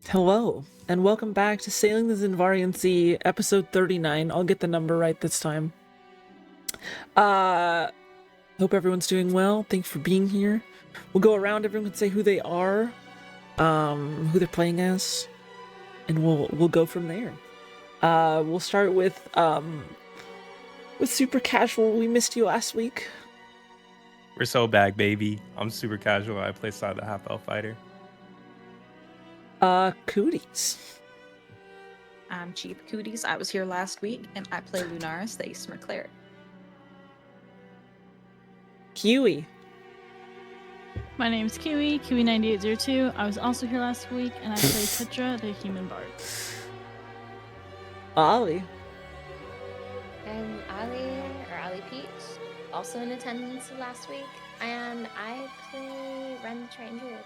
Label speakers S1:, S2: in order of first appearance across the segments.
S1: Hello, and welcome back to Sailing the Xiinvarian Sea, episode 39. I'll get the number right this time. Hope everyone's doing well. Thanks for being here. We'll go around, everyone can say who they are, who they're playing as, and we'll go from there. We'll start with super casual. We missed you last week.
S2: We're so back, baby. I'm super casual. I play side the half elf fighter.
S1: Cooties.
S3: I'm Cheap Cooties. I was here last week, and I play Lunaris, the Aesmer Cleric.
S1: Kiwi.
S4: My name's Kiwi, Kiwi9802. I was also here last week, and I play Tetra, the Human Bard.
S1: Ollie.
S5: I'm Ali Peach, also in attendance last week, and I play Ren the Train Druid.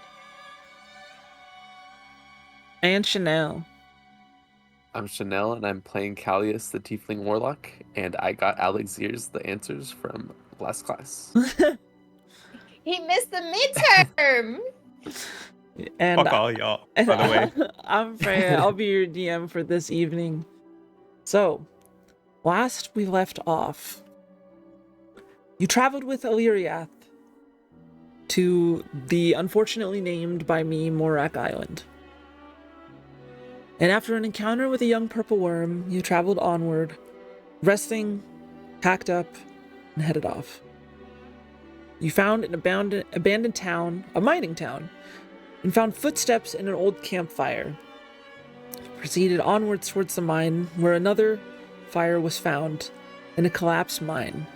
S1: And Chanel.
S6: I'm Chanel, and I'm playing Callius, the Tiefling Warlock, and I got Alexier's the answers from last class.
S5: He missed the midterm!
S1: And
S2: Fuck all y'all, by the way.
S1: I'm Freya. I'll be your DM for this evening. So, last we left off, you traveled with Illyriath to the unfortunately named by me Morak Island. And after an encounter with a young purple worm, you traveled onward, resting, packed up, and headed off. You found an abandoned town, a mining town, and found footsteps in an old campfire. You proceeded onwards towards the mine, where another fire was found in a collapsed mine,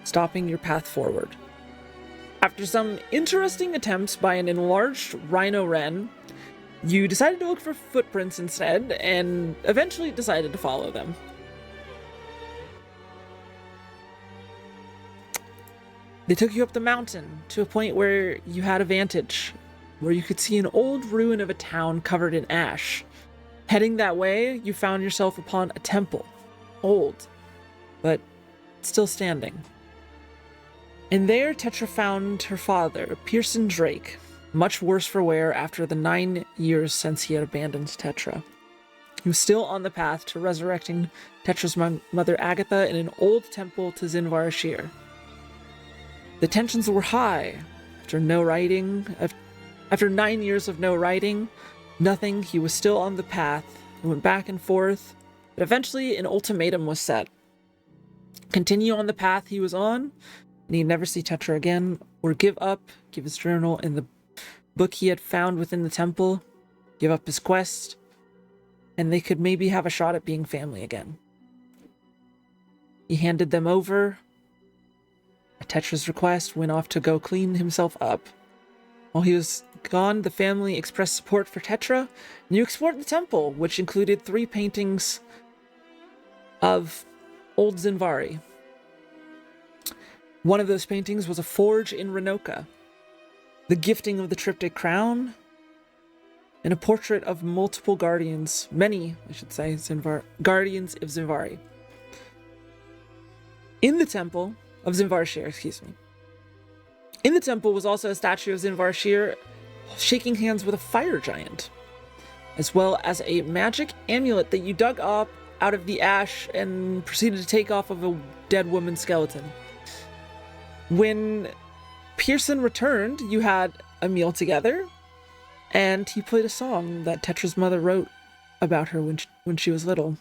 S1: stopping your path forward. After some interesting attempts by an enlarged rhino wren, you decided to look for footprints instead, and eventually decided to follow them. They took you up the mountain to a point where you had a vantage, where you could see an old ruin of a town covered in ash. Heading that way, you found yourself upon a temple, old, but still standing. And there, Tetra found her father, Pearson Drake, much worse for wear after the 9 years since he had abandoned Tetra. He was still on the path to resurrecting Tetra's mother Agatha in an old temple to Xiinvarian. The tensions were high. After 9 years of no writing, nothing, he was still on the path. He went back and forth, but eventually an ultimatum was set. Continue on the path he was on, and he'd never see Tetra again, or give up, give his journal and the book he had found within the temple, give up his quest, and they could maybe have a shot at being family again. He handed them over. At Tetra's request, went off to go clean himself up. While he was gone, the family expressed support for Tetra, and you explored the temple, which included 3 paintings of old Xiinvari. One of those paintings was a forge in Renoka, the gifting of the triptych crown, and a portrait of multiple guardians, many, I should say, guardians of Xiinvari. In the temple of Xiinvarian, in the temple was also a statue of Xiinvarian shaking hands with a fire giant, as well as a magic amulet that you dug up out of the ash and proceeded to take off of a dead woman's skeleton. When Pearson returned, you had a meal together, and he played a song that Tetra's mother wrote about her when she was little.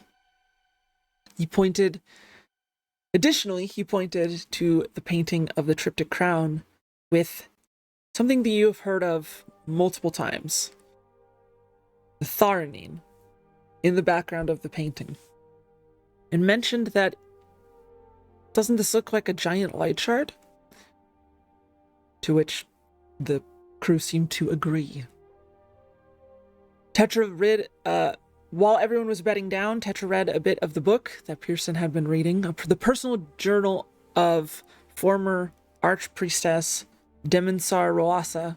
S1: Additionally, he pointed to the painting of the triptych crown with something that you have heard of multiple times. The Tharanine in the background of the painting. And mentioned that, doesn't this look like a giant light shard? To which the crew seemed to agree. While everyone was bedding down, Tetra read a bit of the book that Pearson had been reading, the personal journal of former Archpriestess Demensar Roasa,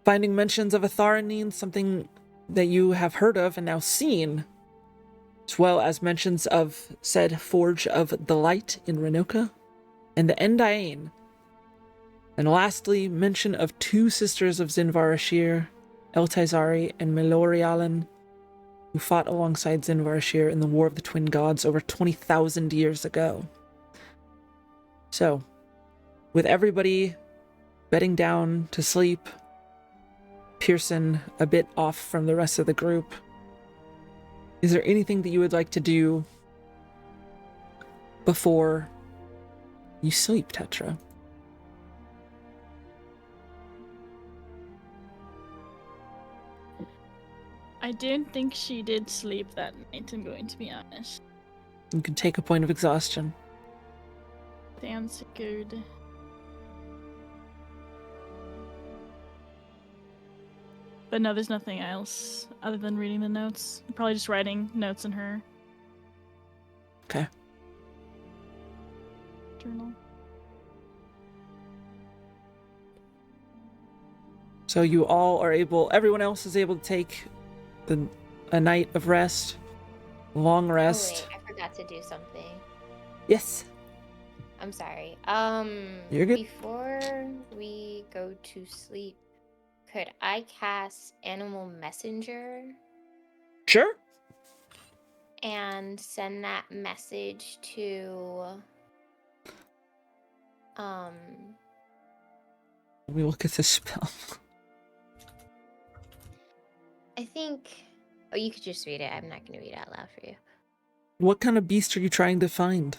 S1: finding mentions of a Tharanine, something that you have heard of and now seen, as well as mentions of said Forge of the Light in Renoka, and the Endain. And lastly, mention of 2 sisters of Xiinvarian, Eltizari, and Melorialan, who fought alongside Xiinvarian in the War of the Twin Gods over 20,000 years ago. So, with everybody bedding down to sleep, Pearson a bit off from the rest of the group, is there anything that you would like to do before you sleep, Tetra?
S4: I don't think she did sleep that night, I'm going to be honest.
S1: You can take a point of exhaustion.
S4: Sounds good. But no, there's nothing else other than reading the notes. Probably just writing notes in her
S1: Okay.
S4: journal.
S1: So you all are able, everyone else is able to take a night of rest, long rest.
S5: Oh, wait, I forgot to do something.
S1: Yes.
S5: I'm sorry.
S1: You're good.
S5: Before we go to sleep, could I cast Animal Messenger
S1: Sure.
S5: and send that message to
S1: Let me look at this spell.
S5: I think you could just read it. I'm not gonna read it out loud for you.
S1: What kind of beast are you trying to find?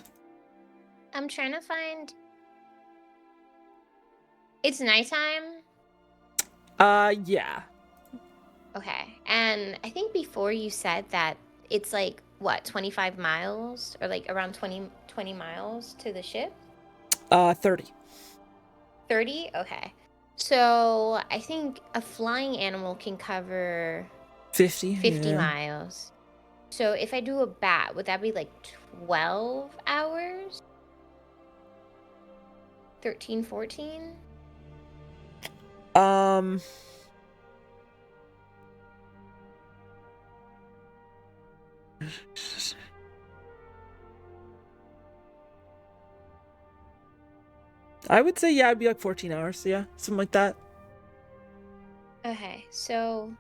S5: I'm trying to find. It's nighttime.
S1: Yeah.
S5: Okay. And I think before you said that it's like, what, 25 miles? Or like around 20 miles to the ship?
S1: 30.
S5: 30? Okay. So I think a flying animal can cover
S1: 50?
S5: 50
S1: Yeah.
S5: miles. So if I do a bat, would that be like 12 hours? 13, 14?
S1: I would say, yeah, it'd be like 14 hours. Yeah, something like that.
S5: Okay, so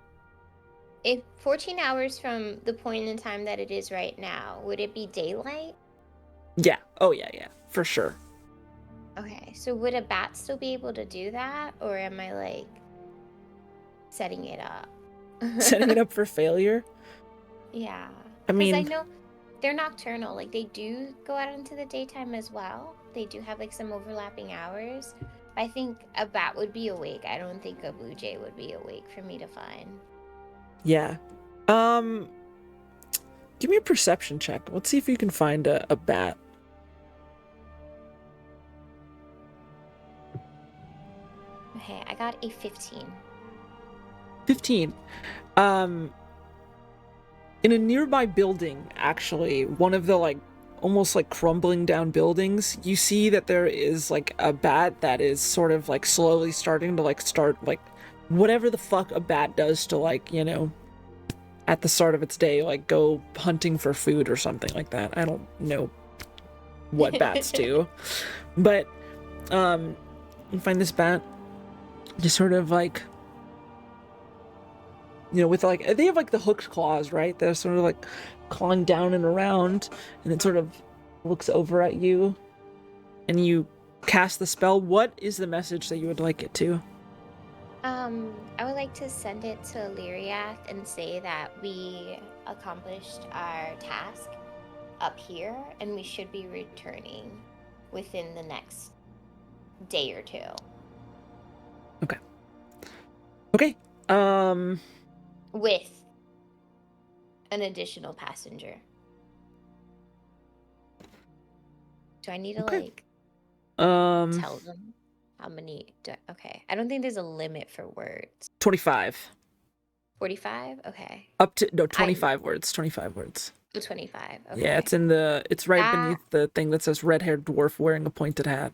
S5: if 14 hours from the point in time that it is right now, would it be daylight?
S1: Yeah. Oh, yeah, for sure.
S5: Okay, so would a bat still be able to do that? Or am I like setting it up?
S1: Setting it up for failure?
S5: Yeah.
S1: I mean,
S5: I know they're nocturnal. Like they do go out into the daytime as well. They do have like some overlapping hours. I think a bat would be awake. I don't think a blue jay would be awake for me to find.
S1: yeah. Give me a perception check. Let's see if you can find a bat.
S5: Okay, I got a 15.
S1: 15. In a nearby building, actually, one of the like almost like crumbling down buildings, you see that there is like a bat that is sort of like slowly starting to like start like whatever the fuck a bat does to like, you know, at the start of its day, like go hunting for food or something like that. I don't know what bats do. But you find this bat just sort of like, you know, with like, they have like the hooked claws, right? They're sort of like clawing down and around, and it sort of looks over at you, and you cast the spell. What is the message that you would like it to?
S5: I would like to send it to Lyriath and say that we accomplished our task up here, and we should be returning within the next day or two.
S1: Okay.
S5: With an additional passenger. Do I need to like tell them how many? Okay, I don't think there's a limit for words.
S1: 25.
S5: 45? Okay.
S1: Up to, no, 25 words. 25 words.
S5: 25. Okay.
S1: Yeah, it's right beneath the thing that says red-haired dwarf wearing a pointed hat.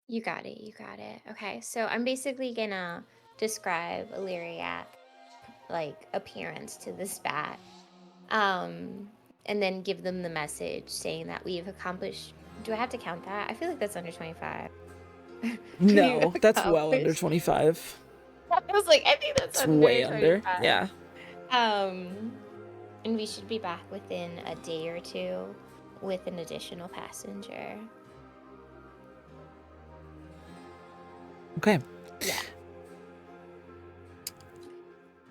S5: You got it. Okay, so I'm basically gonna describe a Lyriath like appearance to this bat, and then give them the message saying that we've accomplished. Do I have to count that? I feel like that's under 25.
S1: No, that's well under 25.
S5: I was like, I think that's
S1: It's
S5: under
S1: way under.
S5: 25.
S1: Yeah.
S5: And we should be back within a day or two with an additional passenger.
S1: Okay.
S5: Yeah.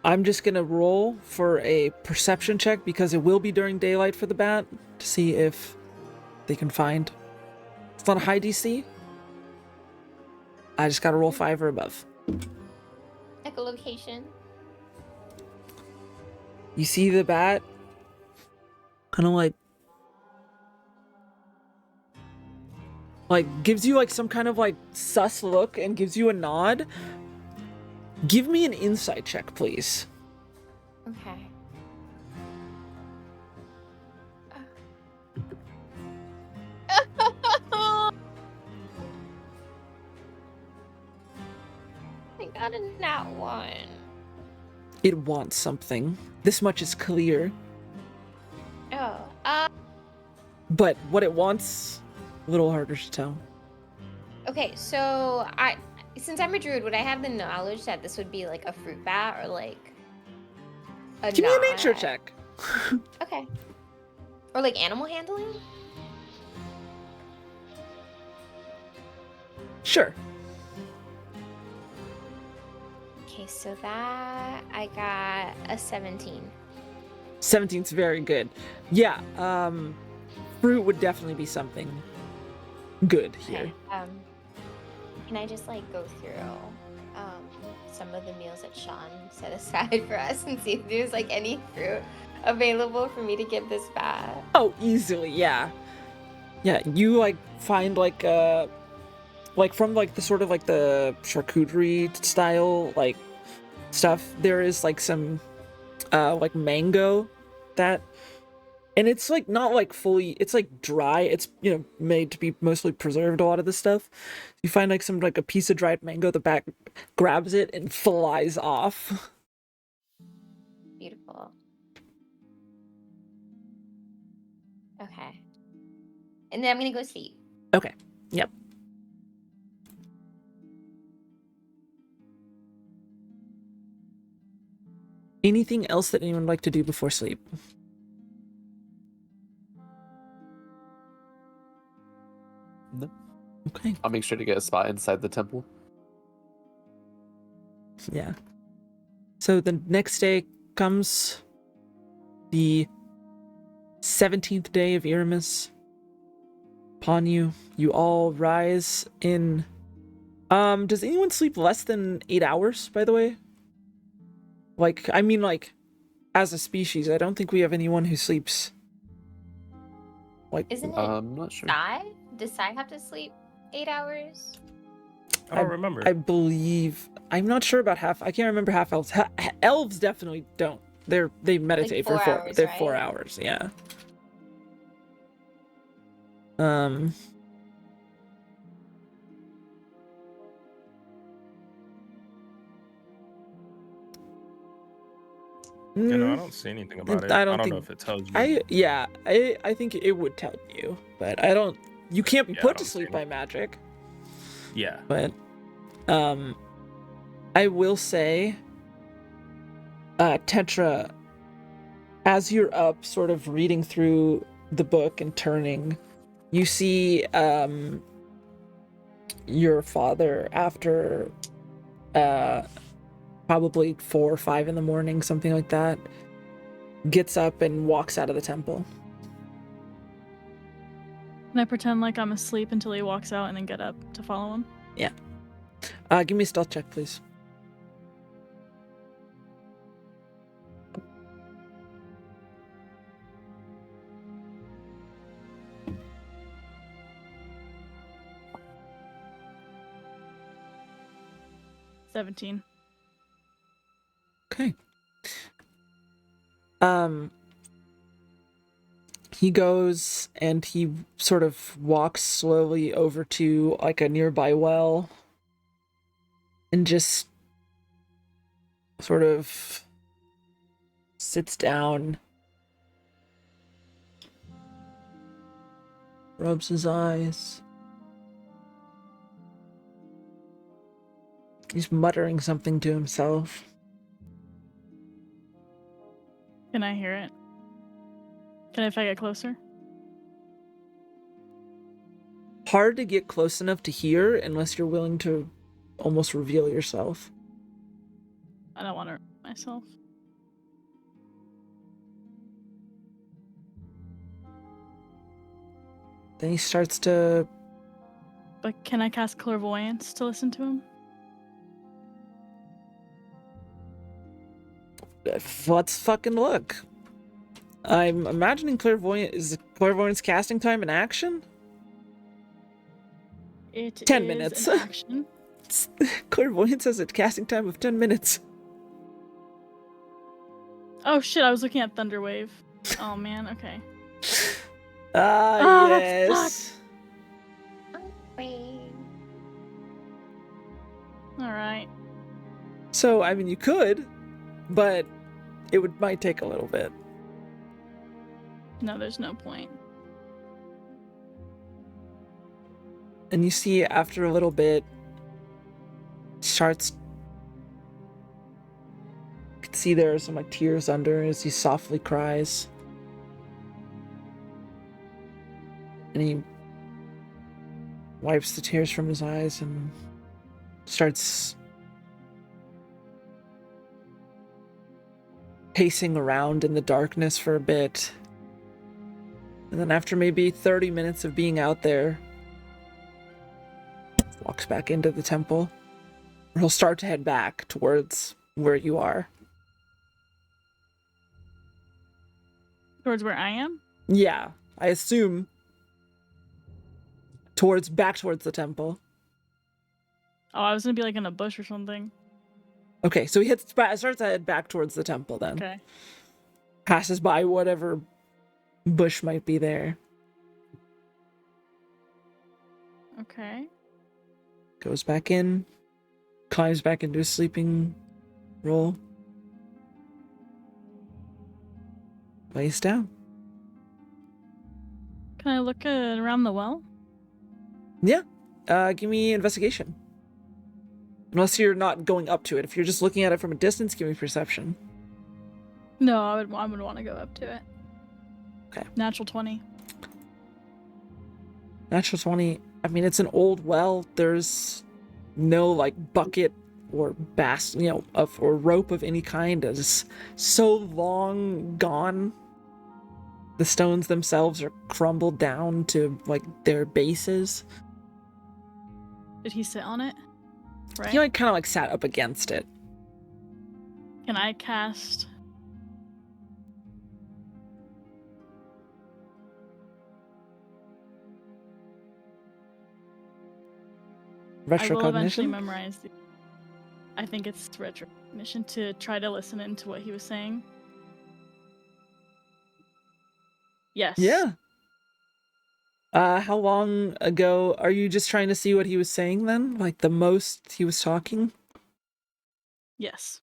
S1: I'm just gonna roll for a perception check because it will be during daylight for the bat to see if they can find. It's not a high DC. I just gotta roll 5 or above.
S5: Echolocation.
S1: You see the bat kind of like gives you like some kind of like sus look and gives you a nod. Give me an insight check, please.
S5: Okay. I got a nat 1.
S1: It wants something. This much is clear.
S5: Oh.
S1: But what it wants, a little harder to tell.
S5: Okay, so since I'm a druid, would I have the knowledge that this would be like a fruit bat or like a
S1: Give me a
S5: nod?
S1: nature check.
S5: Okay. Or like animal handling?
S1: Sure.
S5: Okay, so that I got a 17.
S1: 17's very good. Yeah, fruit would definitely be something good here.
S5: Okay. Can I just like go through some of the meals that Sean set aside for us and see if there's like any fruit available for me to give this bat?
S1: Oh, easily, yeah. Yeah, you like find like from like the sort of like the charcuterie style like stuff, there is like some like mango that, and it's like not like fully, it's like dry, it's, you know, made to be mostly preserved, a lot of this stuff. You find like some like a piece of dried mango, the bat grabs it and flies off.
S5: Beautiful. Okay. And then I'm gonna go sleep.
S1: Okay. Yep. Anything else that anyone would like to do before sleep?
S6: No.
S1: Okay.
S6: I'll make sure to get a spot inside the temple.
S1: Yeah. So the next day comes, the 17th day of Iramis. Upon you, you all rise in. Does anyone sleep less than 8 hours, by the way? Like, I mean, like, as a species, I don't think we have anyone who sleeps. Like,
S5: Isn't it
S6: I'm not sure.
S5: Sai? Does Sai have to sleep 8 hours?
S2: I don't remember.
S1: I believe, I'm not sure about half. I can't remember half elves. Elves definitely don't. They meditate
S5: Like 4
S1: for 4.
S5: hours,
S1: They're
S5: right?
S1: 4 hours. Yeah.
S2: You know, I don't see anything about it.
S1: I
S2: I
S1: don't
S2: don't know
S1: think-
S2: if it tells you.
S1: I think it would tell you, but I don't. You can't be
S2: Yeah, I
S1: put to
S2: don't see
S1: sleep
S2: it.
S1: by magic.
S2: Yeah.
S1: But, I will say, Tetra, as you're up, sort of reading through the book and turning, you see, your father after, probably 4 or 5 in the morning, something like that, gets up and walks out of the temple.
S4: Can I pretend like I'm asleep until he walks out and then get up to follow him?
S1: Give me a stealth check, please.
S4: — 17.
S1: Okay. He goes and he sort of walks slowly over to like a nearby well and just sort of sits down, rubs his eyes, He's muttering something to himself.
S4: Can I hear it? Can I if I get closer?
S1: Hard to get close enough to hear unless you're willing to almost reveal yourself.
S4: I don't want to myself.
S1: Then he starts to...
S4: But can I cast clairvoyance to listen to him?
S1: Let's fucking look. I'm imagining clairvoyance casting time in action?
S4: It
S1: 10
S4: is
S1: minutes.
S4: an action.
S1: Clairvoyance has a casting time of 10 minutes.
S4: Oh shit! I was looking at Thunderwave. Oh man. Okay.
S1: Ah,
S4: Oh, that
S1: yes.
S4: All right.
S1: So, I mean, you could, but it might take a little bit.
S4: No, there's no point.
S1: And you see after a little bit, starts... You can see there are some like tears under as he softly cries. And he wipes the tears from his eyes and starts pacing around in the darkness for a bit. And then after maybe 30 minutes of being out there, walks back into the temple. He'll start to head back towards where you are.
S4: Towards where I am?
S1: Yeah, I assume back towards the temple.
S4: Oh, I was gonna be like in a bush or something.
S1: Okay, so he starts to head back towards the temple then.
S4: Okay.
S1: Passes by whatever bush might be there.
S4: Okay.
S1: Goes back in. Climbs back into his sleeping roll. Lays down.
S4: Can I look around the well?
S1: Yeah. Give me investigation. Unless you're not going up to it. If you're just looking at it from a distance, give me perception.
S4: No, I would want to go up to it.
S1: Okay.
S4: Natural 20.
S1: Natural 20. I mean, it's an old well. There's no like bucket or or rope of any kind. It's so long gone. The stones themselves are crumbled down to like their bases.
S4: Did he sit on it? Right.
S1: He like kind of like sat up against it.
S4: Can I cast? I will eventually
S1: Retrocognition?
S4: memorize I think it's retrocognition to try to listen into what he was saying. Yes.
S1: Yeah. How long ago are you just trying to see what he was saying then? Like the most he was talking?
S4: Yes.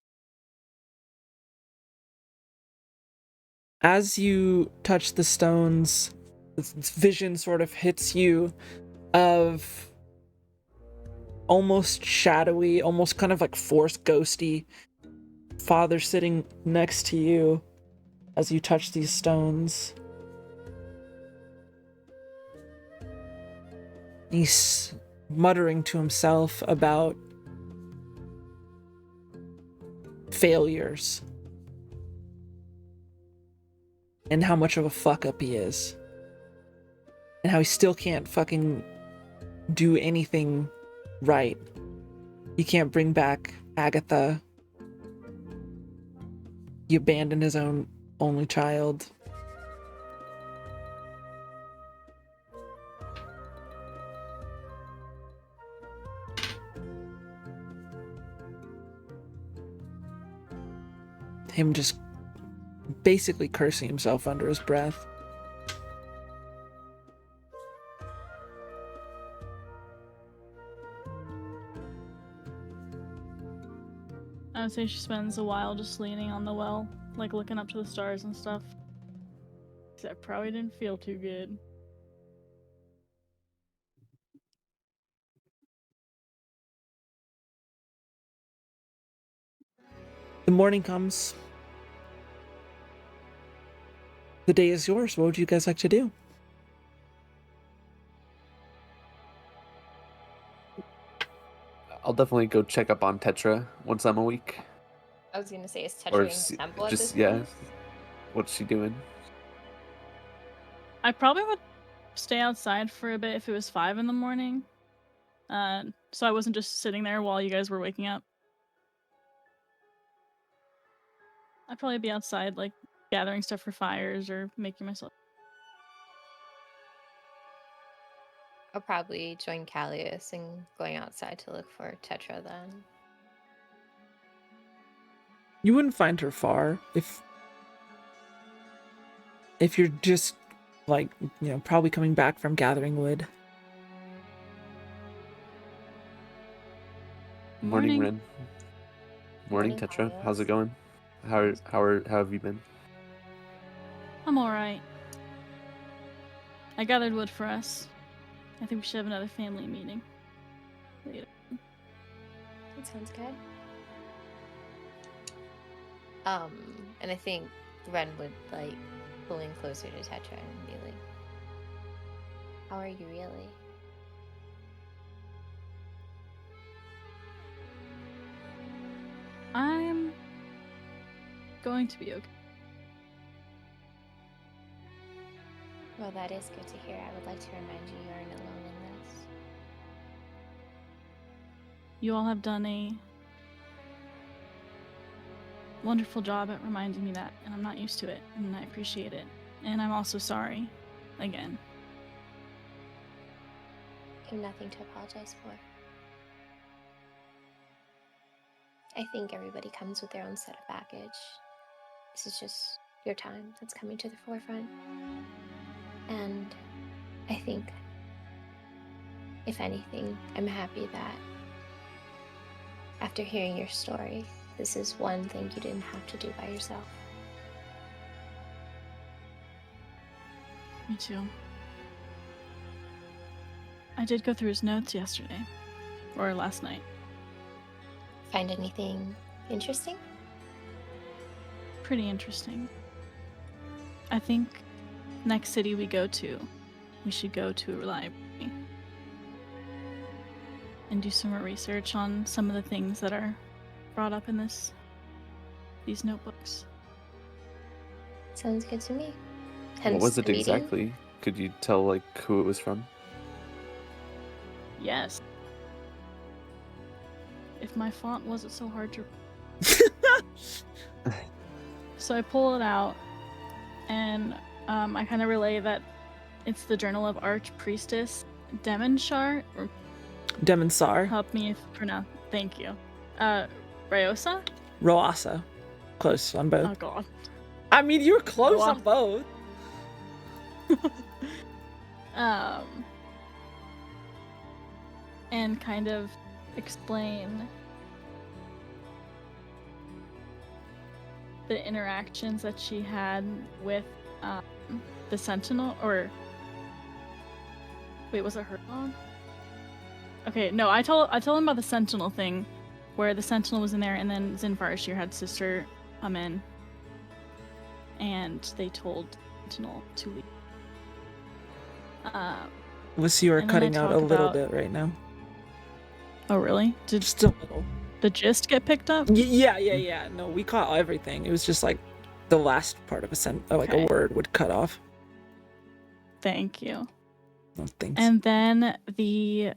S1: As you touch the stones, this vision sort of hits you of almost shadowy, almost kind of like force ghosty father sitting next to you as you touch these stones. He's muttering to himself about failures and how much of a fuck up he is and how he still can't fucking do anything right. He can't bring back Agatha. He abandoned his own only child. Him just basically cursing himself under his breath.
S4: I would say she spends a while just leaning on the well, like looking up to the stars and stuff. That probably didn't feel too good.
S1: The morning comes. The day is yours. What would you guys like to do?
S6: I'll definitely go check up on Tetra once I'm awake.
S5: I was gonna say, is Tetra
S6: Or
S5: in the temple at this
S6: just, yeah.
S5: point?
S6: What's she doing?
S4: I probably would stay outside for a bit if it was 5 in the morning. So I wasn't just sitting there while you guys were waking up. I'd probably be outside, like, gathering stuff for fires or making myself.
S5: I'll probably join Callius and going outside to look for Tetra then.
S1: You wouldn't find her far if you're just like, probably coming back from gathering wood.
S6: Morning, Ren. Morning,
S5: Morning,
S6: Tetra. How's it
S5: Callius.
S6: going? How have you been?
S4: I'm alright. I gathered wood for us. I think we should have another family meeting later.
S5: That sounds good. And I think Ren would like pull in closer to Tetra and be like, "How are you really?"
S4: I'm going to be okay.
S5: Well, that is good to hear. I would like to remind you you aren't alone in this.
S4: You all have done a wonderful job at reminding me that, and I'm not used to it, and I appreciate it. And I'm also sorry, again.
S5: You have nothing to apologize for. I think everybody comes with their own set of baggage. This is just your time that's coming to the forefront. And I think, if anything, I'm happy that after hearing your story, this is one thing you didn't have to do by yourself.
S4: Me too. I did go through his notes yesterday. Or last night.
S5: Find anything interesting?
S4: Pretty interesting. I think next city we go to, we should go to a library. And do some more research on some of the things that are brought up in these notebooks.
S5: Sounds good to me.
S6: What
S5: Hence
S6: was it
S5: the meeting.
S6: exactly? Could you tell like who it was from?
S4: Yes. If my font wasn't so hard to... So I pull it out, and I kind of relay that it's the Journal of Archpriestess Demonshar, or
S1: Demonsar.
S4: help me if pronounce. Thank you. Rayosa?
S1: Roasa. Close on both.
S4: Oh god.
S1: I mean, you were close on
S4: Roasa.
S1: both.
S4: And kind of explain the interactions that she had with the Sentinel, or wait, was it her log? Okay, no, I told him about the Sentinel thing, where the Sentinel was in there, and then Xiinvarian had sister come in, and they told Sentinel to leave.
S1: Let's you are
S4: And then I
S1: cutting out a
S4: talk
S1: little
S4: about-
S1: bit right now.
S4: Oh really? Did
S1: Just a little.
S4: the gist get picked up?
S1: Yeah. No, we caught everything. It was just like the last part of like
S4: Okay.
S1: a word would cut off.
S4: Thank you.
S1: No, thanks.
S4: And then the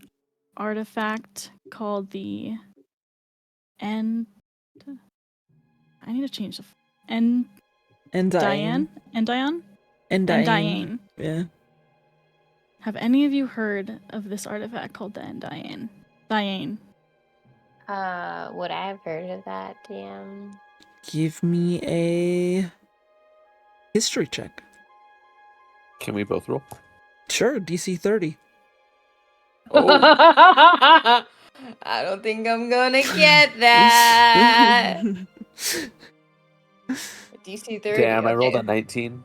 S4: artifact called the End. I need to change the
S1: And
S4: Diane. Endian.
S1: And
S4: Endian.
S1: Yeah.
S4: Have any of you heard of this artifact called the Endian? Diane.
S5: Would I have heard of that? Damn.
S1: Give me a history check.
S6: Can we both roll?
S1: Sure, DC 30.
S6: Oh.
S5: I don't think I'm gonna get that. DC 30.
S6: Damn, I rolled a
S5: okay.
S6: 19.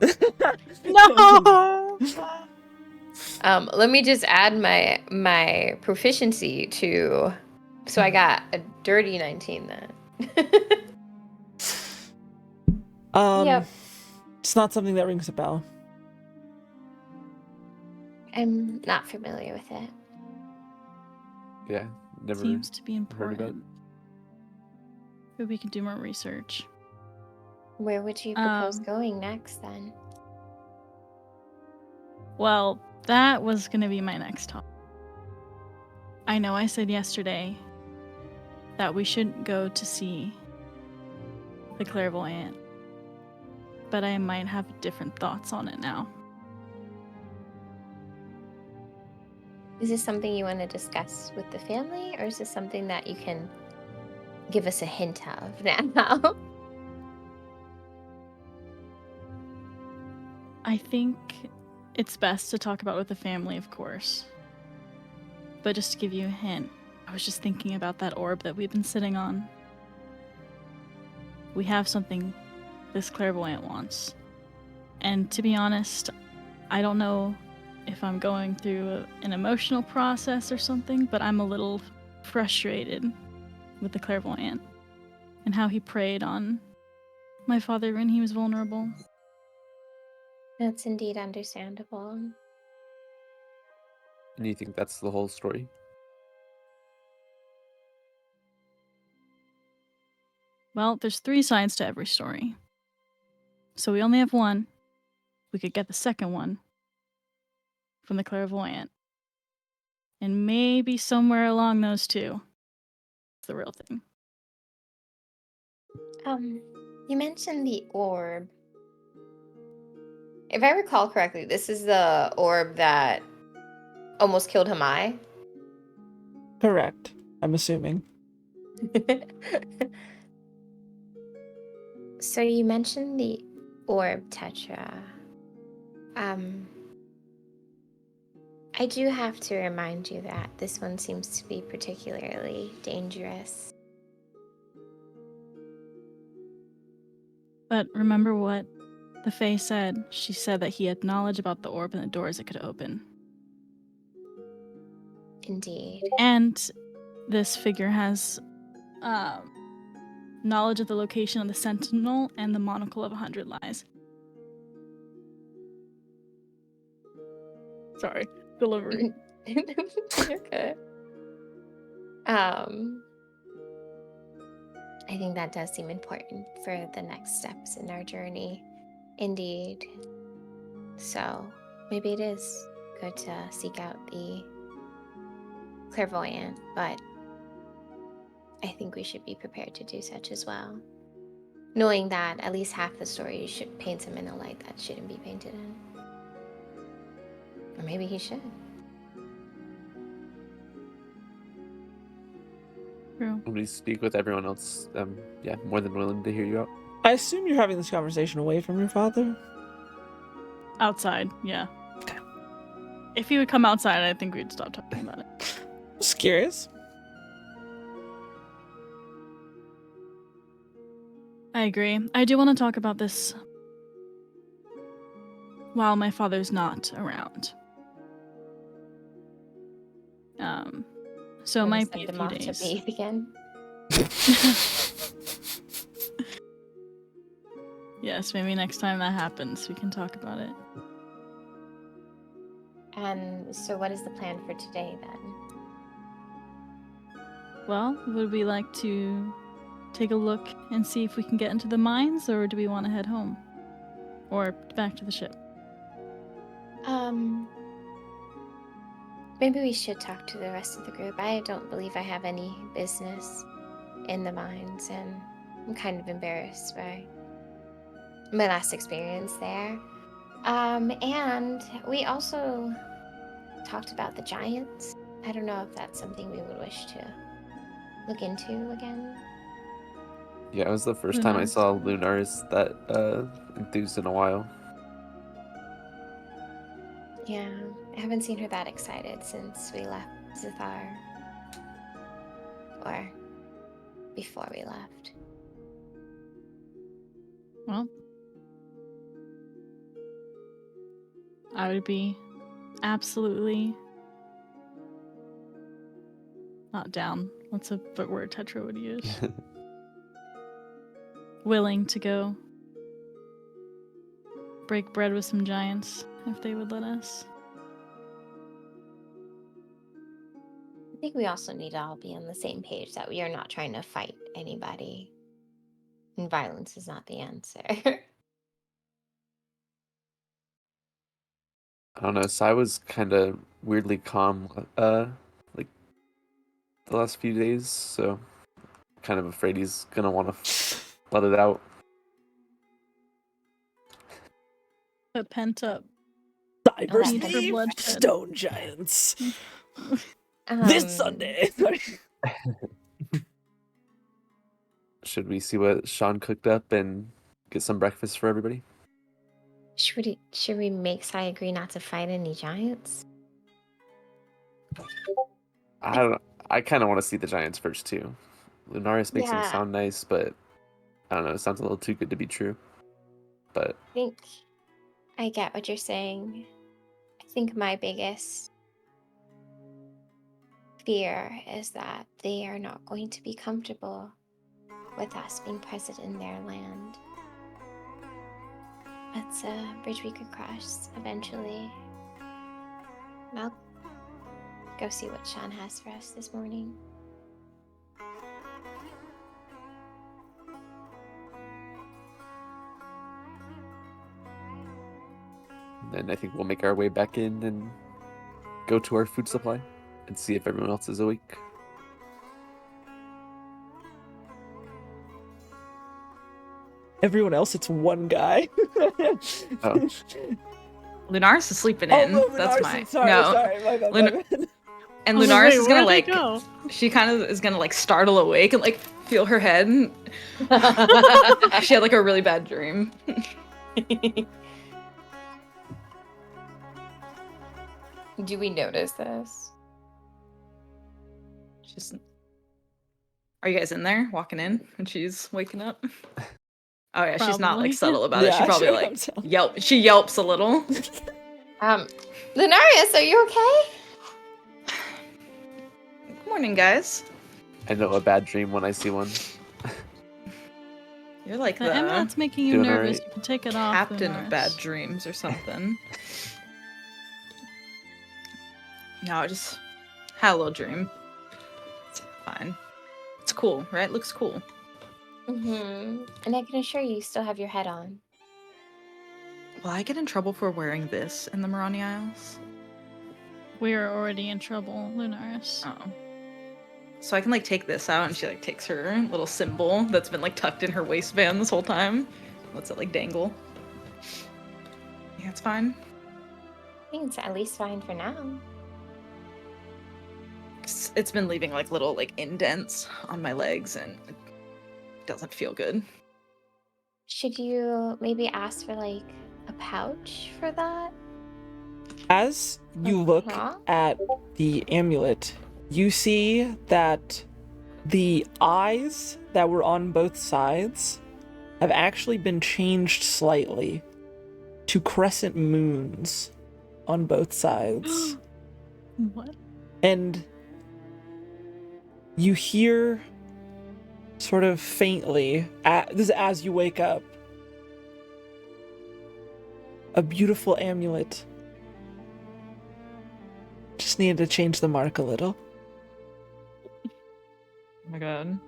S4: No.
S5: Let me just add my proficiency to. So I got a dirty 19 then. Yep.
S1: It's not something that rings a bell.
S5: I'm not familiar with it.
S6: Yeah, never
S4: Seems to be
S6: heard of it.
S4: important. Maybe we can do more research.
S5: Where would you propose
S4: Um,
S5: going next then?
S4: Well, that was going to be my next topic. I know I said yesterday that we should go to see the clairvoyant, but I might have different thoughts on it now.
S5: Is this something you want to discuss with the family, or is this something that you can give us a hint of now?
S4: I think it's best to talk about with the family, of course. But just to give you a hint, I was just thinking about that orb that we've been sitting on. We have something this clairvoyant wants. And to be honest, I don't know if I'm going through an emotional process or something, but I'm a little frustrated with the clairvoyant and how he preyed on my father when he was vulnerable.
S5: That's indeed understandable.
S6: And you think that's the whole story?
S4: Well, there's 3 sides to every story. So we only have one. We could get the second one from the clairvoyant. And maybe somewhere along those 2, it's the real thing.
S5: You mentioned the orb. If I recall correctly, this is the orb that almost killed Hamai.
S1: Correct. I'm assuming.
S5: So you mentioned the orb, Tetra. I do have to remind you that this one seems to be particularly dangerous.
S4: But remember what the Fae said? She said that he had knowledge about the orb and the doors it could open.
S5: Indeed.
S4: And this figure has knowledge of the location of the Sentinel and the Monocle of 100 Lies. Sorry, delivery.
S5: You're good. I think that does seem important for the next steps in our journey. Indeed. So maybe it is good to seek out the clairvoyant, but I think we should be prepared to do such as well. Knowing that at least half the story should paint him in a light that shouldn't be painted in. Or maybe he should.
S4: True.
S6: When we speak with everyone else, yeah, more than willing to hear you out.
S1: I assume you're having this conversation away from your father?
S4: Outside, yeah.
S1: Okay.
S4: If he would come outside, I think we'd stop talking about it.
S1: Just curious.
S4: I agree. I do want to talk about this while my father's not around. So it
S5: Wanna
S4: might be
S5: send
S4: a
S5: him
S4: few
S5: off to
S4: days.
S5: bathe again.
S4: Yes, maybe next time that happens, we can talk about it.
S5: And so what is the plan for today then?
S4: Well, would we like to take a look and see if we can get into the mines, or do we want to head home? Or back to the ship?
S5: Maybe we should talk to the rest of the group. I don't believe I have any business in the mines, and I'm kind of embarrassed by my last experience there. And we also talked about the giants. I don't know if that's something we would wish to look into again.
S6: Yeah, it was the first time I
S4: Lunaris.
S6: saw Lunaris that enthused in a while.
S5: Yeah, I haven't seen her that excited since we left Zithar. Or before we left.
S4: Well, I would be absolutely not down. What's a word Tetra would use? Willing to go break bread with some giants if they would let us.
S5: I think we also need to all be on the same page that we are not trying to fight anybody. And violence is not the answer.
S6: I don't know. So I was kind of weirdly calm, like the last few days. So kind of afraid he's gonna want to let it out.
S4: The pent up.
S1: Cyber
S5: Need for
S1: Steve,
S4: bloodshed.
S1: Stone Giants. This
S5: Um,
S1: Sunday.
S6: Should we see what Sean cooked up and get some breakfast for everybody?
S5: should we make Sai agree not to fight any giants?
S6: I don't know. I kind of want to see the Giants first too. Lunaris makes him
S5: Yeah.
S6: sound nice, but I don't know. It sounds a little too good to be true. But
S5: I think I get what you're saying. I think my biggest fear is that they are not going to be comfortable with us being present in their land. That's a bridge we could cross eventually. And I'll go see what Sean has for us this morning.
S6: then I think we'll make our way back in and go to our food supply and see if everyone else is awake.
S1: Everyone else, it's one guy.
S6: Oh.
S3: Lunaris is sleeping
S1: Oh,
S3: in.
S1: no,
S3: That's
S1: Lunaris,
S3: my
S1: sorry,
S3: no.
S1: sorry, my bad,
S3: Lun-
S1: my bad.
S3: And
S4: I was
S3: Lunaris
S4: wait,
S3: is gonna
S4: where'd they
S3: like
S4: go?
S3: she kind of is gonna like startle awake and like feel her head. She had like a really bad dream.
S5: Do we notice this?
S3: She's. Are you guys in there walking in when she's waking up? Oh yeah, she's not
S4: Probably.
S3: like subtle about it. She
S1: Yeah,
S3: probably
S1: sure,
S3: like
S1: I'm so-
S3: she yelps a little.
S5: Lunarius, are you okay?
S3: Good morning, guys.
S6: I know a bad dream when I see one.
S3: You're like
S4: The
S3: the
S4: amulet's making you
S6: Doing
S4: nervous.
S6: alright.
S4: You can take it off.
S3: captain of
S4: Lunaris.
S3: bad dreams or something. No, I just had a little dream. It's fine. It's cool, right? Looks cool.
S5: Mm-hmm. And I can assure you still have your head on.
S3: Will I get in trouble for wearing this in the Marani Isles?
S4: We are already in trouble, Lunaris.
S3: Oh. So I can like take this out and she like takes her little symbol that's been like tucked in her waistband this whole time. Lets it like dangle. Yeah, it's fine.
S5: I think it's at least fine for now.
S3: It's been leaving like little like indents on my legs and it doesn't feel good.
S5: Should you maybe ask for like a pouch for that?
S1: As you look
S5: Uh-huh.
S1: at the amulet, you see that the eyes that were on both sides have actually been changed slightly to crescent moons on both sides.
S4: What?
S1: And you hear sort of faintly, this is as you wake up, a beautiful amulet. Just needed to change the mark a little.
S3: Oh my god.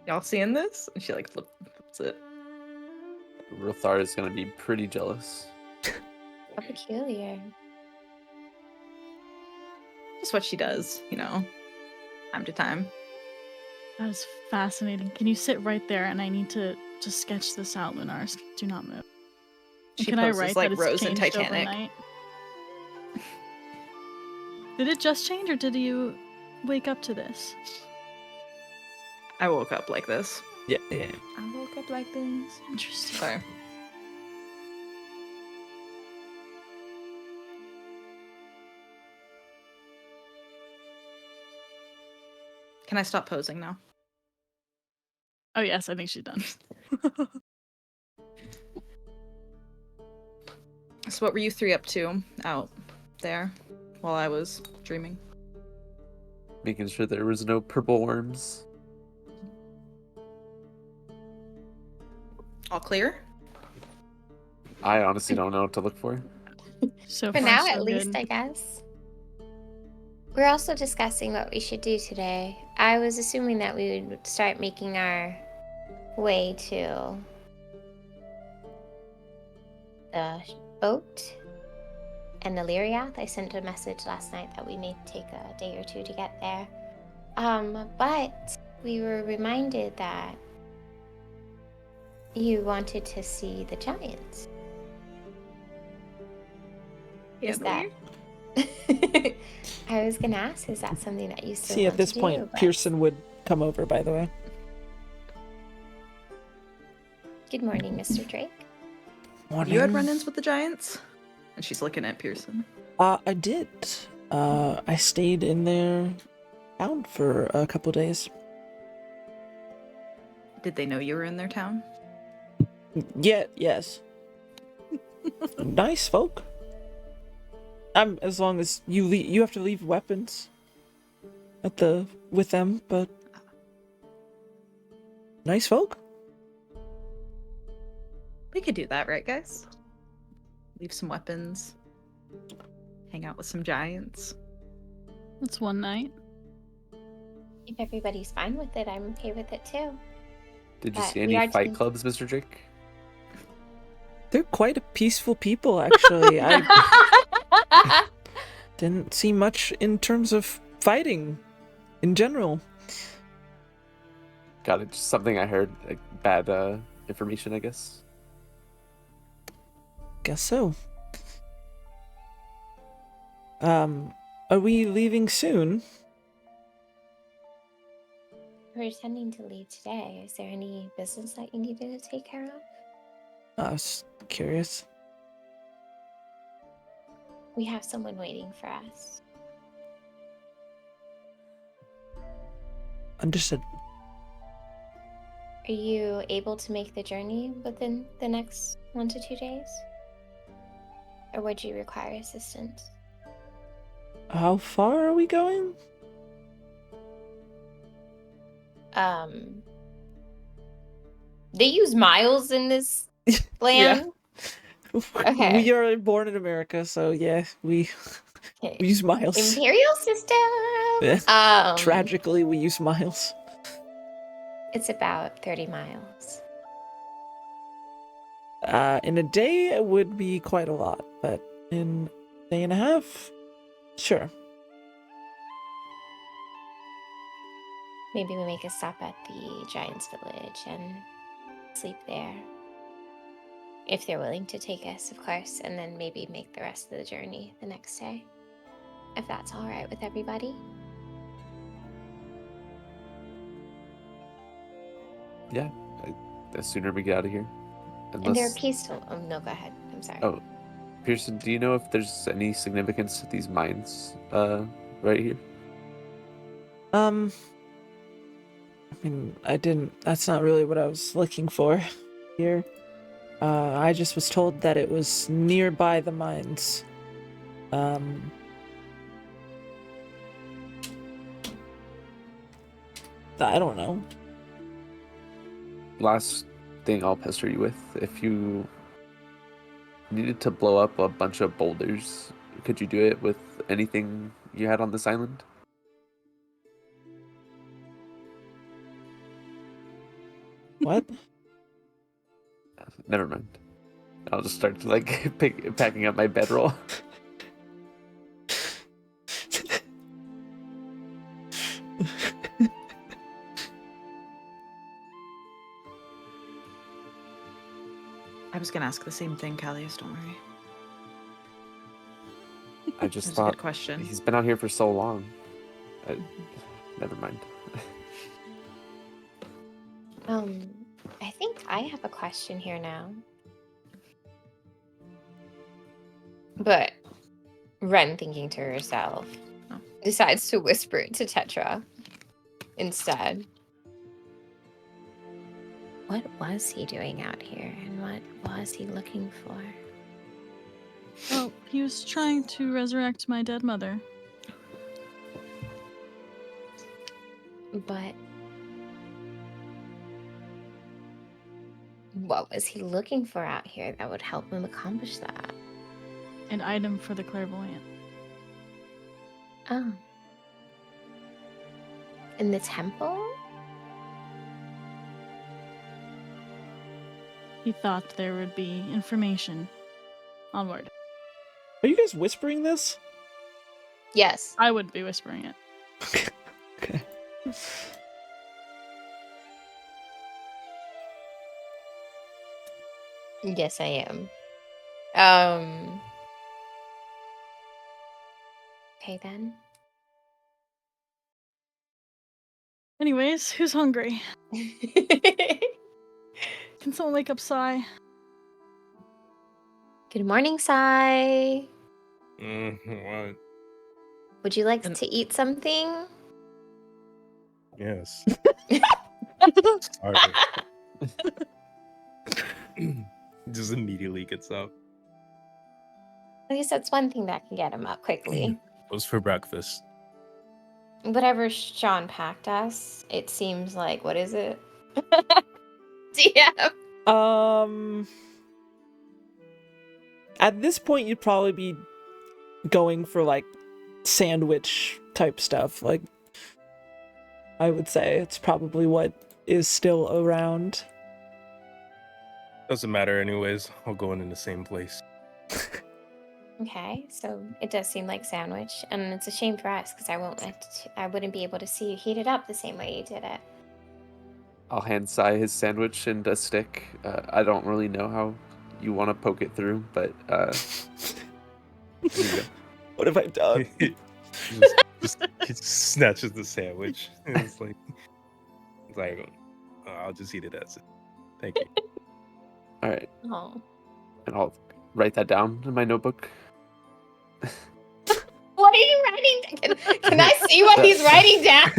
S3: Y'all seeing this? And she like flips it.
S6: Rothar is gonna be pretty jealous.
S5: How peculiar.
S3: Just what she does, you know. Time to time.
S4: That is fascinating. Can you sit right there? And I need to just sketch this out, Lunaris. Do not move. And
S3: She
S4: can I
S3: poses
S4: write
S3: like
S4: that it's
S3: Rose in
S4: changed
S3: Titanic.
S4: overnight? Did it just change, or did you wake up to this?
S3: I woke up like this.
S1: Yeah.
S3: I woke up like this.
S4: Interesting.
S3: Sorry. Can I stop posing now?
S4: Oh yes, I think she's done.
S3: So what were you three up to out there while I was dreaming?
S6: making sure there was no purple worms.
S3: All clear?
S6: I honestly don't know what to look for.
S4: So
S5: For
S4: far,
S5: now,
S4: so
S5: at least,
S4: good.
S5: I guess. We're also discussing what we should do today. I was assuming that we would start making our way to the boat and the Lyriath. I sent a message last night that we may take a day or two to get there. But we were reminded that you wanted to see the giants. Is that? I was gonna ask, is that something that you still
S1: See,
S5: want
S1: at this
S5: to do?
S1: point,
S5: But-
S1: Pearson would come over, by the way.
S5: Good morning, Mr. Drake.
S3: Have you had
S1: Morning.
S3: run-ins with the giants? And she's looking at Pearson.
S1: I did. I stayed in their town for a couple days.
S3: Did they know you were in their town?
S1: Yeah, yes. Nice folk. As long as you have to leave weapons with them, but nice folk.
S3: We could do that, right, guys? Leave some weapons. Hang out with some giants.
S4: It's one night.
S5: If everybody's fine with it, I'm okay with it too.
S6: Did you
S5: But
S6: see
S5: we
S6: any
S5: are
S6: fight
S5: doing-
S6: clubs, Mr. Drake?
S1: They're quite a peaceful people, actually. I didn't see much in terms of fighting in general.
S6: Got it. Just something I heard. Like, bad information, I guess.
S1: Guess so. Are we leaving soon?
S5: We're intending to leave today. Is there any business that you needed to take care of?
S1: I was curious.
S5: We have someone waiting for us.
S1: Understood.
S5: Are you able to make the journey within the next 1 to 2 days? Or would you require assistance?
S1: How far are we going?
S5: They use miles in this land. Okay.
S1: We are born in America, so yeah, we
S5: Okay.
S1: use miles.
S5: Imperial system.
S1: Yeah. Tragically, we use miles.
S5: It's about 30 miles.
S1: In a day, it would be quite a lot, but in a day and a half, sure.
S5: Maybe we make a stop at the Giants Village and sleep there. If they're willing to take us, of course, and then maybe make the rest of the journey the next day. If that's all right with everybody.
S6: Yeah. The sooner we get out of here.
S5: And they're peaceful. Oh, no, go ahead. I'm sorry.
S6: Oh, Pearson, do you know if there's any significance to these mines right here?
S1: I mean, that's not really what I was looking for here. I just was told that it was nearby the mines. I don't know.
S6: Last thing I'll pester you with, if you needed to blow up a bunch of boulders, could you do it with anything you had on this island?
S1: What?
S6: Never mind. I'll just start to packing up my bedroll.
S3: I was gonna ask the same thing, Callius, don't worry.
S6: I just
S3: That's a
S6: thought
S3: good question.
S6: he's been out here for so long. Never mind.
S5: I think I have a question here now. But Ren, thinking to herself,
S3: Oh.
S5: decides to whisper it to Tetra instead. What was he doing out here, and what was he looking for?
S4: Oh, he was trying to resurrect my dead mother.
S5: But what was he looking for out here that would help him accomplish that?
S4: An item for the clairvoyant.
S5: Oh. In the temple?
S4: He thought there would be information. Onward.
S1: Are you guys whispering this?
S5: Yes.
S4: I would be whispering it.
S1: Okay.
S5: Yes, I am. Okay then.
S4: Anyways, who's hungry? Can someone wake up Sai?
S5: Good morning, Sai.
S2: What?
S5: Would you like
S3: And-
S5: to eat something?
S2: Yes. Sorry. Just immediately gets up.
S5: At least that's one thing that can get him up quickly.
S2: What's for breakfast?
S5: Whatever Sean packed us, it seems like, what is it? DM.
S1: At this point, you'd probably be going for like sandwich type stuff. Like, I would say it's probably what is still around.
S2: Doesn't matter anyways. I'll go in the same place.
S5: Okay, so it does seem like sandwich, and it's a shame for us because I wouldn't be able to see you heat it up the same way you did it.
S6: I'll hand Sai his sandwich and a stick. I don't really know how you want to poke it through, but there you go.
S1: What have I done?
S2: he just snatches the sandwich. It's like, oh, I'll just eat it as it. Thank you.
S6: All right,
S5: Oh.
S6: and I'll write that down in my notebook.
S5: What are you writing? Can I see what he's writing down?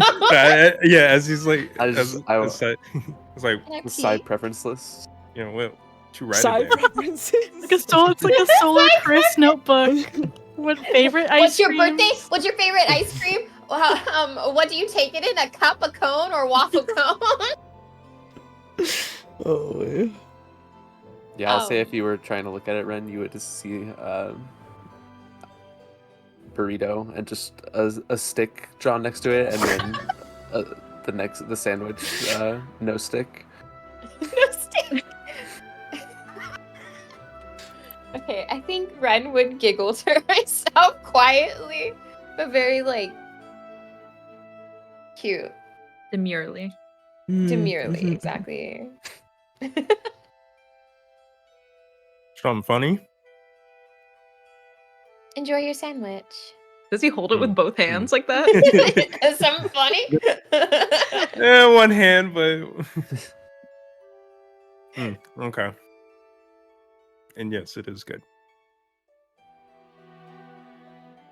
S2: Yeah, as he's like,
S6: I just-
S2: it's like,
S5: Can I
S6: The Sai
S5: peek?
S6: preference list.
S2: you know, what you write
S1: Side
S2: it there.
S1: preferences.
S4: It's like a solar Chris notebook. What favorite ice
S5: What's your
S4: creams?
S5: birthday? What's your favorite ice cream? What do you take it in? A cup, a cone, or waffle cone?
S1: Oh,
S6: Yeah, I'll say
S5: Oh.
S6: if you were trying to look at it, Ren, you would just see burrito and just a stick drawn next to it, and then the sandwich no stick.
S5: No stick. Okay, I think Ren would giggle to herself quietly, but very like cute,
S3: Demurely.
S5: demurely,
S1: Mhm.
S5: exactly.
S2: Something funny?
S5: Enjoy your sandwich.
S3: Does he hold it with both hands like that?
S5: Is something funny?
S2: Yeah, one hand, but okay. And yes, it is good.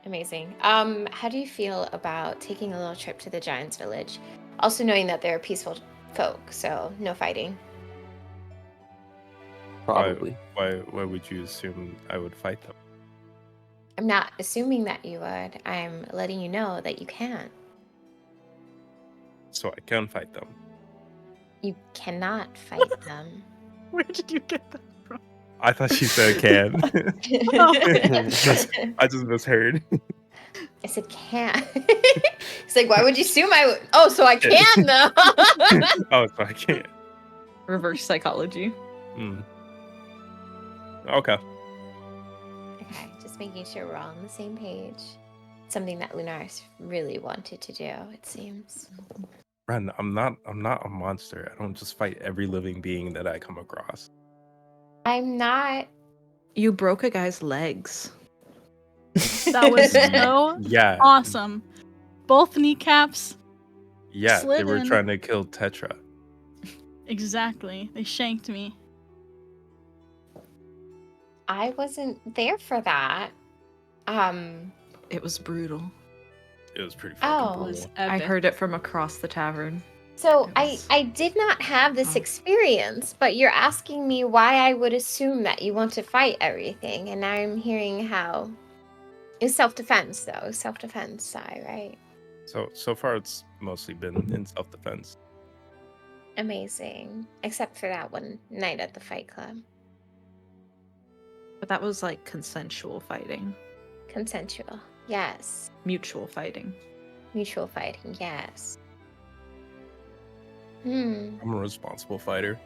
S5: Amazing. How do you feel about taking a little trip to the Giants Village? Also knowing that they're peaceful folk, so no fighting.
S6: Probably.
S2: Why would you assume I would fight them?
S5: I'm not assuming that you would. I'm letting you know that you can't.
S2: So I can fight them.
S5: You cannot fight them.
S4: Where did you get that from?
S2: I thought she said can. I just misheard.
S5: I said can't. It's like, why would you assume I would? Oh, so I can though.
S2: Oh, so I can't.
S3: Reverse psychology.
S2: Okay.
S5: Okay, just making sure we're all on the same page. Something that Lunaris really wanted to do, it seems.
S2: Ren, I'm not a monster. I don't just fight every living being that I come across.
S5: I'm not.
S3: You broke a guy's legs.
S4: That was so
S2: Yeah.
S4: awesome. Both kneecaps.
S2: Yeah, they
S4: slid
S2: were
S4: in.
S2: trying to kill Tetra.
S4: Exactly. They shanked me.
S5: I wasn't there for that.
S3: It was brutal.
S2: It was pretty
S5: Oh.
S2: fucking
S4: It was
S2: brutal.
S3: I
S4: epic.
S3: heard it from across the tavern.
S5: So
S3: Yes.
S5: I did not have this
S3: Oh.
S5: experience, but you're asking me why I would assume that you want to fight everything, and now I'm hearing how it's self-defense though. Self-defense, Sai, right?
S2: So far it's mostly been in self-defense.
S5: Amazing. Except for that one night at the fight club.
S3: But that was like consensual fighting,
S5: Consensual. Yes.
S3: mutual fighting.
S5: Mutual fighting. Yes.
S2: I'm a responsible fighter.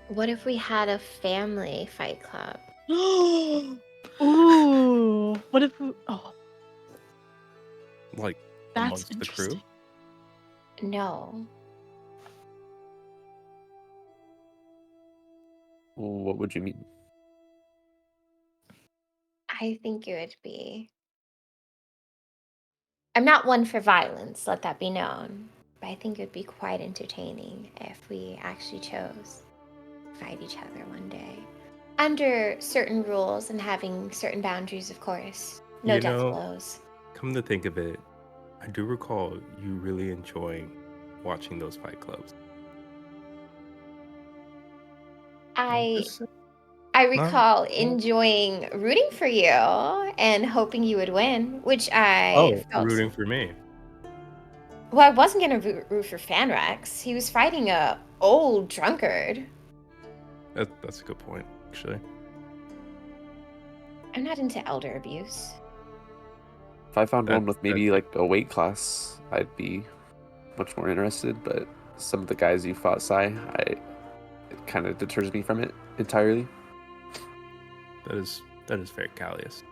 S5: What if we had a family fight club?
S4: Ooh. What if? Oh,
S2: Like
S4: that's
S2: amongst the crew.
S4: interesting.
S5: No.
S6: What would you mean?
S5: I think it would be. I'm not one for violence, let that be known. But I think it would be quite entertaining if we actually chose to fight each other one day. Under certain rules and having certain boundaries, of course. No
S2: You
S5: death
S2: know-
S5: blows.
S2: Come to think of it, I do recall you really enjoying watching those fight clubs.
S5: I
S2: Just say-
S5: recall enjoying rooting for you and hoping you would win, which I felt.
S2: rooting for me.
S5: Well, I wasn't gonna root for Fanrex. He was fighting a old drunkard.
S2: That's a good point, actually.
S5: I'm not into elder abuse.
S6: If I found one
S2: That-
S6: with maybe like a weight class, I'd be much more interested. But some of the guys you fought, it kind of deters me from it entirely.
S2: That is very Callius.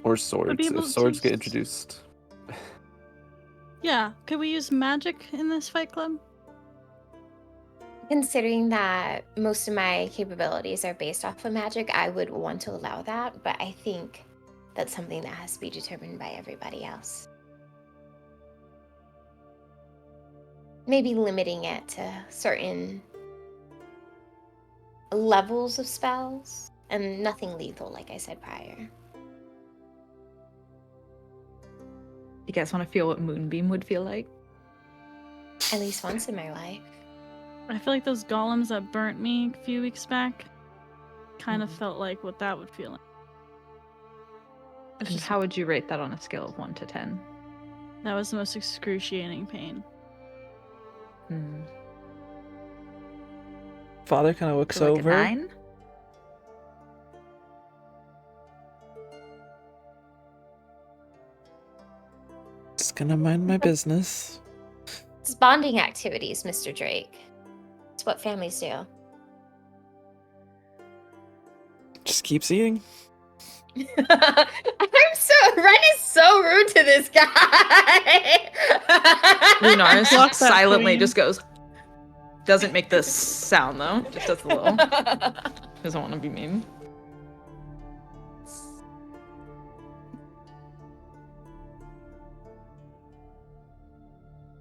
S6: Or swords.
S4: be able
S6: If
S4: to
S6: swords get
S4: use-
S6: introduced,
S4: Yeah. Could we use magic in this fight club?
S5: Considering that most of my capabilities are based off of magic, I would want to allow that, but I think that's something that has to be determined by everybody else. Maybe limiting it to certain levels of spells and nothing lethal, like I said prior.
S3: You guys want to feel what Moonbeam would feel like?
S5: At least once in my life.
S4: I feel like those golems that burnt me a few weeks back kind of
S3: Mhm.
S4: felt like what that would feel like.
S3: And how would you rate that on a scale of 1 to 10?
S4: That was the most excruciating pain.
S1: Father kind of looks
S3: So like
S1: over.
S3: a 9?
S1: Just gonna mind my business.
S5: It's bonding activities, Mr. Drake. It's what families do.
S1: Just keeps eating.
S5: Ren is so rude to this guy.
S3: Lunaris
S4: Block that
S3: silently
S4: queen.
S3: just goes. Doesn't make this sound though. Just does a little. Doesn't want to be mean.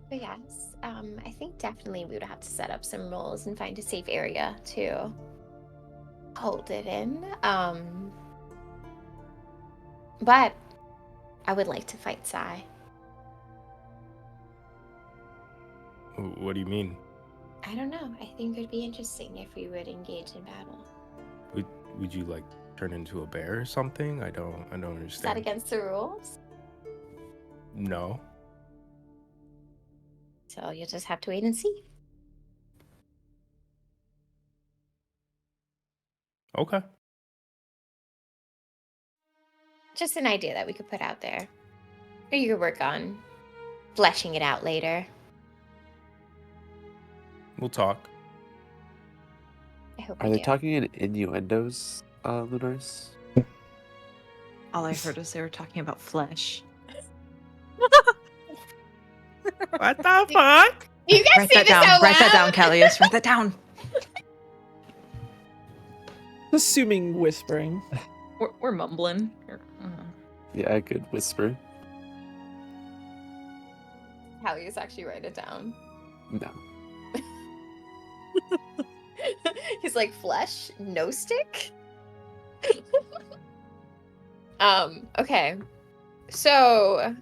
S5: But yes, I think definitely we would have to set up some rules and find a safe area to hold it in. But I would like to fight Sai.
S2: What do you mean?
S5: I don't know. I think it would be interesting if we would engage in battle.
S2: Would you like turn into a bear or something? I don't
S5: Is that
S2: understand.
S5: against the rules?
S2: No.
S5: So you'll just have to wait and see.
S2: Okay.
S5: Just an idea that we could put out there. Or you could work on fleshing it out later.
S2: We'll talk.
S5: I hope
S6: are
S5: we
S6: they
S5: do.
S6: talking in innuendos, Lunaris?
S3: All I heard was they were talking about flesh.
S2: What the fuck?
S5: You guys
S3: Write
S5: say
S3: that
S5: this
S3: down.
S5: out
S3: Write that down,
S5: loud?
S3: Callius. Write that down.
S1: Assuming whispering.
S3: We're mumbling.
S6: Yeah, I could whisper.
S5: Callius actually write it down.
S6: No.
S5: He's like, flesh, no stick? Okay. So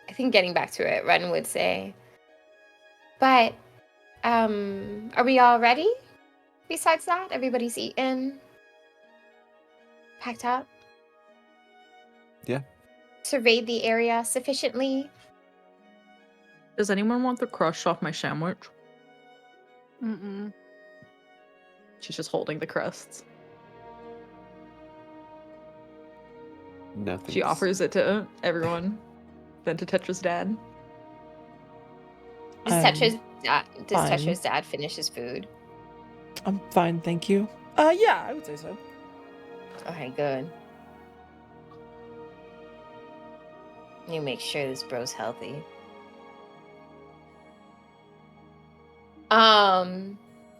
S5: I think getting back to it, Ren would say, but are we all ready? Besides that, everybody's eaten. packed up?
S6: Yeah.
S5: Surveyed the area sufficiently?
S3: Does anyone want the crust off my sandwich?
S4: Mm-mm.
S3: She's just holding the crusts.
S6: Nothing.
S3: She offers it to everyone, then to Tetra's dad.
S5: Does
S1: I'm fine.
S5: Tetra's dad finish his food?
S1: I'm fine, thank you. Yeah, I would say so.
S5: Okay, good. You make sure this bro's healthy.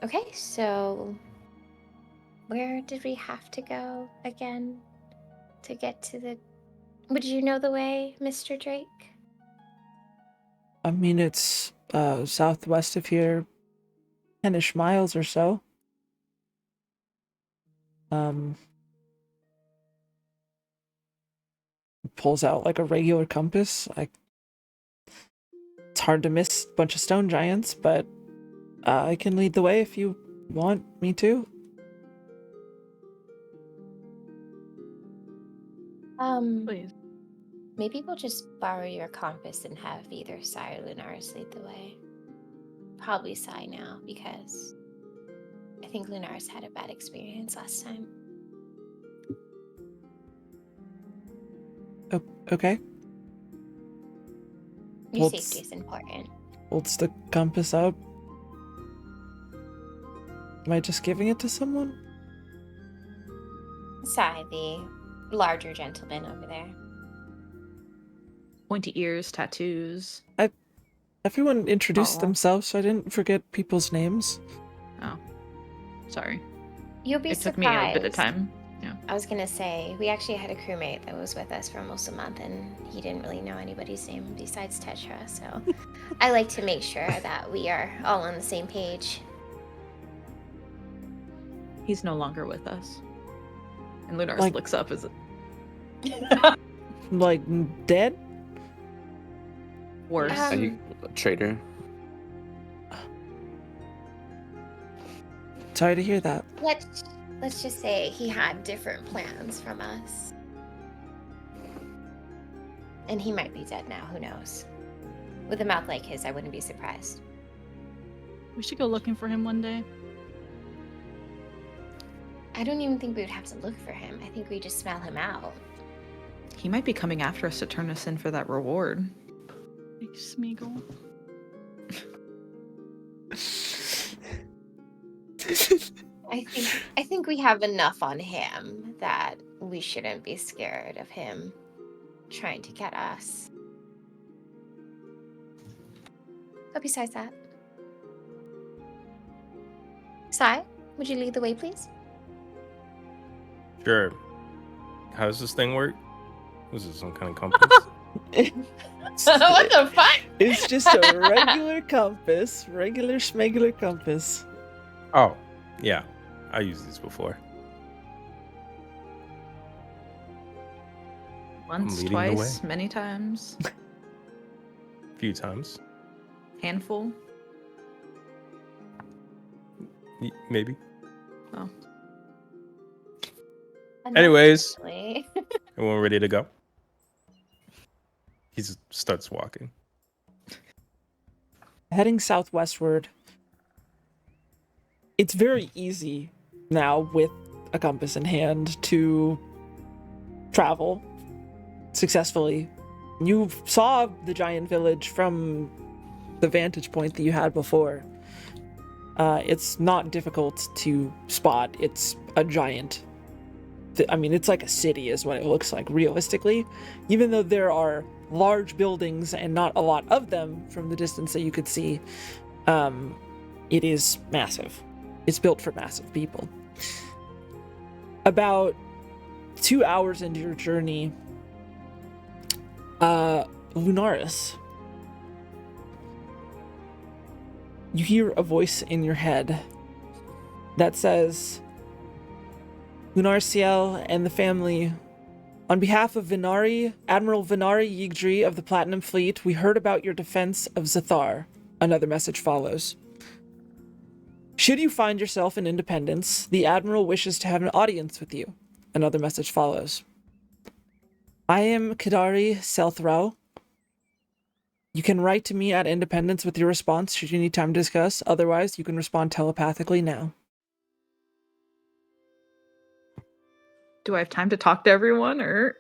S5: Okay, so where did we have to go again to get to the... Would you know the way, Mr. Drake?
S1: I mean, it's southwest of here, 10-ish miles or so. Pulls out like a regular compass. It's hard to miss a bunch of stone giants, but I can lead the way if you want me to.
S4: Please.
S5: Maybe we'll just borrow your compass and have either Sai or Lunaris lead the way. Probably Sai now, because I think Lunaris had a bad experience last time.
S1: Okay.
S5: Your
S1: Holds-
S5: safety is important.
S1: Holds the compass out. Am I just giving it to someone?
S5: Sai, the larger gentleman over there.
S3: Pointy ears, tattoos.
S1: Everyone introduced
S3: Aw.
S1: themselves, so I didn't forget people's names.
S3: Oh, sorry.
S5: You'll be
S3: It took
S5: surprised.
S3: me a bit of time.
S5: I was gonna say, we actually had a crewmate that was with us for almost a month, and he didn't really know anybody's name besides Tetra, so I like to make sure that we are all on the same page.
S3: He's no longer with us. And Lunaris
S1: Like-
S3: looks up as
S1: Like, dead?
S3: worse.
S5: Um,
S6: Are you a traitor?
S1: Sorry to hear that.
S5: Let's just say he had different plans from us. And he might be dead now, who knows? With a mouth like his, I wouldn't be surprised.
S4: We should go looking for him one day.
S5: I don't even think we would have to look for him. I think we just smell him out.
S3: He might be coming after us to turn us in for that reward.
S4: Big Smeagol.
S5: I think we have enough on him that we shouldn't be scared of him trying to get us. But besides that, Sai, would you lead the way, please?
S2: Sure. How does this thing work? Was it some kind of compass?
S5: What the fuck?
S1: It's just a regular compass. Regular schmegular compass.
S2: Oh, yeah. I used these before.
S3: Once,
S2: leading the
S3: twice, many times.
S2: A few times.
S3: Handful.
S2: Maybe.
S3: Oh.
S2: Anyways.
S5: Unfortunately.
S2: Everyone ready to go? He just starts walking.
S1: Heading southwestward. It's very easy now with a compass in hand to travel successfully. You saw the giant village from the vantage point that you had before. It's not difficult to spot. It's a giant. I mean, it's like a city is what it looks like realistically. Even though there are large buildings and not a lot of them from the distance that you could see, it is massive. It's built for massive people. About 2 hours into your journey, Lunaris, you hear a voice in your head that says, Lunaris Ciel and the family, on behalf of Admiral Venari Yigdri of the Platinum Fleet, we heard about your defense of Zathar. Another message follows. Should you find yourself in Independence, the Admiral wishes to have an audience with you. Another message follows. I am Kadari Selthrau. You can write to me at Independence with your response should you need time to discuss. Otherwise, you can respond telepathically now.
S3: Do I have time to talk to everyone, or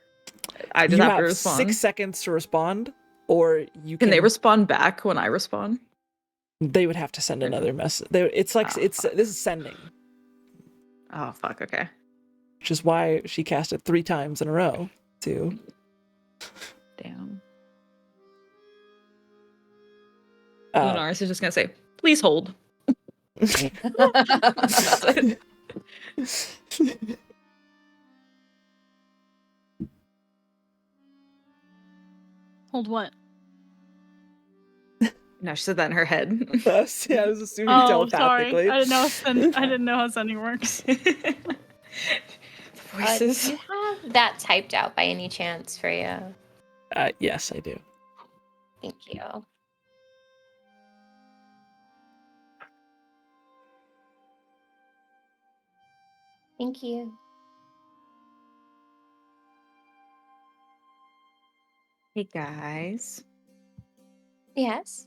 S3: I just
S1: You
S3: have to
S1: have
S3: respond?
S1: 6 seconds to respond, or you
S3: Can they respond back when I respond?
S1: They would have to send another message. It's like
S3: Oh,
S1: this
S3: fuck.
S1: is sending,
S3: Oh fuck. Okay.
S1: which is why she cast it 3 times in a row. Too.
S3: Damn.
S1: Uh,
S3: Lunaris is just gonna say, "Please hold." That's it.
S4: Hold what?
S3: No, she said that in her head.
S1: yeah, I was assuming
S4: Oh, sorry.
S1: telepathically.
S4: I didn't know how sending works.
S3: The voices.
S5: Do you have that typed out by any chance, Freya?
S1: Yes, I do.
S5: Thank you. Thank you.
S3: Hey guys.
S5: Yes.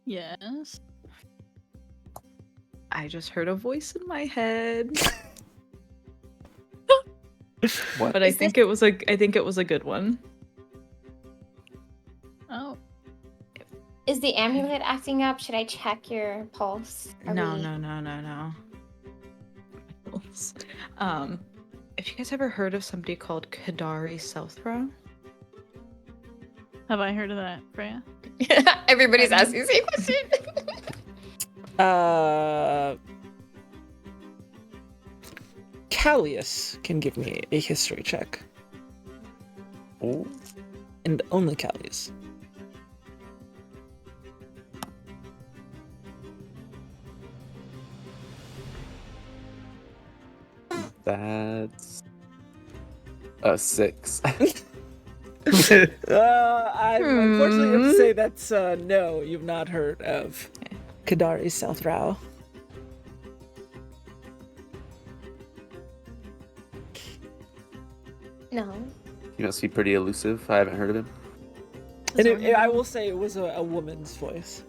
S4: Yes.
S3: I just heard a voice in my head,
S6: What?
S3: but I
S5: Is
S3: think it was a good one.
S4: Oh.
S5: Is the amulet acting up? Should I check your pulse?
S3: No. Have you guys ever heard of somebody called Kadari Southrow?
S4: Have I heard of that, Freya?
S5: Everybody's asking the same question.
S1: Callius can give me a history check,
S6: Oh,
S1: and only Callius.
S6: that's a 6.
S1: I'm unfortunately have to say that's no. You've not heard of Kadari Southrow.
S5: No.
S6: He must be pretty elusive. I haven't heard of him.
S1: And I will say it was a woman's voice.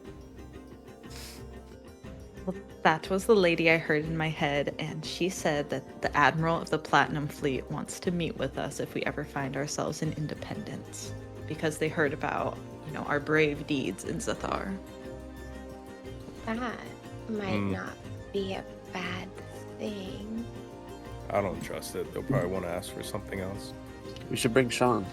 S3: Well, that was the lady I heard in my head, and she said that the Admiral of the Platinum Fleet wants to meet with us if we ever find ourselves in Independence, because they heard about, our brave deeds in Zathar.
S5: That might not be a bad thing.
S2: I don't trust it. They'll probably want to ask for something else.
S6: We should bring Sean.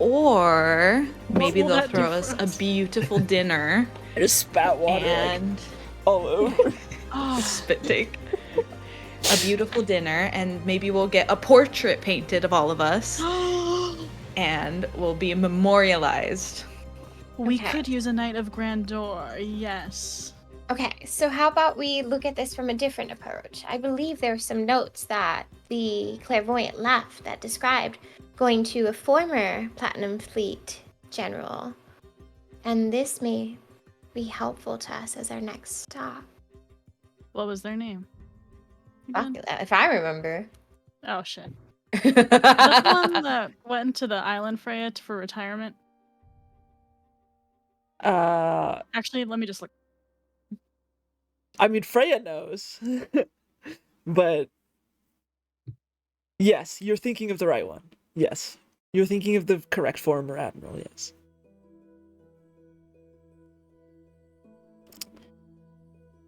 S3: Or maybe
S4: will
S3: they'll
S4: that do
S3: throw
S4: for
S3: us a
S4: us?
S3: beautiful dinner
S1: I just spat water
S3: and
S1: all over.
S4: Oh,
S3: spit take. A beautiful dinner, and maybe we'll get a portrait painted of all of us, and we'll be memorialized.
S4: we
S5: Okay.
S4: could use a night of grandeur. Yes.
S5: Okay, so how about we look at this from a different approach? I believe there were some notes that the clairvoyant left that described going to a former Platinum Fleet general. And this may be helpful to us as our next stop.
S4: What was their name?
S5: Fuck
S4: Again?
S5: that, if I remember.
S4: Oh shit. That's the one that went to the island, Freya, for retirement. Actually, let me just look.
S1: I mean, Freya knows, but yes, you're thinking of the right one. Yes, you're thinking of the correct former admiral. Yes.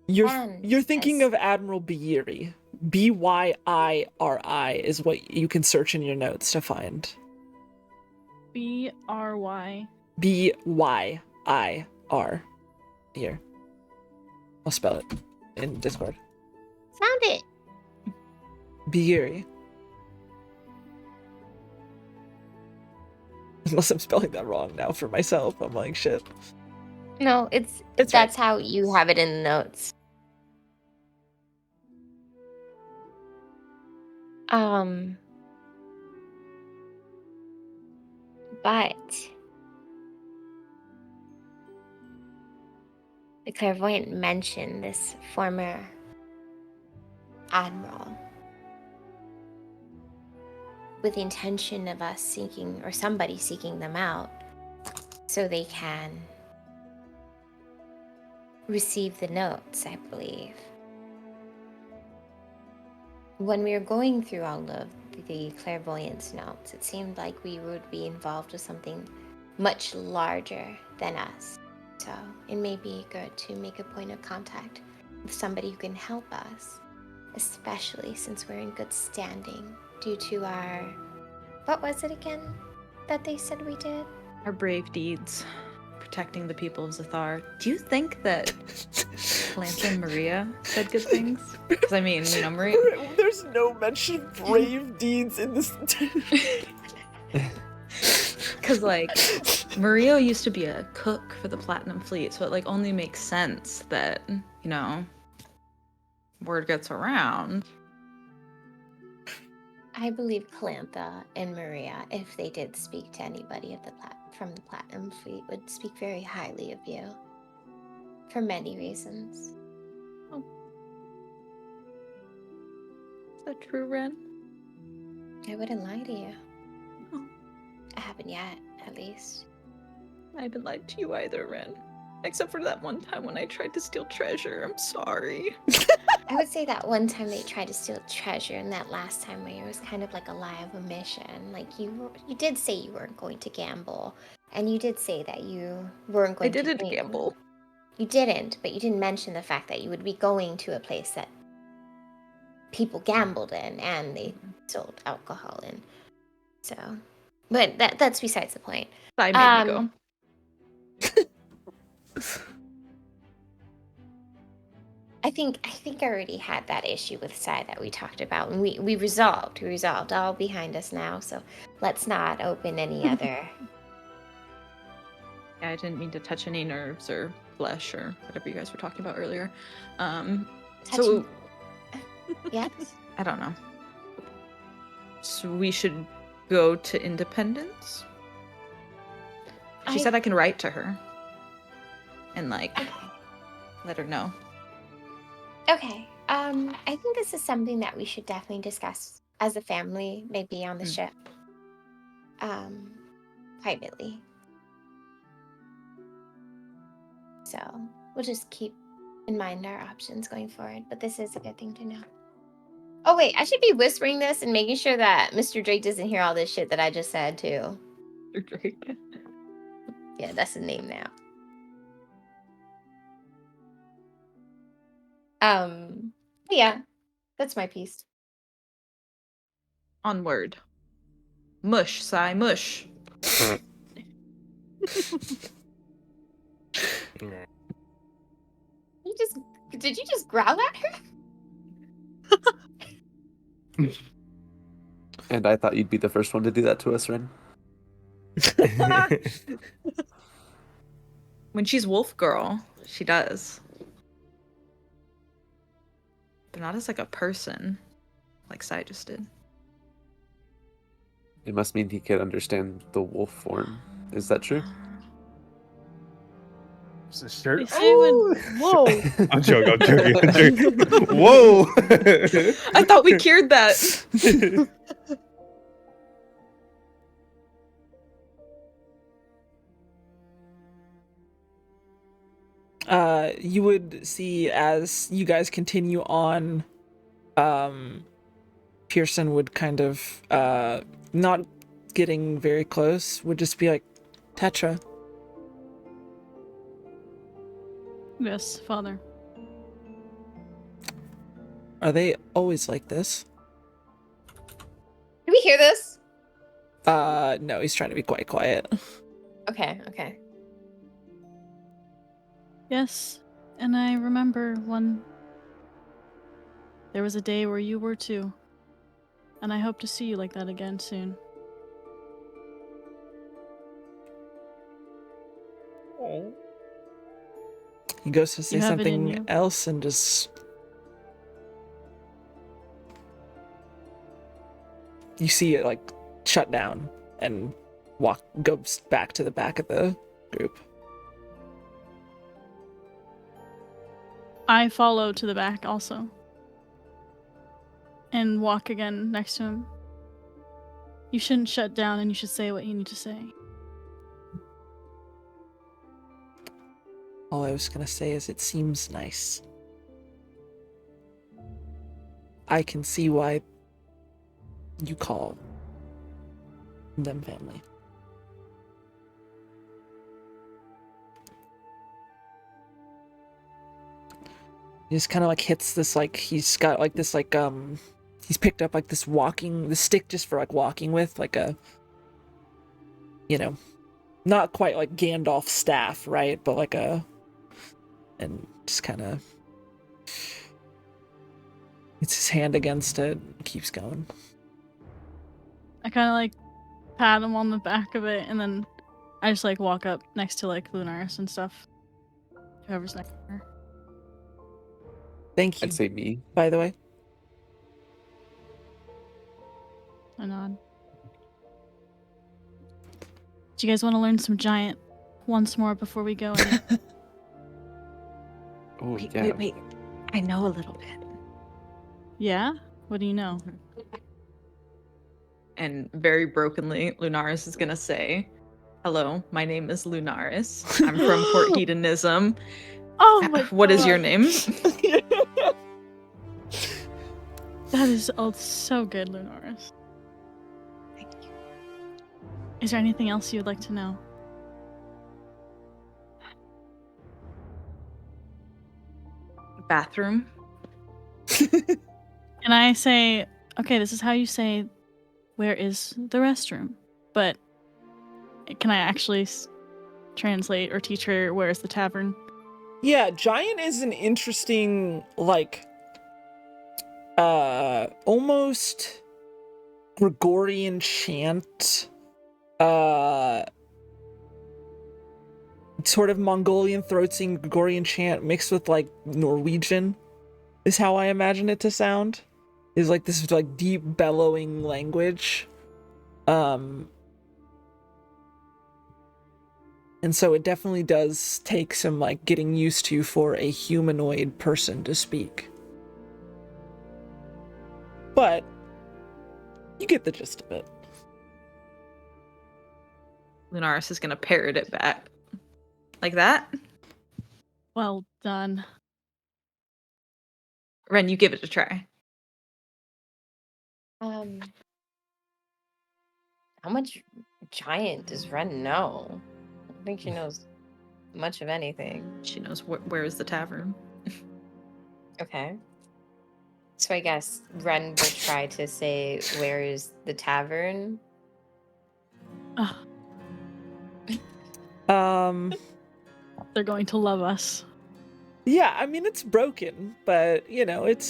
S1: You're thinking
S5: Yes.
S1: of Admiral Byiri. Byiri is what you can search in your notes to find.
S4: BRY.
S1: Byir. Here. I'll spell it in Discord.
S5: Found it.
S1: Byiri. Unless I'm spelling that wrong now for myself. I'm like, shit.
S5: No,
S1: It's
S5: that's how you have it in the notes. But the clairvoyant mentioned this former admiral with the intention of us seeking, or somebody seeking them out, so they can receive the notes, I believe. When we were going through all of the clairvoyance notes, it seemed like we would be involved with something much larger than us. So it may be good to make a point of contact with somebody who can help us, especially since we're in good standing due to our... What was it again that they said we did?
S3: Our brave deeds, protecting the people of Zathar. Do you think that Lanta and Maria said good things? Because I mean, you know, Maria...
S1: There's no mention of brave deeds in this.
S3: Because, like, Maria used to be a cook for the Platinum Fleet, so it, like, only makes sense that, you know, word gets around.
S5: I believe Calantha and Maria, if they did speak to anybody of from the Platinum Fleet, would speak very highly of you. For many reasons.
S3: Is that true, Ren?
S5: I wouldn't lie to you.
S3: Oh.
S5: I haven't yet, at least.
S3: I haven't lied to you either, Ren. Except for that one time when I tried to steal treasure. I'm sorry.
S5: I would say that one time they tried to steal treasure, and that last time where it was kind of like a lie of omission. Like you did say you weren't going to gamble, and you did say that you weren't going to.
S3: I didn't
S5: drink.
S3: gamble.
S5: You didn't, but you didn't mention the fact that you would be going to a place that people gambled in, and they sold alcohol in. So, but that's besides the point.
S3: I made me go.
S5: I think I already had that issue with Sai that we talked about, and we resolved all behind us now. So let's not open any other.
S3: Yeah, I didn't mean to touch any nerves or flesh or whatever you guys were talking about earlier. So
S5: Yes.
S3: I don't know. So we should go to Independence. She said I can write to her and like let her know.
S5: Okay. I think this is something that we should definitely discuss as a family, maybe on the ship. Privately. So we'll just keep in mind our options going forward. But this is a good thing to know. Oh wait, I should be whispering this and making sure that Mr. Drake doesn't hear all this shit that I just said too.
S3: Mr. Drake.
S5: Yeah, that's the name now. Yeah, that's my piece.
S3: Onward. Mush, Sai, mush.
S5: Did you just growl at her?
S6: And I thought you'd be the first one to do that to us, Ren.
S3: When she's wolf girl, she does. But not as like a person, like Sai just did.
S6: It must mean he could understand the wolf form. Is that true?
S2: Sure.
S4: They say when... Whoa!
S2: I'm joking. Whoa!
S3: I thought we cured that.
S1: You would see as you guys continue on, Pearson would kind of, not getting very close, would just be like, Tetra.
S4: Yes, father.
S1: Are they always like this?
S5: Did we hear this?
S1: No, he's trying to be quite quiet.
S5: Okay.
S4: Yes, and I remember there was a day where you were too. And I hope to see you like that again soon.
S1: Oh. He goes to say
S4: You have it in
S1: something
S4: you.
S1: else and just... You see it like shut down and goes back to the back of the group.
S4: I follow to the back also. And walk again next to him. You shouldn't shut down, and you should say what you need to say.
S1: All I was gonna say is it seems nice. I can see why you call them family. He just kind of like hits this, like he's got like this like he's picked up like this walking, the stick just for like walking with, like a, you know, not quite like Gandalf staff, right? But like a, and just kind of gets his hand against it, and keeps going.
S4: I kind of like pat him on the back of it, and then I just like walk up next to like Lunaris and stuff. Whoever's next to her.
S1: Thank you,
S6: I'd say me.
S1: by the way.
S4: I nod. Do you guys want to learn some giant once more before we go?
S6: Oh,
S3: Wait,
S6: yeah.
S3: wait. I know a little bit.
S4: Yeah? What do you know?
S3: And very brokenly, Lunaris is gonna say, "Hello, my name is Lunaris. I'm from Court Hedonism.
S4: Oh my
S3: What is your
S4: God.
S3: name?"
S4: That is so good, Lunaris.
S3: Thank you.
S4: Is there anything else you would like to know?
S3: Bathroom.
S4: And I say, okay, this is how you say, where is the restroom? But can I actually translate or teach her where is the tavern?
S1: Yeah, giant is an interesting, like, almost Gregorian chant, sort of Mongolian throat-singing Gregorian chant mixed with like Norwegian is how I imagine it to sound. Is like this like deep bellowing language. And so it definitely does take some like getting used to for a humanoid person to speak. But you get the gist of it.
S3: Lunaris is gonna parrot it back. Like that?
S4: Well done.
S3: Ren, you give it a try.
S5: How much giant does Ren know? I don't think she knows much of anything.
S3: She knows where is the tavern.
S5: Okay. So I guess Ren will try to say, where is the tavern?
S4: Ugh, they're going to love us.
S1: Yeah, I mean it's broken, but you know, it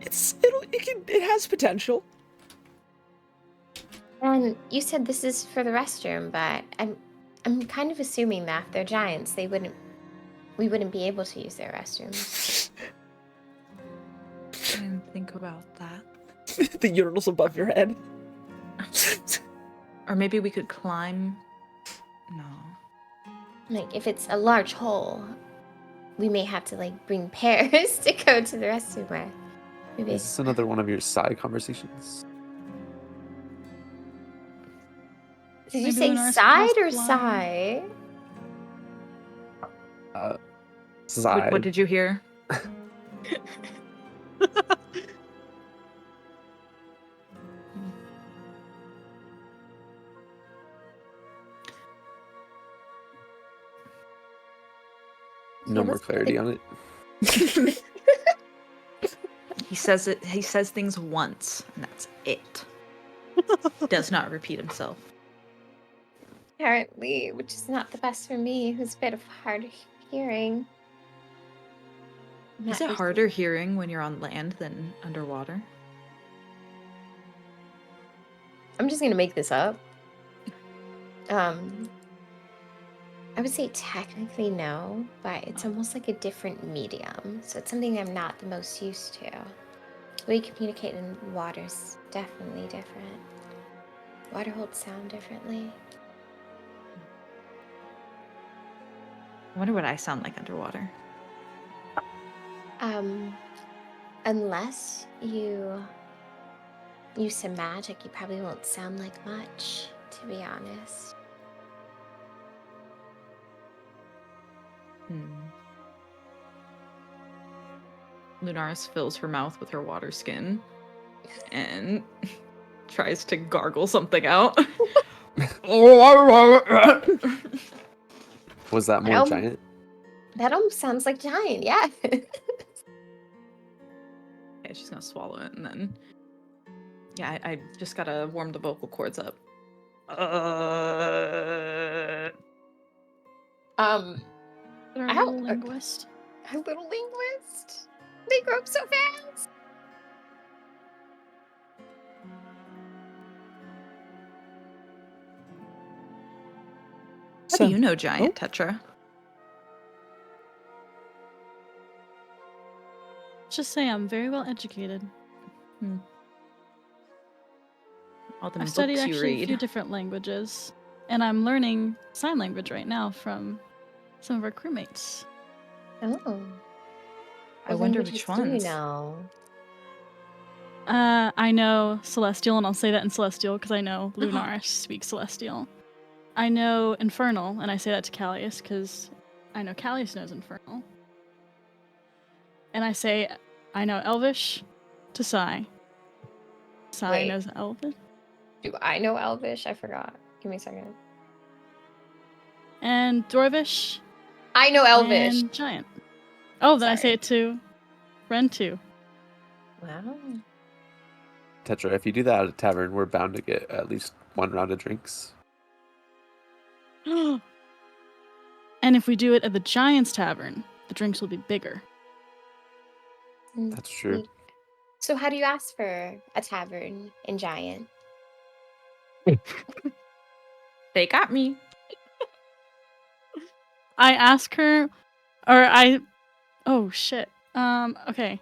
S1: has potential.
S5: And you said this is for the restroom, but I'm kind of assuming that if they're giants, we wouldn't be able to use their restrooms.
S3: I didn't think about that.
S1: The urinals above your head.
S3: Or maybe we could climb. No.
S5: Like if it's a large hole, we may have to like bring pairs to go to the restroom with. Maybe
S6: Is this another one of your side conversations?
S5: Did you
S4: Maybe
S5: say
S4: when ours
S5: side
S4: cross
S5: or
S4: the line.
S5: sigh?
S6: Side.
S3: What did you hear?
S6: No
S5: Yeah,
S6: more
S5: let's
S6: clarity on it.
S3: He says it. He says things once, and that's it. Does not repeat himself.
S5: Apparently, which is not the best for me, who's a bit of hard of hearing.
S3: Is it harder hearing when you're on land than underwater?
S5: I'm just gonna make this up. I would say technically no, but it's almost like a different medium. So it's something I'm not the most used to. The way you communicate in water's definitely different. Water holds sound differently.
S3: I wonder what I sound like underwater.
S5: Unless you use some magic, you probably won't sound like much, to be honest.
S3: Lunaris fills her mouth with her water skin and tries to gargle something out.
S6: Was that more giant?
S5: That almost sounds like giant, yeah.
S3: Okay, she's gonna swallow it and then. Yeah, I just gotta warm the vocal cords up.
S5: Um,
S4: Our
S5: Ow.
S4: little linguist.
S5: a little linguist. They grow up so fast.
S3: How do you know giant, Tetra?
S4: Just say I'm very well educated.
S3: All the
S4: I've
S3: books
S4: studied
S3: you
S4: actually a
S3: read.
S4: few different languages, and I'm learning sign language right now from some of our crewmates.
S5: Oh.
S3: I wonder which ones.
S5: Do you know?
S4: I know Celestial, and I'll say that in Celestial because I know Lunaris speaks Celestial. I know Infernal, and I say that to Callius because I know Callius knows Infernal. And I know Elvish to Sai. Sai
S5: Wait.
S4: knows Elvish.
S5: Do I know Elvish? I forgot. Give me a second.
S4: And Dwarvish.
S5: I know Elvish.
S4: And Giant. Oh, then I say
S5: Sorry.
S4: it to Ren too.
S5: Wow.
S6: Tetra, if you do that at a tavern, we're bound to get at least one round of drinks.
S4: And if we do it at the Giant's Tavern, the drinks will be bigger.
S6: That's true.
S5: So how do you ask for a tavern in Giant?
S3: They got me.
S4: I ask her, oh shit. Okay.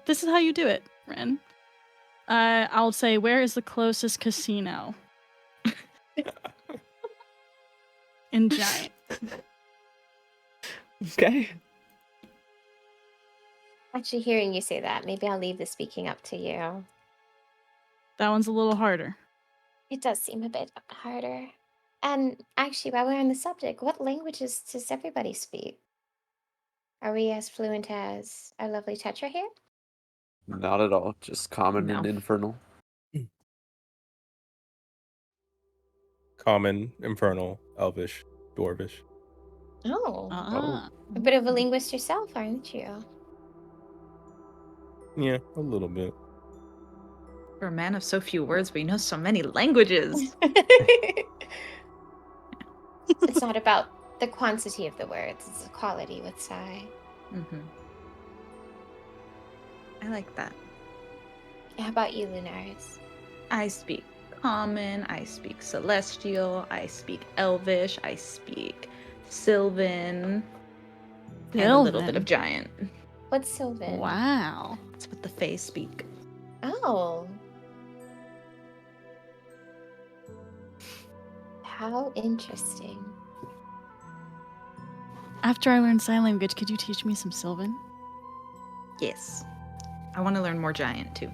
S4: This is how you do it, Ren. I'll say, where is the closest casino? In Giant.
S1: Okay.
S5: Actually, hearing you say that, maybe I'll leave the speaking up to you.
S4: That one's a little harder.
S5: It does seem a bit harder. And actually, while we're on the subject, what languages does everybody speak? Are we as fluent as our lovely Tetra here?
S6: Not at all. Just common
S3: No.
S6: and infernal.
S2: Common, infernal, elvish, dwarvish.
S5: Oh,
S4: Ah.
S5: a bit of a linguist yourself, aren't you?
S2: Yeah, a little bit.
S3: For a man of so few words, but he knows so many languages.
S5: It's not about the quantity of the words, it's the quality with Sai.
S3: I like that.
S5: How about you, Lunaris?
S3: I speak common, I speak celestial, I speak elvish, I speak Sylvan, and a little bit of giant.
S5: What's Sylvan?
S4: Wow.
S3: That's what the Fae speak.
S5: Oh. How interesting.
S4: After I learn sign language, could you teach me some Sylvan?
S3: Yes. I want to learn more giant too.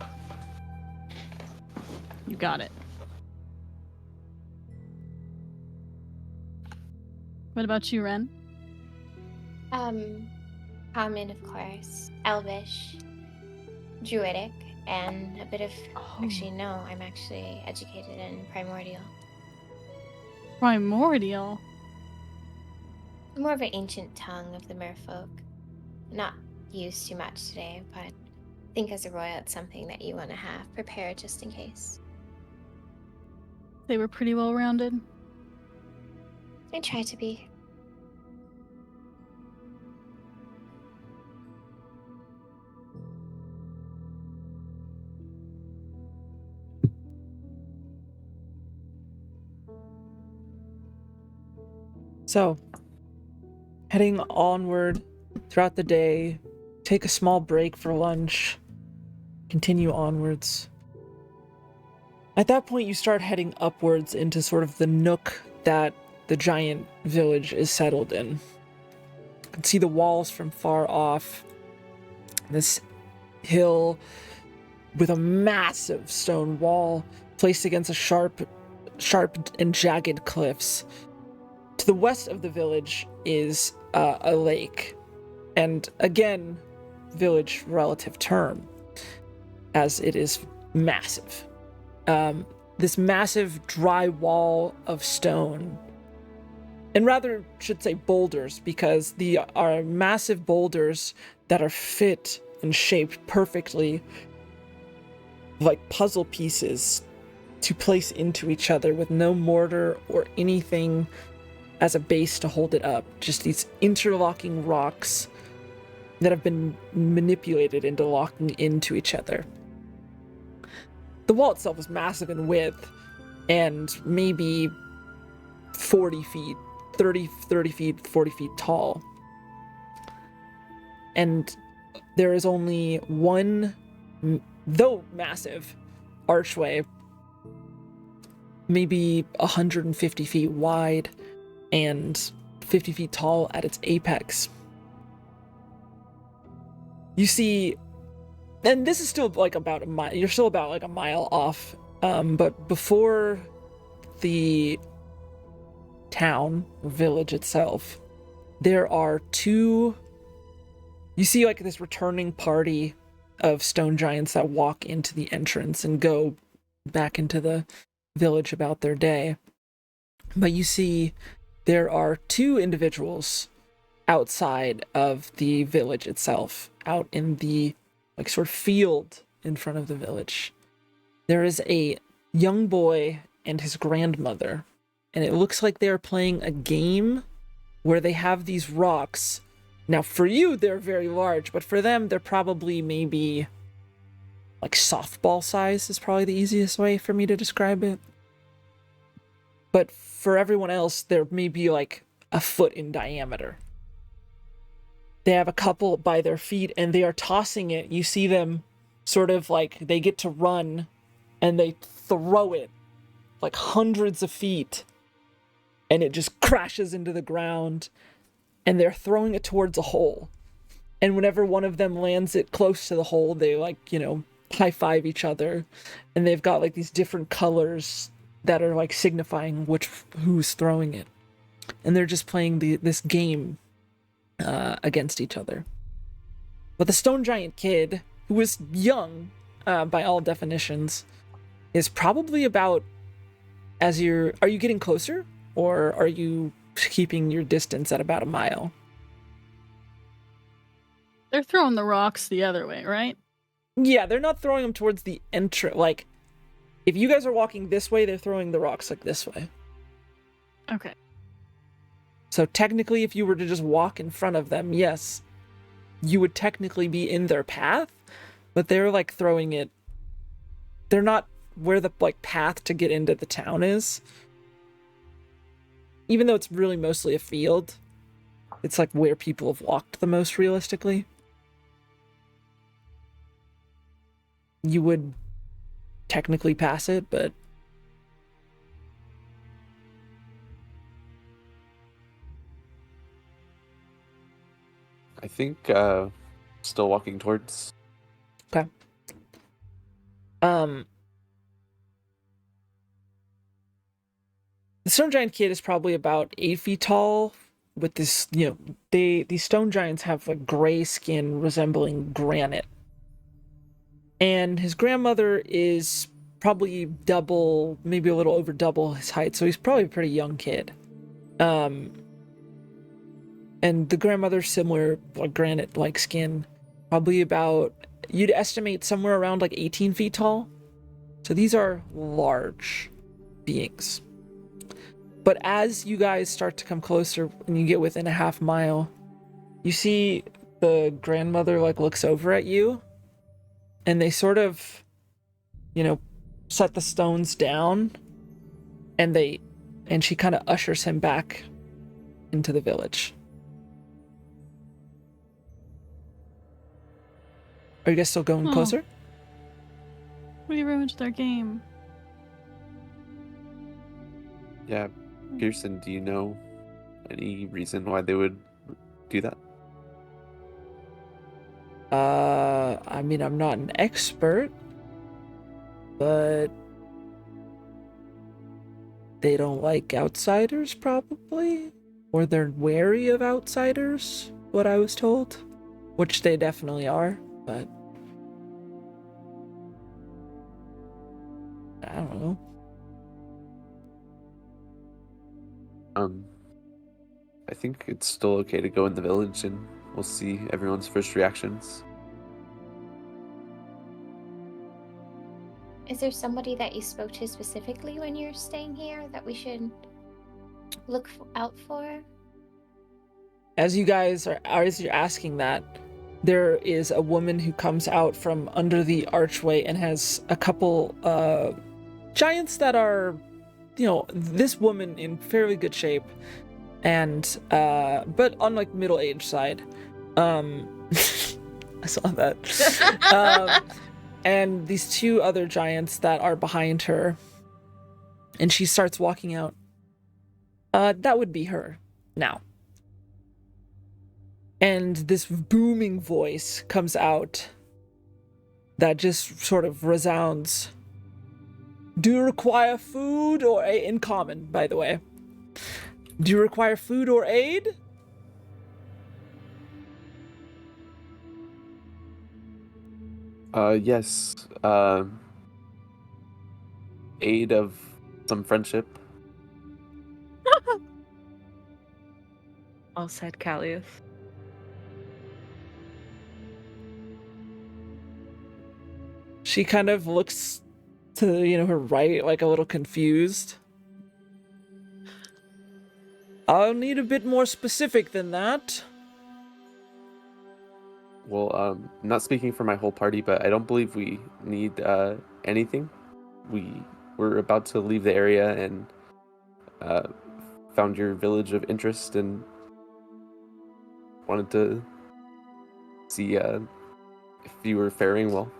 S4: You got it. What about you, Ren?
S5: Common, of course. Elvish. Druidic. And a bit of... Actually, no. I'm actually educated in Primordial.
S4: Primordial?
S5: More of an ancient tongue of the merfolk. Not used too much today, but I think as a royal, it's something that you want to have prepared just in case.
S4: They were pretty well rounded.
S5: I try to be.
S1: So, heading onward throughout the day, take a small break for lunch, continue onwards. At that point, you start heading upwards into sort of the nook that the giant village is settled in. You can see the walls from far off. This hill with a massive stone wall placed against a sharp and jagged cliffs. To the west of the village is a lake, and again, village relative term, as it is massive. This massive dry wall of stone, and rather should say boulders, because they are massive boulders that are fit and shaped perfectly like puzzle pieces to place into each other with no mortar or anything as a base to hold it up. Just these interlocking rocks that have been manipulated into locking into each other. The wall itself is massive in width and maybe 40 feet, 30 feet, 40 feet tall. And there is only one, though massive, archway, maybe 150 feet wide and 50 feet tall at its apex. You see, and this is still like about a mile, you're still about like a mile off, but before the town or village itself, there are two, you see like this returning party of stone giants that walk into the entrance and go back into the village about their day. But you see there are two individuals outside of the village itself, out in the like sort of field in front of the village. There is a young boy and his grandmother, and it looks like they are playing a game where they have these rocks. Now for you they're very large, but for them they're probably maybe like softball size is probably the easiest way for me to describe it. But for everyone else, they're maybe like a foot in diameter. They have a couple by their feet and they are tossing it. You see them sort of like they get to run and they throw it like hundreds of feet and it just crashes into the ground and they're throwing it towards a hole. And whenever one of them lands it close to the hole, they like, you know, high five each other, and they've got like these different colors that are like signifying who's throwing it. And they're just playing this game against each other. But the stone giant kid, who is young by all definitions, is probably about, are you getting closer or are you keeping your distance at about a mile?
S4: They're throwing the rocks the other way, right?
S1: Yeah, they're not throwing them towards the entrance. Like, if you guys are walking this way, they're throwing the rocks like this way.
S4: Okay.
S1: So technically, if you were to just walk in front of them, yes, you would technically be in their path, but they're like throwing it. They're not where the like path to get into the town is. Even though it's really mostly a field, it's like where people have walked the most realistically. You would technically pass it, but
S6: I think still walking towards.
S1: okay. The stone giant kid is probably about 8 feet tall with this, you know, these stone giants have like gray skin resembling granite. And his grandmother is probably double, maybe a little over double his height, so he's probably a pretty young kid. And the grandmother's similar, like granite-like skin, probably about, you'd estimate somewhere around like 18 feet tall. So these are large beings. But as you guys start to come closer and you get within a half mile, you see the grandmother like looks over at you and they sort of, you know, set the stones down and she kind of ushers him back into the village. Are you guys still going closer?
S4: We ruined their game.
S6: Yeah, Pearson, do you know any reason why they would do that?
S1: I mean, I'm not an expert, but they don't like outsiders, probably, or they're wary of outsiders, what I was told, which they definitely are, but I don't know.
S6: I think it's still okay to go in the village, and we'll see everyone's first reactions.
S5: Is there somebody that you spoke to specifically when you're staying here that we should look out for?
S1: As you guys are, as you're asking that, there is a woman who comes out from under the archway and has a couple giants that are, this woman in fairly good shape, and but on like middle-aged side. I saw that. And these two other giants that are behind her, and she starts walking out. That would be her now. And this booming voice comes out that just sort of resounds. Do you require food or aid? In common, by the way. Do you require food or aid?
S6: Yes. Aid of some friendship.
S3: Well said, Callius.
S1: She kind of looks to, her right, like a little confused. I'll need a bit more specific than that.
S6: Well, I'm not speaking for my whole party, but I don't believe we need anything. We're about to leave the area and found your village of interest and wanted to see if you were faring well.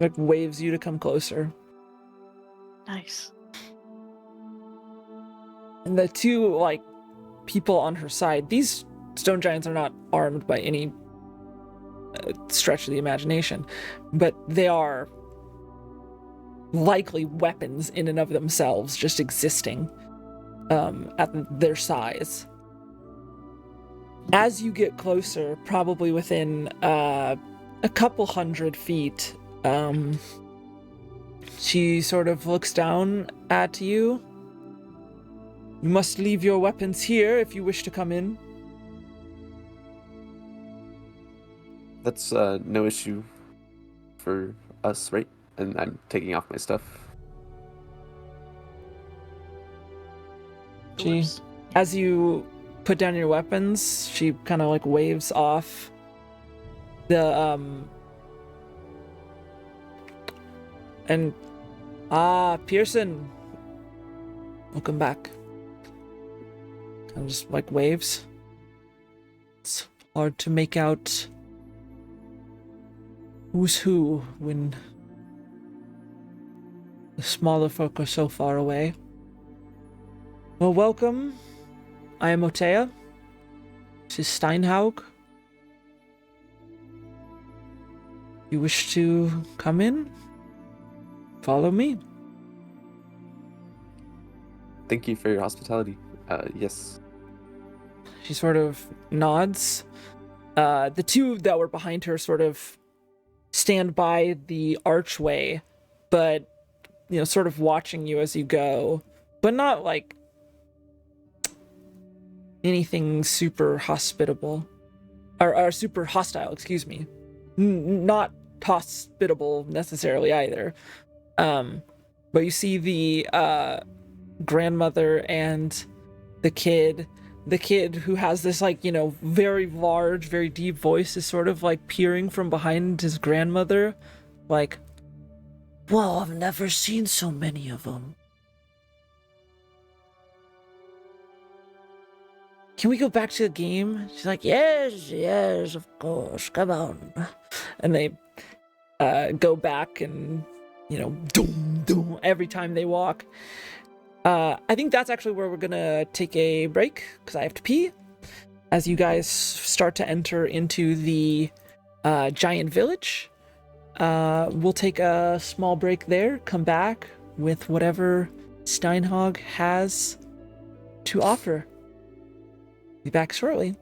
S1: Like waves you to come closer.
S4: Nice.
S1: And the two, people on her side, these stone giants are not armed by any stretch of the imagination, but they are likely weapons in and of themselves, just existing at their size. As you get closer, probably within a couple 100 feet, she sort of looks down at you. You must leave your weapons here if you wish to come in.
S6: That's no issue for us, right? And I'm taking off my stuff.
S1: As you put down your weapons, she kind of waves off the and Pearson, welcome back. Kind of just waves. It's hard to make out who's who when the smaller folk are so far away. Well, welcome. I am Otea. This is Steinhaug. You wish to come in? Follow me.
S6: Thank you for your hospitality. Yes.
S1: She sort of nods. The two that were behind her sort of stand by the archway, but, sort of watching you as you go, but not anything super hospitable. Or super hostile, excuse me. Not hospitable necessarily either. But you see the grandmother and the kid who has this very large, very deep voice is sort of peering from behind his grandmother, well, I've never seen so many of them. Can we go back to the game? She's like, yes, of course, come on. And they go back and, doom, doom, every time they walk. I think that's actually where we're gonna take a break, because I have to pee. As you guys start to enter into the giant village. We'll take a small break there, come back with whatever Steinhog has to offer. Be back shortly.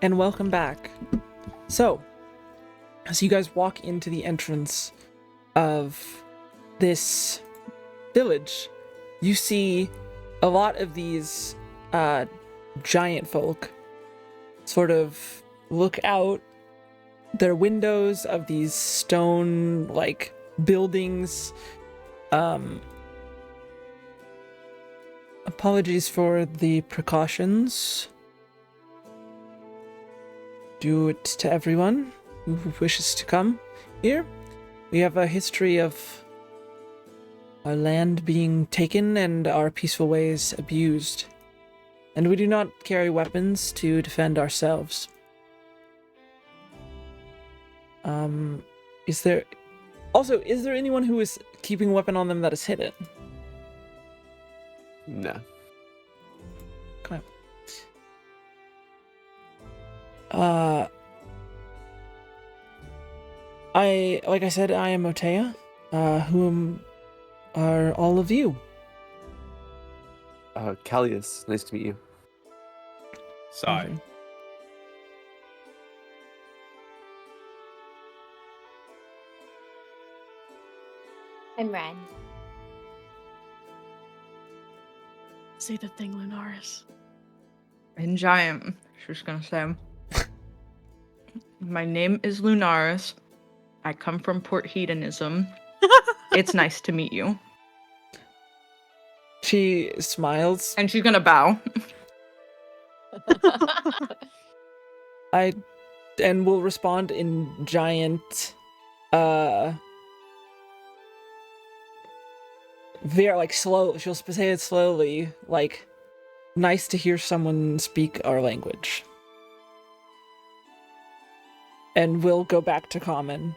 S1: and welcome back. So, as you guys walk into the entrance of this village, you see a lot of these giant folk sort of look out their windows of these stone like buildings. Apologies for the precautions. Do it to everyone who wishes to come here. We have a history of our land being taken and our peaceful ways abused. And we do not carry weapons to defend ourselves. Is there anyone who is keeping a weapon on them that is hidden?
S6: No.
S1: Okay. Like I said, I am Otea. Whom are all of you?
S6: Callius, nice to meet you.
S2: Sigh.
S5: I'm Ren.
S4: Say the thing, Lunaris.
S3: In giant, she was gonna say. My name is Lunaris. I come from Port Hedonism. It's nice to meet you.
S1: She smiles.
S3: And she's gonna bow.
S1: And will respond in giant, very like slow. She'll say it slowly, like, nice to hear someone speak our language. And we'll go back to common.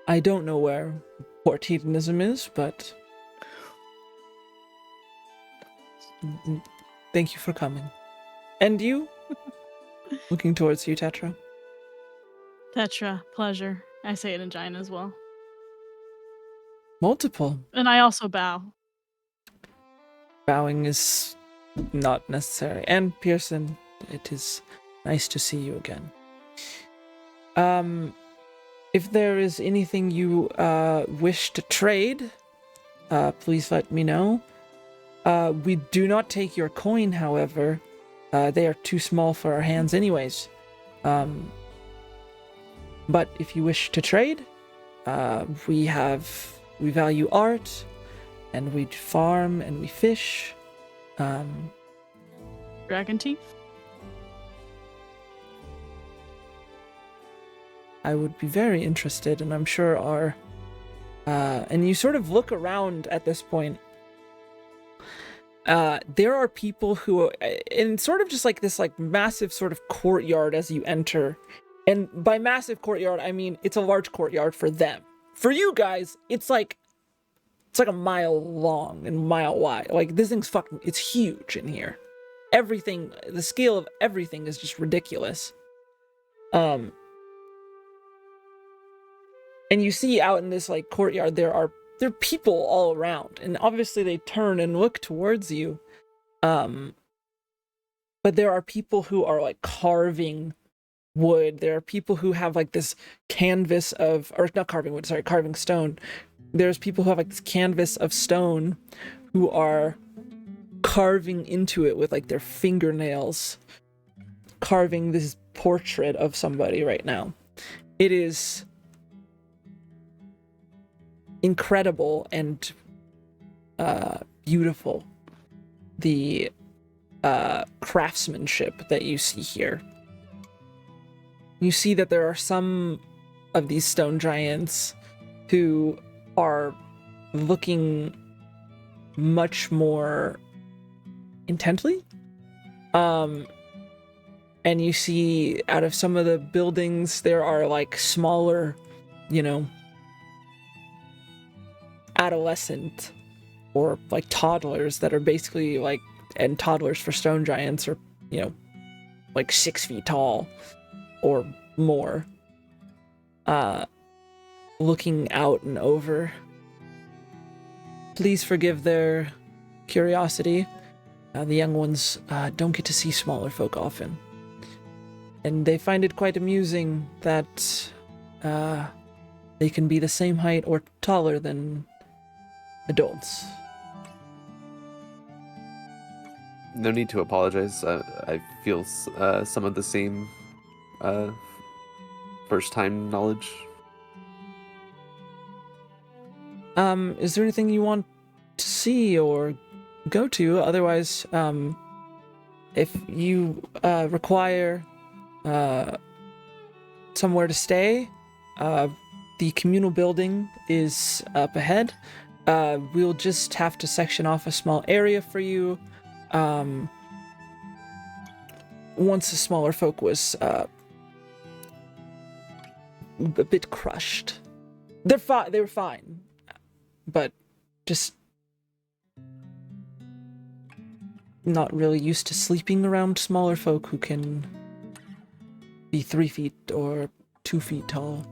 S1: I don't know where Port Hedonism is, but thank you for coming. And you? Looking towards you, Tetra.
S4: Tetra, pleasure. I say it in giant as well.
S1: Multiple.
S4: And I also bow.
S1: Bowing is not necessary. And Pearson, it is nice to see you again. If there is anything you wish to trade, please let me know. We do not take your coin, however. They are too small for our hands anyways. But if you wish to trade, we value art, and we farm, and we fish.
S4: Dragon teeth?
S1: I would be very interested, and I'm sure our... and you sort of look around at this point. There are people who... in sort of just like this like massive sort of courtyard as you enter. And by massive courtyard, I mean it's a large courtyard for them. For you guys, it's like a mile long and mile wide. Like, this thing's fucking... it's huge in here. Everything... the scale of everything is just ridiculous. And you see out in this like courtyard, there are people all around, and obviously they turn and look towards you. But there are people who are like carving wood. There are people who have like this canvas of, or not carving wood, sorry, carving stone. There's people who have like this canvas of stone who are carving into it with like their fingernails, carving this portrait of somebody right now. It is incredible and beautiful, the craftsmanship that you see here. You see that there are some of these stone giants who are looking much more intently. And you see out of some of the buildings there are like smaller, adolescent or like toddlers that are basically like, and toddlers for stone giants are, like 6 feet tall or more, looking out and over. Please forgive their curiosity. The young ones don't get to see smaller folk often. And they find it quite amusing that they can be the same height or taller than adults.
S6: No need to apologize. I feel some of the same first-time knowledge.
S1: Is there anything you want to see or go to? Otherwise, if you require somewhere to stay, the communal building is up ahead. We'll just have to section off a small area for you. Once the smaller folk was a bit crushed. They were fine, but just not really used to sleeping around smaller folk who can be 3 feet or 2 feet tall.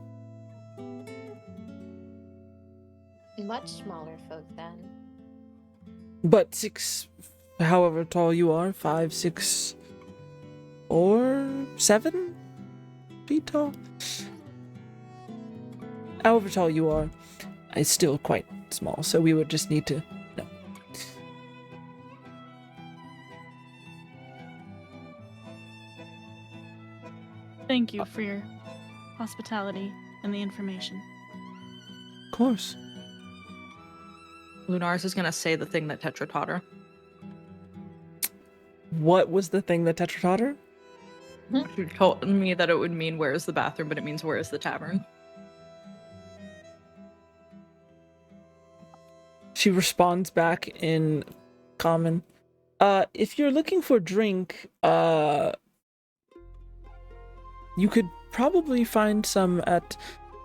S5: Much smaller folk then.
S1: But 6, however tall you are, 5, 6, or 7 feet tall. However tall you are, is still quite small, so we would just need to know.
S4: Thank you for your hospitality and the information.
S1: Of course.
S3: Lunars is gonna say the thing that Tetra taught her.
S1: What was the thing that Tetra taught her?
S3: She told me that it would mean where is the bathroom, but it means where is the tavern.
S1: She responds back in common. If you're looking for drink, you could probably find some at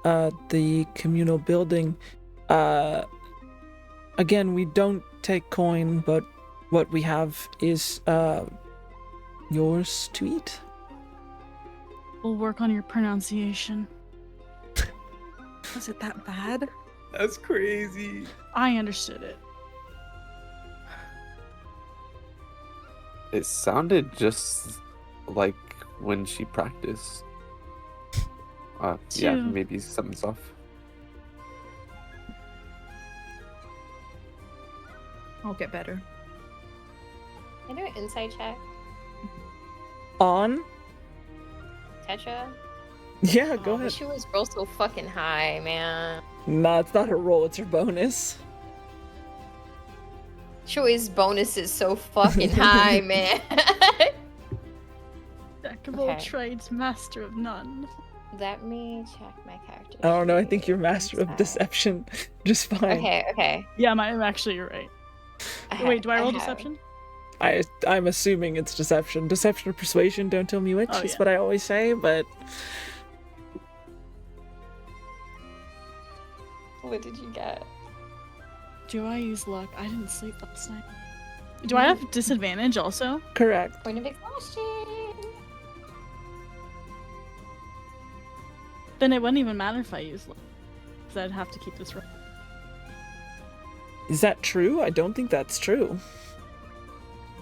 S1: the communal building. Again, we don't take coin, but what we have is yours to eat.
S4: We'll work on your pronunciation.
S3: Was it that bad?
S2: That's crazy.
S4: I understood it.
S6: It sounded just like when she practiced. Yeah,
S4: Too.
S6: maybe something's off.
S3: I'll get better.
S5: Can I do an insight check?
S1: On?
S5: Tetra?
S1: Yeah, go
S5: Oh,
S1: ahead.
S5: She was roll so fucking high, man.
S1: Nah, it's not her roll, it's her bonus.
S5: Choice bonus is so fucking high, man.
S4: Jack of all
S5: Okay.
S4: trades, master of none.
S5: Let me check my character.
S1: I don't know, I think you're master of
S5: sheet.
S1: deception. Just fine.
S5: Okay.
S4: Yeah, actually you're right. Wait, do I roll deception?
S1: I'm assuming it's deception. Deception or persuasion, don't tell me which,
S4: Oh,
S1: is
S4: yeah.
S1: what I always say, but...
S5: What did you get?
S4: Do I use luck? I didn't sleep last night. Do I have disadvantage also?
S1: Correct.
S5: Point of exhaustion.
S4: Then it wouldn't even matter if I use luck. Because I'd have to keep this roll.
S1: Is that true? I don't think that's true.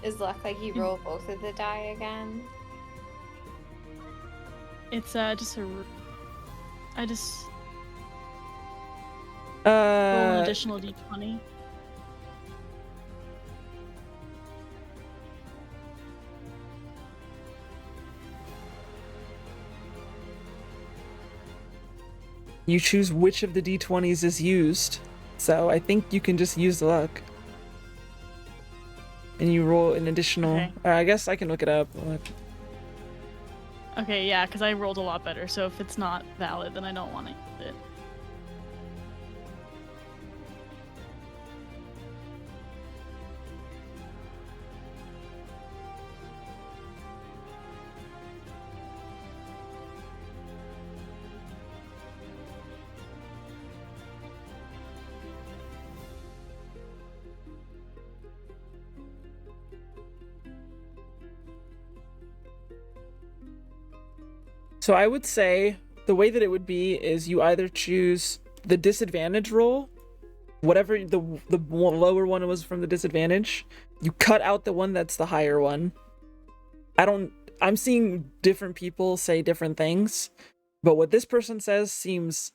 S5: Is luck like you roll both of the die again?
S4: It's just a... I just roll an additional d20.
S1: You choose which of the d20s is used, so I think you can just use the luck. And you roll an additional...
S4: Okay.
S1: I guess I can look it up.
S4: Okay, yeah, because I rolled a lot better, so if it's not valid, then I don't want to use it.
S1: So I would say the way that it would be is you either choose the disadvantage roll, whatever the lower one was from the disadvantage, you cut out the one that's the higher one. I'm seeing different people say different things, but what this person says seems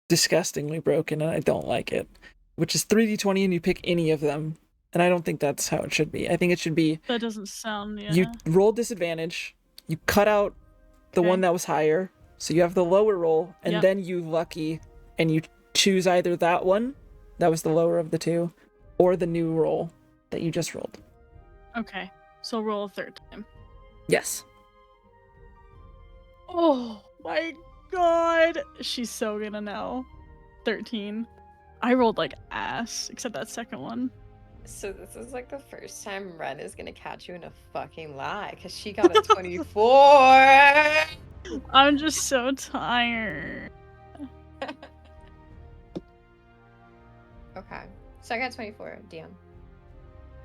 S1: disgustingly broken, and I don't like it. Which is 3d20, and you pick any of them, and I don't think that's how it should be. I think it should be
S4: That doesn't sound, yeah.
S1: you roll disadvantage, you cut out the
S4: Okay.
S1: one that was higher, so you have the lower roll, and
S4: Yep.
S1: then you lucky, and you choose either that one, that was the lower of the two, or the new roll that you just rolled.
S4: Okay, so roll a third time.
S1: Yes.
S4: Oh my god! She's so gonna know. 13. I rolled like ass, except that second one.
S3: So this is like the first time Ren is gonna catch you in a fucking lie, because she got a 24.
S4: I'm just so tired.
S3: Okay, so I got 24. DM.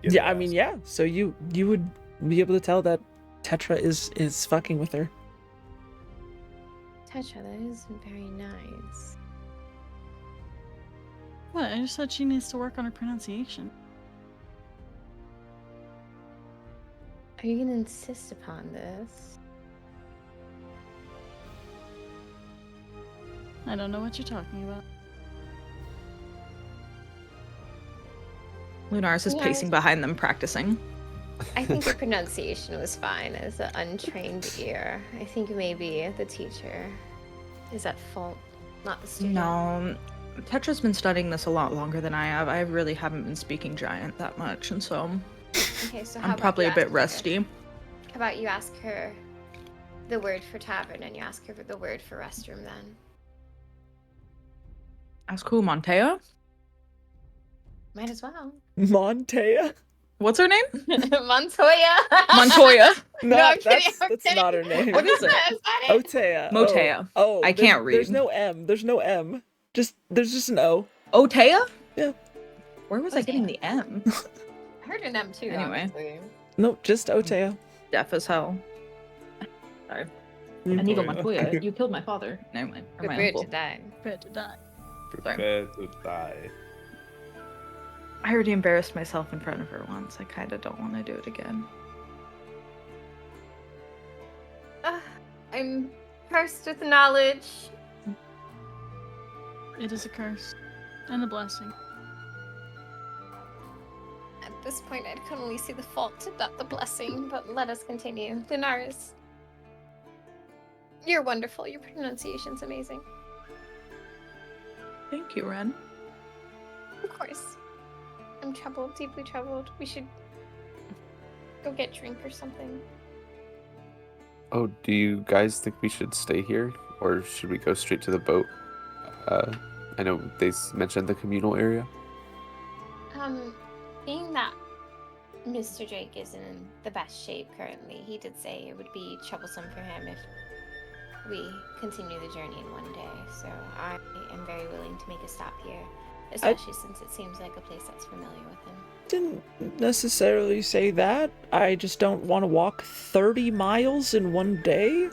S1: Yeah, I mean, yeah. So you would be able to tell that Tetra is fucking with her.
S5: Tetra, that is very nice.
S4: What? I just said she needs to work on her pronunciation.
S5: Are you gonna insist upon this?
S4: I don't know what you're talking about.
S3: Lunaris is
S5: Yeah.
S3: pacing behind them, practicing.
S5: I think your pronunciation was fine as an untrained ear. I think maybe the teacher is at fault, not the student.
S3: No, Tetra's been studying this a lot longer than I have. I really haven't been speaking Giant that much, and so
S5: Okay, so how
S3: I'm
S5: about
S3: probably
S5: you
S3: a bit
S5: ask her-
S3: rusty.
S5: How about you ask her the word for tavern and you ask her for the word for restroom then?
S3: Ask who, Montea?
S5: Might as well.
S1: Montea?
S3: What's her name?
S5: Montoya.
S3: Montoya.
S5: No, I'm kidding,
S1: that's,
S5: I'm
S1: that's
S5: kidding.
S1: not her name.
S3: What is it?
S5: Is that it?
S1: Otea.
S3: Motea.
S1: Oh,
S3: I can't
S1: There's
S3: read.
S1: no M. There's no M. There's just an O.
S3: Otea?
S1: Yeah.
S3: Where was I getting the M?
S5: I heard an M too.
S3: Anyway.
S5: Honestly.
S1: Nope, just Otea.
S3: Deaf as hell. Sorry. Inigo Montoya, you killed my father. Never mind. Or my
S5: Prepared
S3: uncle.
S5: to die.
S4: Prepared to die.
S2: Prepare to die.
S3: I already embarrassed myself in front of her once. I kind of don't want to do it again.
S5: I'm cursed with knowledge.
S4: It is a curse. And a blessing.
S5: At this point, I can only see the fault, not the blessing, but let us continue. Lunaris, you're wonderful. Your pronunciation's amazing.
S3: Thank you, Ren.
S5: Of course. I'm troubled, deeply troubled. We should go get drink or something.
S6: Oh, do you guys think we should stay here, or should we go straight to the boat? I know they mentioned the communal area.
S5: Being that Mr. Drake isn't in the best shape currently, he did say it would be troublesome for him if we continue the journey in one day. So I am very willing to make a stop here, especially since it seems like a place that's familiar with him.
S1: Didn't necessarily say that. I just don't want to walk 30 miles in one day.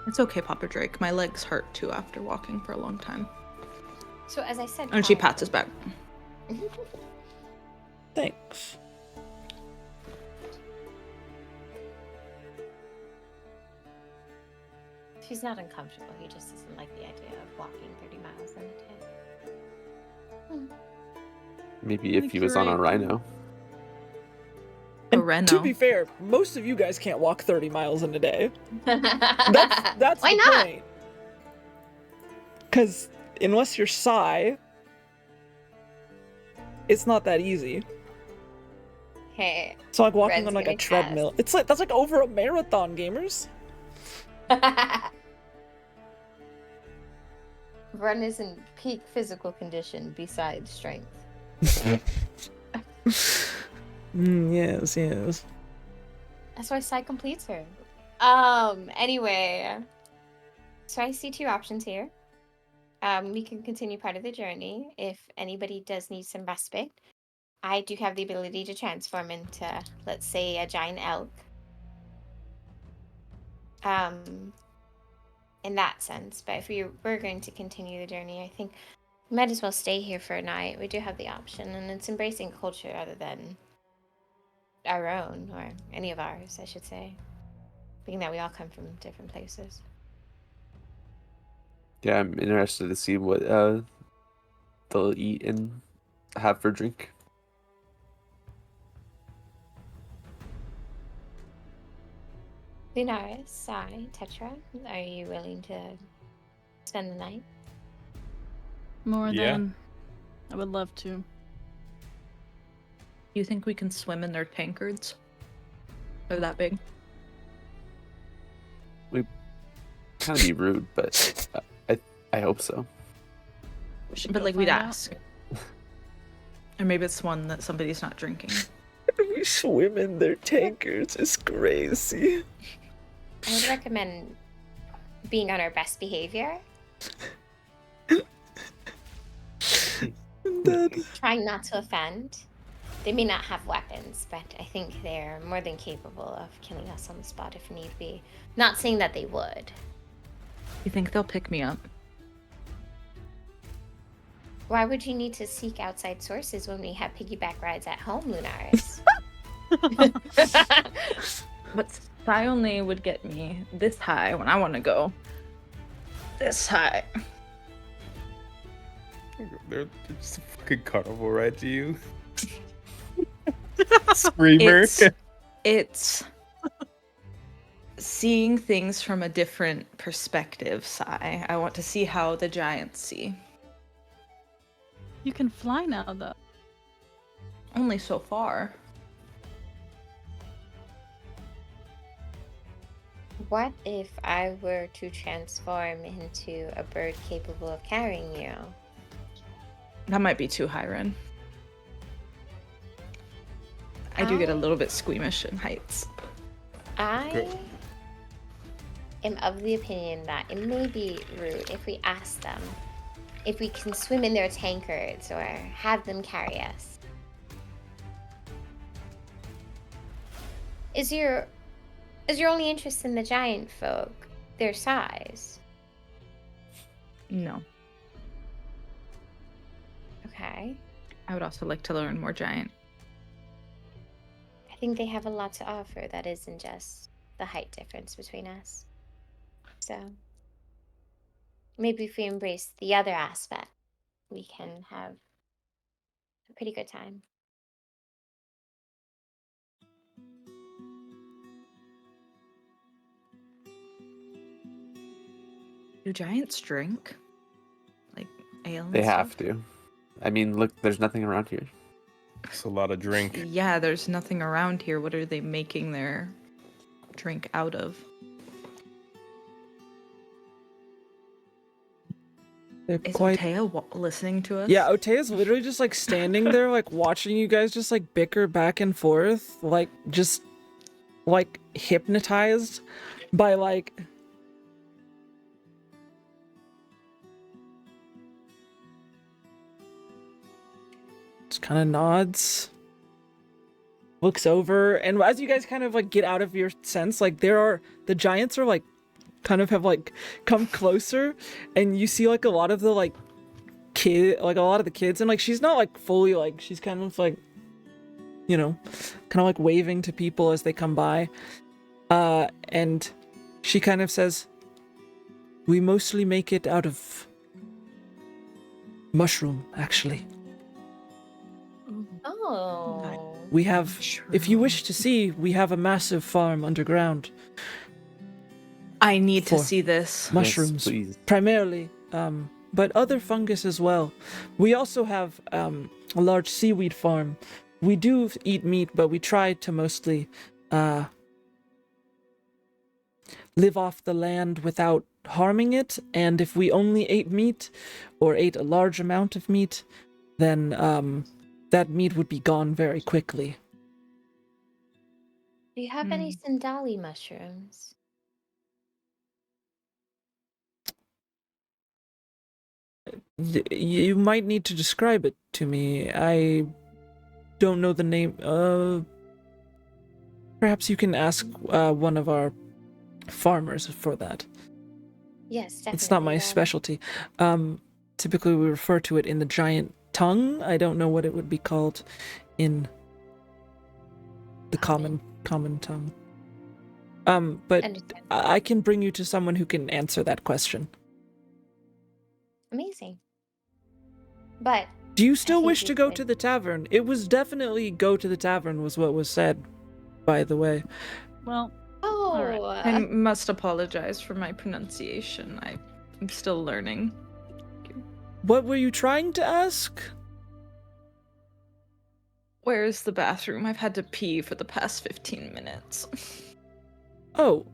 S3: It's okay, Papa Drake. My legs hurt too after walking for a long time.
S5: So as I said,
S3: And she pats his back.
S1: Thanks.
S5: He's not uncomfortable. He just doesn't like the idea of walking 30 miles in a day.
S6: Maybe if he was on a rhino.
S3: A
S1: And
S3: Reno.
S1: to be fair, most of you guys can't walk 30 miles in a day. That's
S5: Why
S1: the
S5: not?
S1: point. Because unless you're Psy, it's not that easy.
S5: Hey.
S1: It's like walking
S5: Red's
S1: on like a
S5: getting
S1: treadmill. It's like that's like over a marathon, gamers.
S5: Run is in peak physical condition besides strength.
S1: Yes.
S5: That's why Sai completes her. Anyway. So I see two options here. We can continue part of the journey. If anybody does need some respite, I do have the ability to transform into, let's say, a giant elk. in that sense. But if we were going to continue the journey, I think we might as well stay here for a night. We do have the option, and it's embracing culture other than our own, or any of ours, I should say. Being that we all come from different places.
S6: Yeah, I'm interested to see what they'll eat and have for drink.
S5: Lunaris, Sai, Tetra, are you willing to spend the night?
S4: More
S2: Yeah.
S4: than I would love to.
S3: You think we can swim in their tankards? They're that big.
S6: Kind of be rude, but I hope so.
S4: We should
S3: But
S4: go
S3: like we'd
S4: find out.
S3: ask. Or maybe it's one that somebody's not drinking.
S1: We swim in their tankers. It's crazy.
S5: I would recommend being on our best behavior, trying not to offend. They may not have weapons, but I think they're more than capable of killing us on the spot if need be. Not saying that they would.
S3: You think they'll pick me up?
S5: Why would you need to seek outside sources when we have piggyback rides at home, Lunaris?
S3: But Sai only would get me this high when I want to go this high.
S2: They're just a fucking carnival ride to you. Screamer.
S3: It's seeing things from a different perspective, Sai. I want to see how the giants see.
S4: You can fly now, though.
S3: Only so far.
S5: What if I were to transform into a bird capable of carrying you?
S3: That might be too high, Ren. I do get a little bit squeamish in heights.
S5: I am of the opinion that it may be rude if we ask them if we can swim in their tankards or have them carry us. Is your only interest in the giant folk their size?
S3: No.
S5: Okay.
S3: I would also like to learn more giant.
S5: I think they have a lot to offer that isn't just the height difference between us. So maybe if we embrace the other aspect, we can have a pretty good time.
S3: Do giants drink? Like ale and
S6: They
S3: stuff?
S6: have to. I mean, look, there's nothing around here.
S2: It's a lot of drink.
S3: Yeah, there's nothing around here. What are they making their drink out of?
S1: They're
S3: Is
S1: quite.
S3: Otea listening to us?
S1: Yeah, Otea's literally just like standing there, like watching you guys just like bicker back and forth, like just like hypnotized by like. Just kind of nods, looks over, and as you guys kind of like get out of your sense, like the giants are like kind of have like come closer, and you see like a lot of the like kids, and like she's not like fully like, she's kind of like, you know, kind of like waving to people as they come by, and she kind of says, "We mostly make it out of mushroom, actually.
S5: Oh.
S1: We have, if you wish to see, we have a massive farm underground.
S3: I need to
S1: For
S3: see this.
S1: Mushrooms,
S6: Yes, please.
S1: primarily, but other fungus as well. We also have a large seaweed farm. We do eat meat, but we try to mostly live off the land without harming it. And if we only ate meat, or ate a large amount of meat, then that meat would be gone very quickly.
S5: Do you have any sandali mushrooms?
S1: You might need to describe it to me. I don't know the name. Perhaps you can ask one of our farmers for that.
S5: Yes, definitely.
S1: It's not my specialty. Typically we refer to it in the giant tongue. I don't know what it would be called in the common tongue. But
S5: Understand.
S1: I can bring you to someone who can answer that question.
S5: Amazing. But
S1: Do you still
S5: think
S1: wish
S5: we
S1: to go
S5: could-
S1: to the tavern? It was definitely go to the tavern was what was said, by the way.
S4: Well,
S5: oh,
S4: right.
S3: I must apologize for my pronunciation. I'm still learning.
S1: What were you trying to ask?
S3: Where's the bathroom? I've had to pee for the past 15 minutes.
S1: Oh,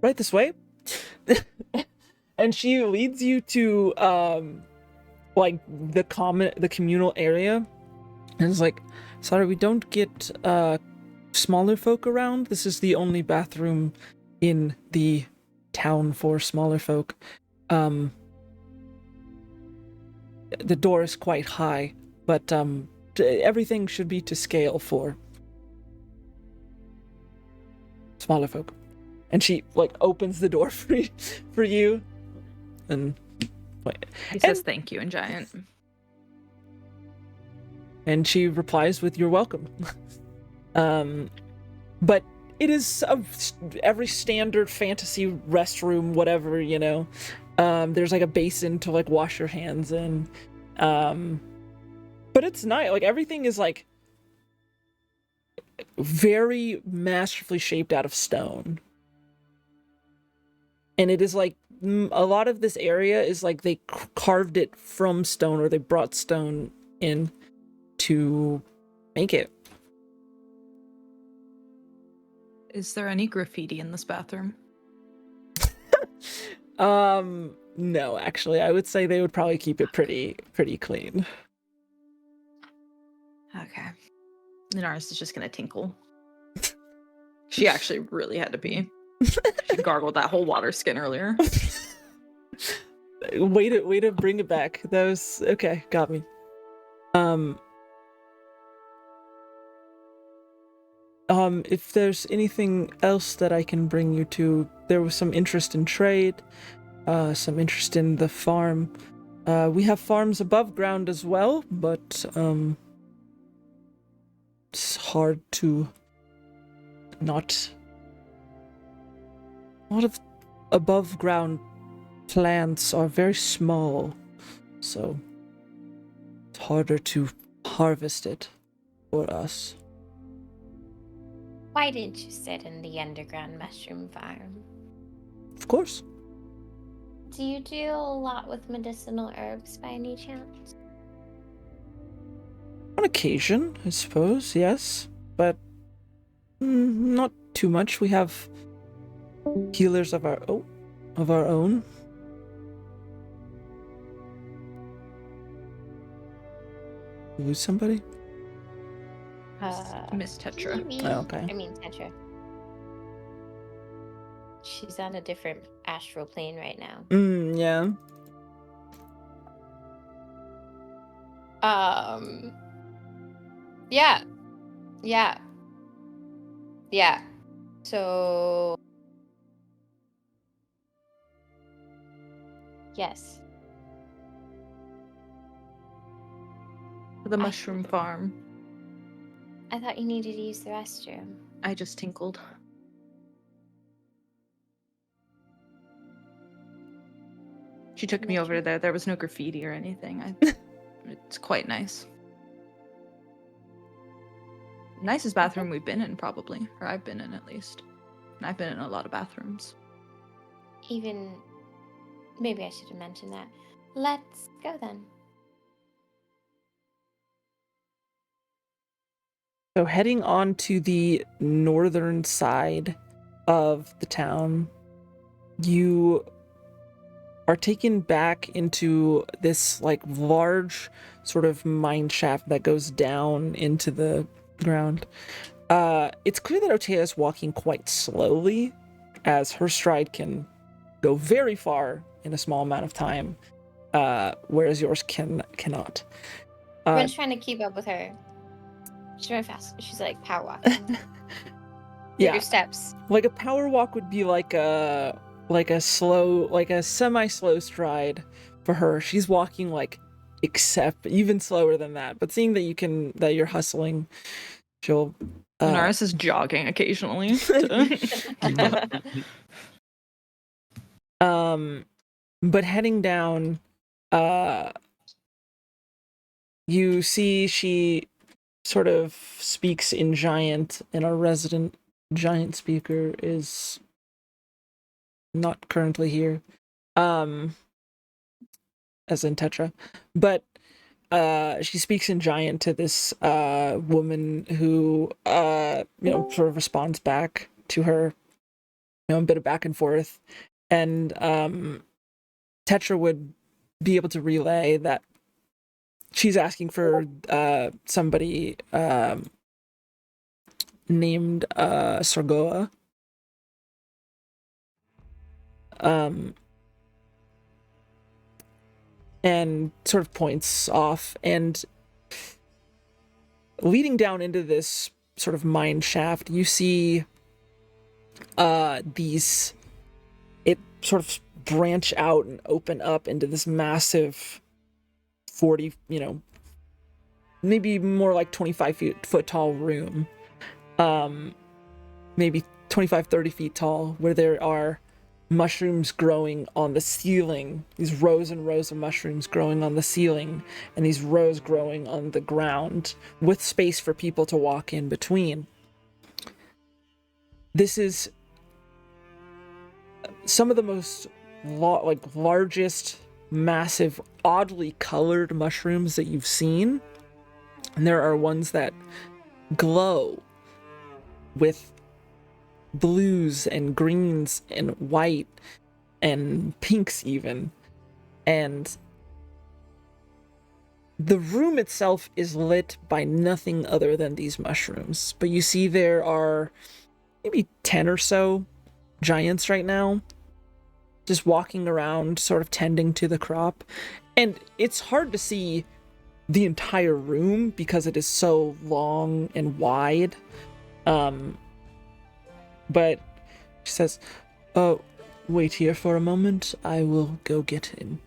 S1: right this way. And she leads you to like the communal area. And it's like, sorry, we don't get smaller folk around. This is the only bathroom in the town for smaller folk. The door is quite high, but everything should be to scale for smaller folk. And she like opens the door for you, and
S3: He says thank you in giant.
S1: And she replies with "You're welcome." But it is every standard fantasy restroom, whatever, you know. There's like a basin to like wash your hands in. But it's nice. Like everything is like very masterfully shaped out of stone. And it is like a lot of this area is like they carved it from stone, or they brought stone in to make it.
S3: Is there any graffiti in this bathroom?
S1: No, actually, I would say they would probably keep it pretty clean.
S3: Okay. Inaris is just gonna tinkle. She actually really had to pee. She gargled that whole water skin earlier.
S1: Way to bring it back. That was okay. Got me. If there's anything else that I can bring you to, there was some interest in trade, some interest in the farm. We have farms above ground as well, but it's hard to not. A lot of above ground plants are very small, so it's harder to harvest it for us.
S5: why didn't you sit in the underground mushroom farm?
S1: Of course.
S5: Do you do a lot with medicinal herbs by any chance?
S1: On occasion, I suppose, yes, but not too much. We have healers of our own. Lose somebody?
S3: Miss Tetra.
S5: Phoebe.
S1: Oh, okay.
S5: I mean Tetra. She's on a different astral plane right now.
S1: Yeah.
S5: Yeah. Yeah. Yeah. So yes.
S3: The mushroom farm.
S5: I thought you needed to use the restroom.
S3: I just tinkled. She took me over there. There was no graffiti or anything. It's quite nice. Nicest bathroom we've been in, probably. Or I've been in, at least. And I've been in a lot of bathrooms.
S5: Even maybe I should have mentioned that. Let's go then.
S1: So heading on to the northern side of the town, you are taken back into this like large sort of mine shaft that goes down into the ground. It's clear that Otea is walking quite slowly, as her stride can go very far in a small amount of time, whereas yours cannot.
S5: Everyone's trying to keep up with her. She's very fast. She's like power walking.
S1: Yeah.
S5: Your steps.
S1: Like a power walk would be like a semi-slow stride for her. She's walking like except even slower than that. But seeing that you're hustling, she'll
S7: Naris is jogging occasionally.
S1: but heading down, you see she sort of speaks in giant, and our resident giant speaker is not currently here. As in Tetra. But she speaks in giant to this woman who sort of responds back to her, a bit of back and forth. And Tetra would be able to relay that she's asking for somebody named Sorgoa. And sort of points off, and leading down into this sort of mine shaft, you see these, it sort of branch out and open up into this massive 40, maybe more like 25 foot tall room, maybe 25, 30 feet tall, where there are mushrooms growing on the ceiling, these rows and rows of mushrooms growing on the ceiling, and these rows growing on the ground, with space for people to walk in between. This is some of the most largest, massive, oddly colored mushrooms that you've seen. And there are ones that glow with blues and greens and white and pinks even. And the room itself is lit by nothing other than these mushrooms. But you see there are maybe 10 or so giants right now, just walking around, sort of tending to the crop. And it's hard to see the entire room because it is so long and wide. But she says, "Oh, wait here for a moment. I will go get him."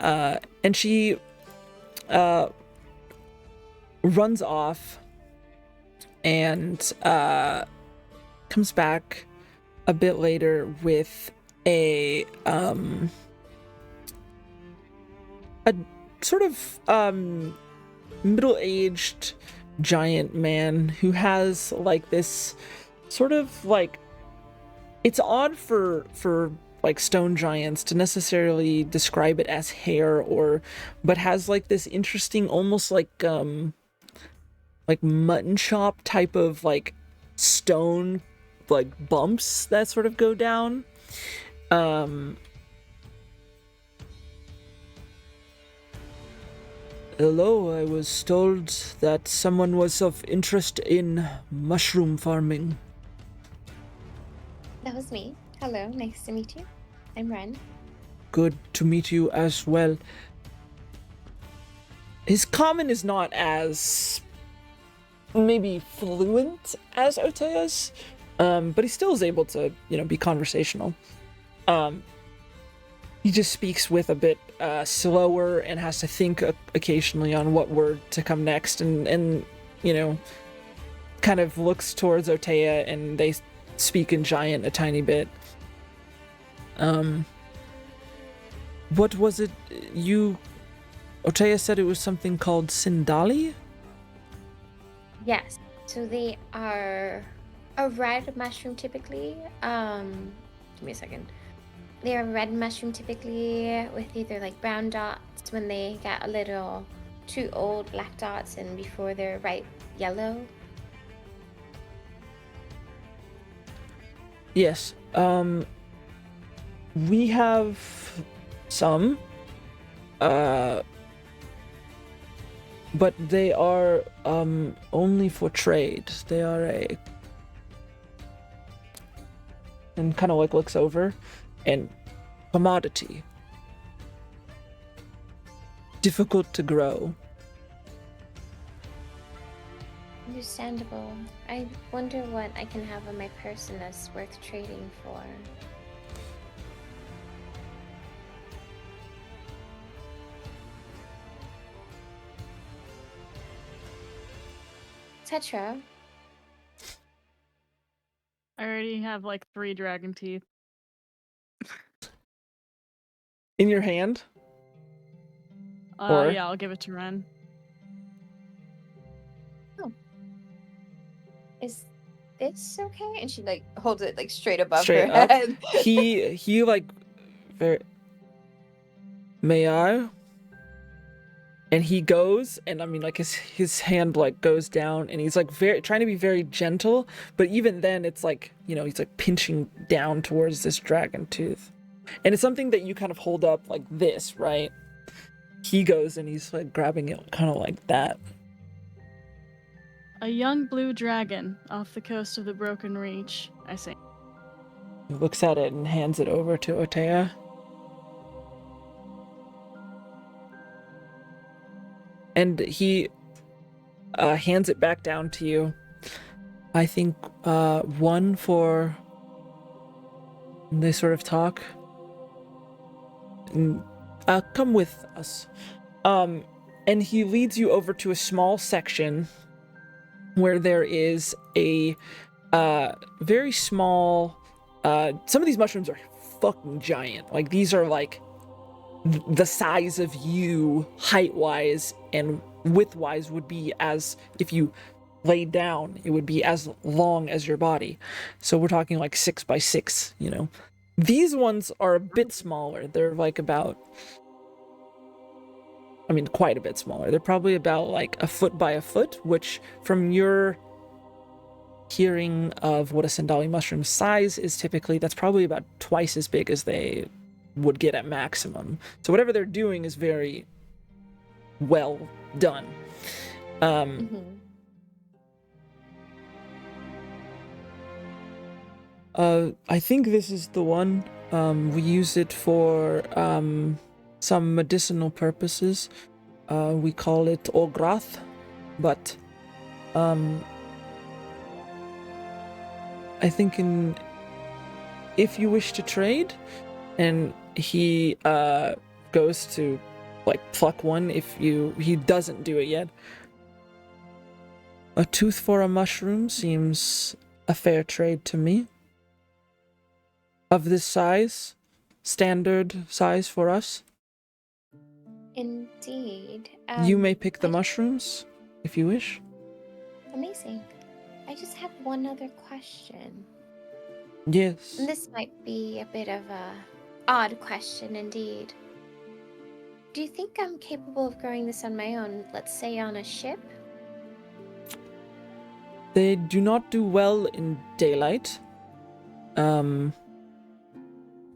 S1: And she runs off and comes back a bit later with a sort of middle-aged giant man who has like this sort of like, it's odd for like stone giants to necessarily describe it as hair, but has like this interesting, almost like mutton chop type of like stone like bumps that sort of go down. Hello, I was told that someone was of interest in mushroom farming.
S5: That was me. Hello, nice to meet you. I'm Ren.
S1: Good to meet you as well. His common is not as maybe fluent as Otea's, but he still is able to, be conversational. He just speaks with a bit slower and has to think occasionally on what word to come next, and kind of looks towards Otea, and they speak in giant a tiny bit. What was it Otea said it was something called Sindali?
S5: Yes. So they are a red mushroom typically. Give me a second. They are red mushroom typically with either like brown dots when they get a little too old, black dots, and before they're ripe, yellow.
S1: Yes. We have some, but they are only for trade. They are and kind of like looks over, and commodity. Difficult to grow.
S5: Understandable. I wonder what I can have on my person that's worth trading for. Tetra,
S4: I already have like 3 dragon teeth.
S1: In your hand? Or-
S4: Yeah, I'll give it to Ren.
S5: is this okay? And she like holds it like straight above
S1: Straight
S5: her
S1: up.
S5: head.
S1: He like very. May I? And he goes, and I mean, like his hand like goes down, and he's like very trying to be very gentle, but even then, it's like, you know, he's like pinching down towards this dragon tooth, and it's something that you kind of hold up like this, right? He goes and he's like grabbing it, kind of like that.
S4: A young blue dragon off the coast of the Broken Reach, I say.
S1: He looks at it and hands it over to Otea. And he hands it back down to you. I think one for... They sort of talk. And, come with us. And he leads you over to a small section where there is a very small... some of these mushrooms are fucking giant. Like, these are like the size of you, height-wise and width-wise, would be as if you laid down, it would be as long as your body. So we're talking like 6 by 6, you know. These ones are a bit smaller. They're like about, I mean, quite a bit smaller. They're probably about like a foot by a foot, which from your hearing of what a Sandali mushroom size is typically, that's probably about twice as big as they would get at maximum. So whatever they're doing is very well done. I think this is the one. We use it for some medicinal purposes. We call it Ograth, but I think if you wish to trade, and he goes to like pluck one, he doesn't do it yet. A tooth for a mushroom seems a fair trade to me. Of this size, standard size for us.
S5: Indeed.
S1: You may pick the mushrooms if you wish.
S5: Amazing. I just have one other question.
S1: Yes.
S5: And this might be a bit of a odd question indeed. Do you think I'm capable of growing this on my own, let's say on a ship?
S1: They do not do well in daylight.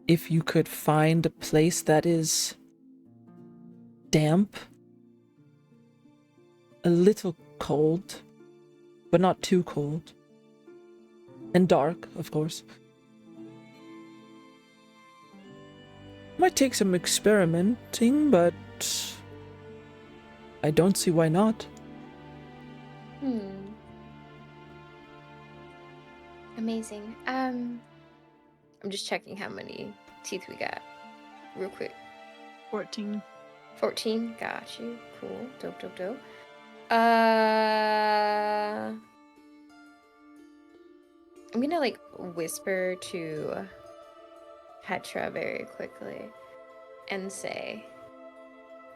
S1: If you could find a place that is damp, a little cold, but not too cold, and dark, of course. Might take some experimenting, but I don't see why not.
S5: Amazing. I'm just checking how many teeth we got real quick.
S4: 14.
S5: 14. Got you. Cool. Dope. I'm gonna like whisper to Petra very quickly and say,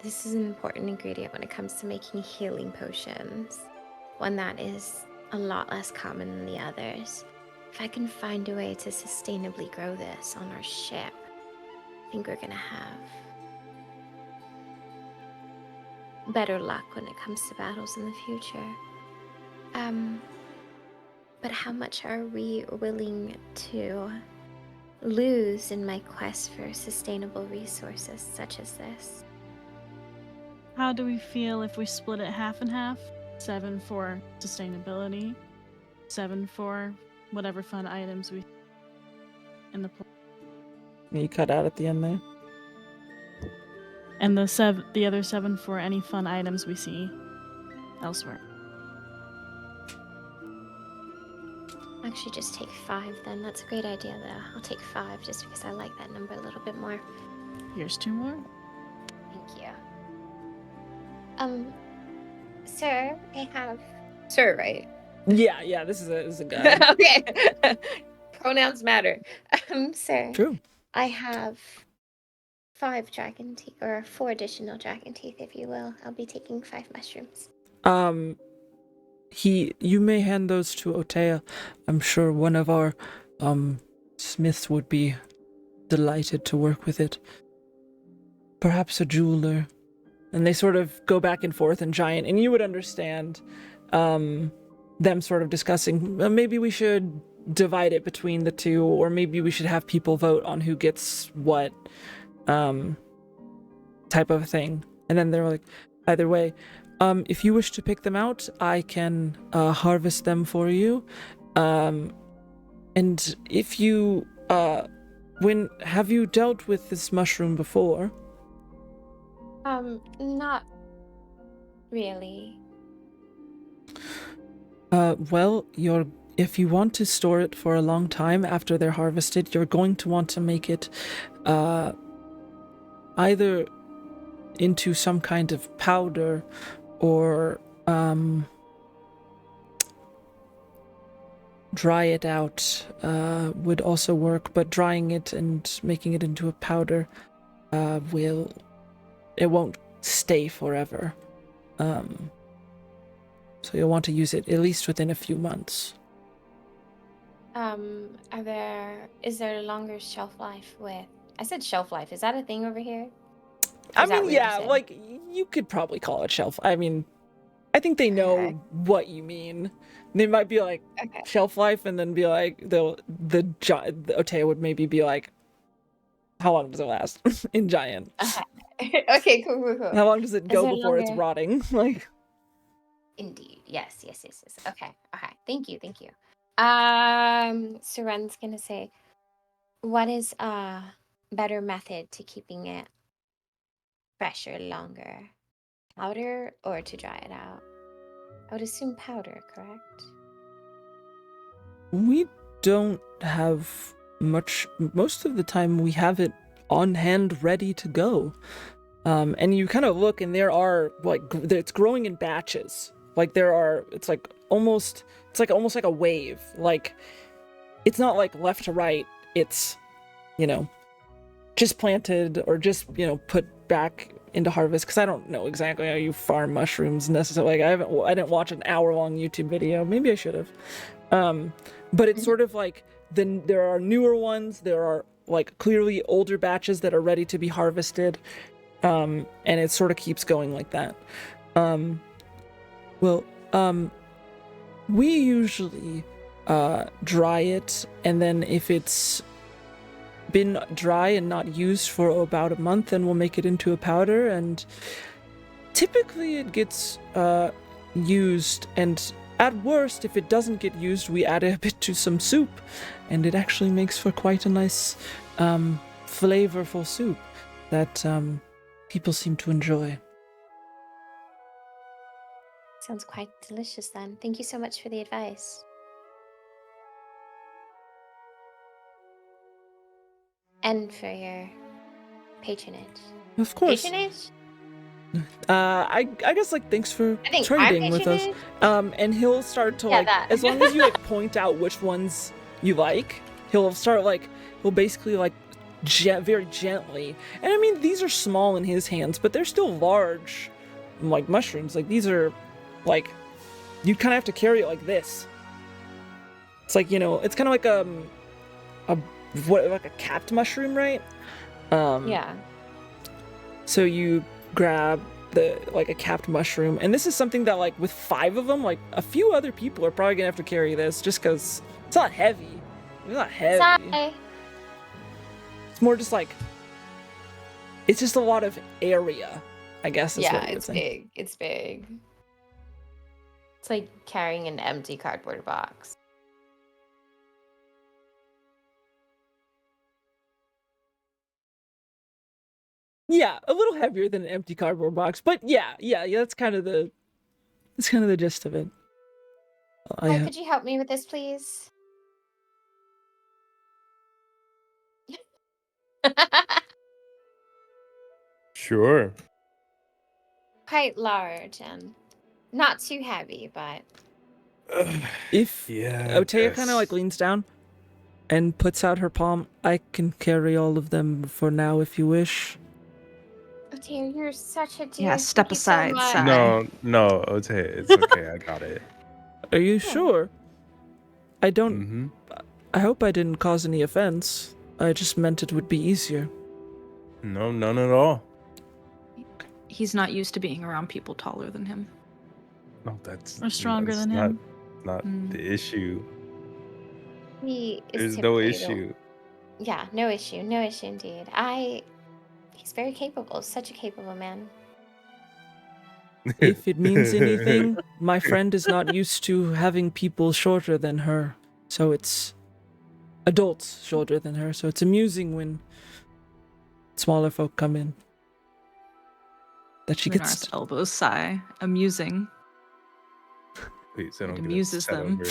S5: this is an important ingredient when it comes to making healing potions. One that is a lot less common than the others. If I can find a way to sustainably grow this on our ship, I think we're gonna have better luck when it comes to battles in the future. But how much are we willing to lose in my quest for sustainable resources such as this?
S4: How do we feel if we split it half and half? 7 for sustainability, 7 for whatever fun items we in the
S1: You cut out at the end there.
S4: and the other 7 for any fun items we see elsewhere.
S5: actually just take 5 then. That's a great idea, though. I'll take 5 just because I like that number a little bit more.
S4: Here's 2 more.
S5: Thank you. Sir, I have. Sir, right?
S1: Yeah, this is a guy.
S5: Okay. Pronouns matter. Sir.
S1: True.
S5: I have 5 dragon teeth, or 4 additional dragon teeth, if you will. I'll be taking 5 mushrooms.
S1: You may hand those to Otea. I'm sure one of our smiths would be delighted to work with it. Perhaps a jeweler. And they sort of go back and forth in Giant, and you would understand them sort of discussing, maybe we should divide it between the two, or maybe we should have people vote on who gets what type of thing. And then they're like, either way, if you wish to pick them out, I can harvest them for you. And if you, have you dealt with this mushroom before?
S5: Not really.
S1: Well, if you want to store it for a long time after they're harvested, you're going to want to make it either into some kind of powder or dry it out would also work, but drying it and making it into a powder it won't stay forever. So you'll want to use it at least within a few months.
S5: Is there a longer shelf life with? I said shelf life. Is that a thing over here?
S1: I mean, yeah, like you could probably call it shelf. I mean, I think they know what you mean. They might be like shelf life, and then be like the Otea would maybe be like, how long does it last in Giant?
S5: Okay, cool.
S1: How long does it go before it's rotting? Like,
S5: indeed, yes. Okay. Thank you. Seren's gonna say, what is a better method to keeping it fresher longer? Powder or to dry it out? I would assume powder, correct?
S1: we don't have much. Most of the time we have it on hand ready to go. And you kind of look, and there are it's growing in batches. Like it's almost like a wave. Like it's not like left to right. It's, just planted or just, put back into harvest. Cause I don't know exactly how you farm mushrooms necessarily. Like I didn't watch an hour-long YouTube video. Maybe I should have. But it's sort of like there are newer ones. There are like clearly older batches that are ready to be harvested. And it sort of keeps going like that. We usually dry it, and then if it's been dry and not used for about a month, then we'll make it into a powder, and typically it gets used, and at worst, if it doesn't get used, we add a bit to some soup, and it actually makes for quite a nice flavorful soup that people seem to enjoy.
S5: Sounds quite delicious then. Thank you so much for the advice. And for your patronage.
S1: Of course.
S5: Patronage?
S1: I guess thanks for trading with us. And he'll start to as long as you point out which ones you like, he'll basically very gently. And I mean, these are small in his hands, but they're still large, like mushrooms. Like these are you kind of have to carry it like this. It's it's kind of like a capped mushroom, right?
S5: Yeah.
S1: So you grab a capped mushroom, and this is something that with 5 of them, a few other people are probably gonna have to carry this just because it's not heavy. It's not heavy.
S5: Sorry.
S1: It's more just it's just a lot of area, I guess. Is what
S5: it's big. It's big. It's like carrying an empty cardboard box.
S1: Yeah, a little heavier than an empty cardboard box, but yeah, that's kind of the gist of it.
S5: Could you help me with this, please?
S2: Sure.
S5: Quite large and not too heavy, but
S1: If
S2: Yeah, I
S1: Otea kind of like
S2: guess.
S1: leans down and puts out her palm, I can carry all of them for now if you wish.
S5: oh dear, you're such a dear.
S7: Yeah,
S5: Thank
S7: step
S5: you so
S7: aside,
S5: much.
S7: Sai.
S2: No, Ote, it's okay. I got it.
S1: Are you sure? I don't.
S2: Mm-hmm.
S1: I hope I didn't cause any offense. I just meant it would be easier.
S2: No, none at all.
S7: He's not used to being around people taller than him.
S2: No, that's
S4: Or stronger
S2: that's
S4: than
S2: not,
S4: him.
S2: not
S7: Mm.
S2: the issue.
S5: He is
S2: There's no
S5: typically
S2: issue.
S5: Yeah, no issue indeed. He's very capable, such a capable man.
S1: If it means anything, my friend is not used to having people shorter than her, so it's adults shorter than her, so it's amusing when smaller folk come in. That she
S7: Lunaris
S1: gets.
S7: elbows Sai, amusing.
S2: Please, I
S7: It
S2: don't get
S7: amuses
S2: upset
S7: them.
S2: over.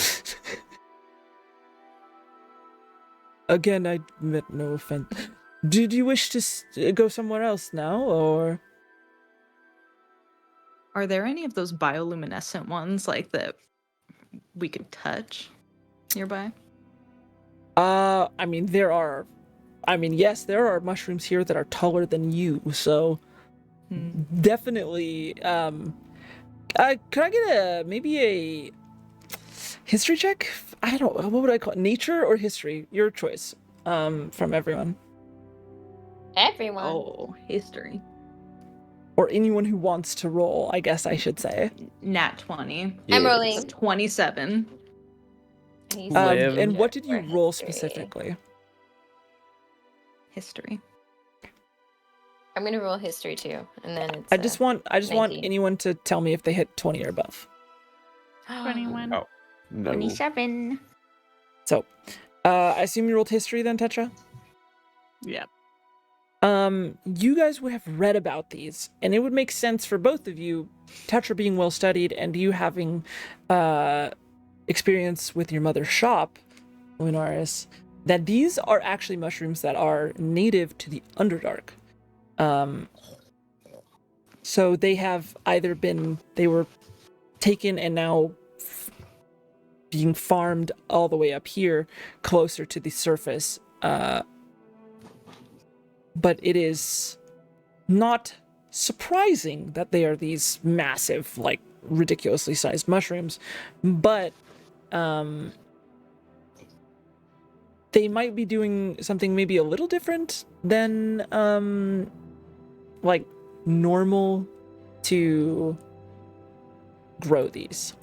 S1: Again, I meant no offense. Did you wish to go somewhere else now, or?
S7: Are there any of those bioluminescent ones like that we could touch nearby?
S1: I mean, yes, there are mushrooms here that are taller than you, so definitely, could I get maybe a history check? I don't, what would I call it? Nature or history? Your choice, from everyone.
S5: Everyone.
S7: Oh, history.
S1: Or anyone who wants to roll, I guess I should say.
S7: Nat 20.
S5: I'm
S6: Yeah.
S5: rolling.
S7: 27.
S5: He's
S1: And what did you
S5: for
S1: roll
S5: history.
S1: specifically?
S7: History.
S5: I'm gonna roll history too, and then it's.
S1: I just want
S5: 19.
S1: anyone to tell me if they hit 20 or above.
S4: 21.
S2: Oh.
S6: No.
S7: 27.
S1: So, I assume you rolled history then, Tetra?
S4: Yeah.
S1: You guys would have read about these, and it would make sense for both of you, Tetra being well studied and you having experience with your mother's shop, Lunaris, that these are actually mushrooms that are native to the Underdark. So they have either they were taken and now being farmed all the way up here, closer to the surface. But it is not surprising that they are these massive, like, ridiculously sized mushrooms. But they might be doing something maybe a little different than like normal to grow these.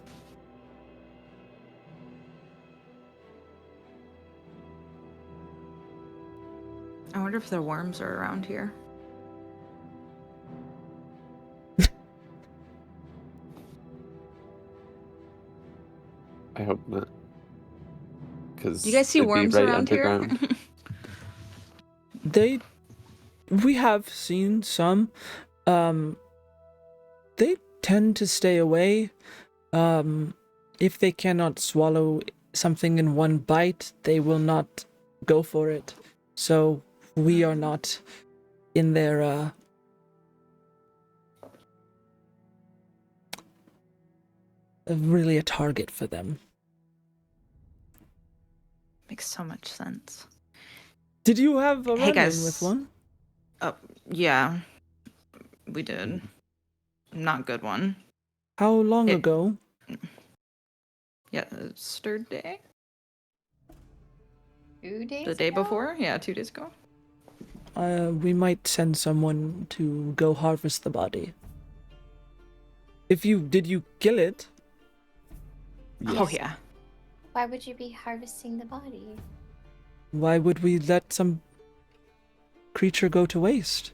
S7: I wonder if the worms are around here.
S6: I hope not. Because
S7: Do you guys see worms
S6: right
S7: around
S6: underground.
S7: here?
S1: We have seen some. They tend to stay away. If they cannot swallow something in one bite, they will not go for it. So we are not in their really a target for them.
S7: Makes so much sense.
S1: Did you have a
S7: Hey,
S1: run-in
S7: guys.
S1: with one?
S7: Yeah, we did. Not good one.
S1: How long
S7: It-
S1: ago?
S7: Yesterday?
S5: 2 days.
S7: The day
S5: ago?
S7: before? Yeah, 2 days ago.
S1: We might send someone to go harvest the body. Did you kill it?
S7: Oh, yeah.
S5: Why would you be harvesting the body?
S1: Why would we let some creature go to waste?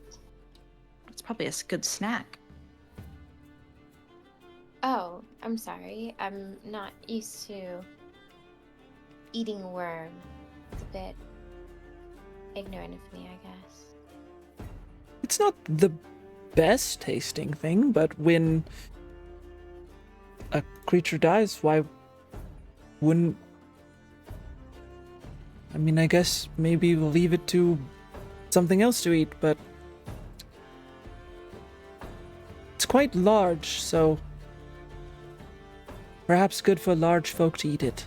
S7: It's probably a good snack.
S5: Oh, I'm sorry. I'm not used to eating worm. It's a bit ignorant of me, I guess.
S1: It's not the best tasting thing, but when a creature dies, why wouldn't... I mean, I guess maybe we'll leave it to something else to eat, but it's quite large, so perhaps good for large folk to eat it.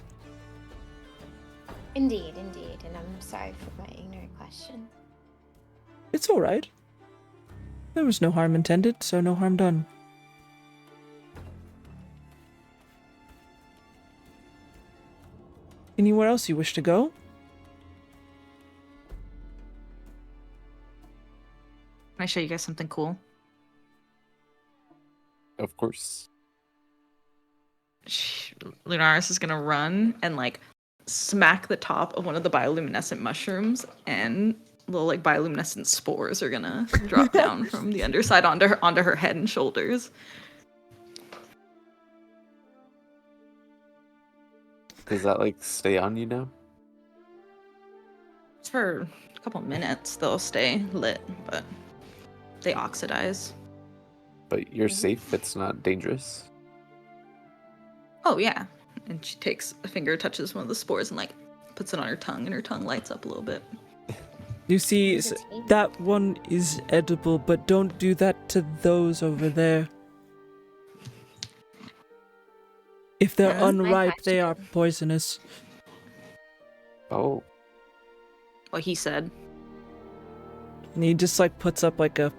S5: Indeed, indeed. And I'm sorry for my ignorant question.
S1: It's all right. There was no harm intended, so no harm done. Anywhere else you wish to go?
S7: Can I show you guys something cool?
S6: Of course.
S7: Lunaris is gonna run and like smack the top of one of the bioluminescent mushrooms, and little like bioluminescent spores are gonna drop down from the underside onto her head and shoulders.
S6: Does that like stay on you now?
S7: It's for a couple minutes they'll stay lit, but they oxidize.
S6: But you're safe. It's not dangerous.
S7: Oh yeah. And she takes a finger, touches one of the spores, and like puts it on her tongue, and her tongue lights up a little bit.
S1: You see, that one is edible, but don't do that to those over there. If they're
S7: Huh?
S1: unripe, they are poisonous.
S6: Oh,
S7: What he said.
S1: And he just like puts up like a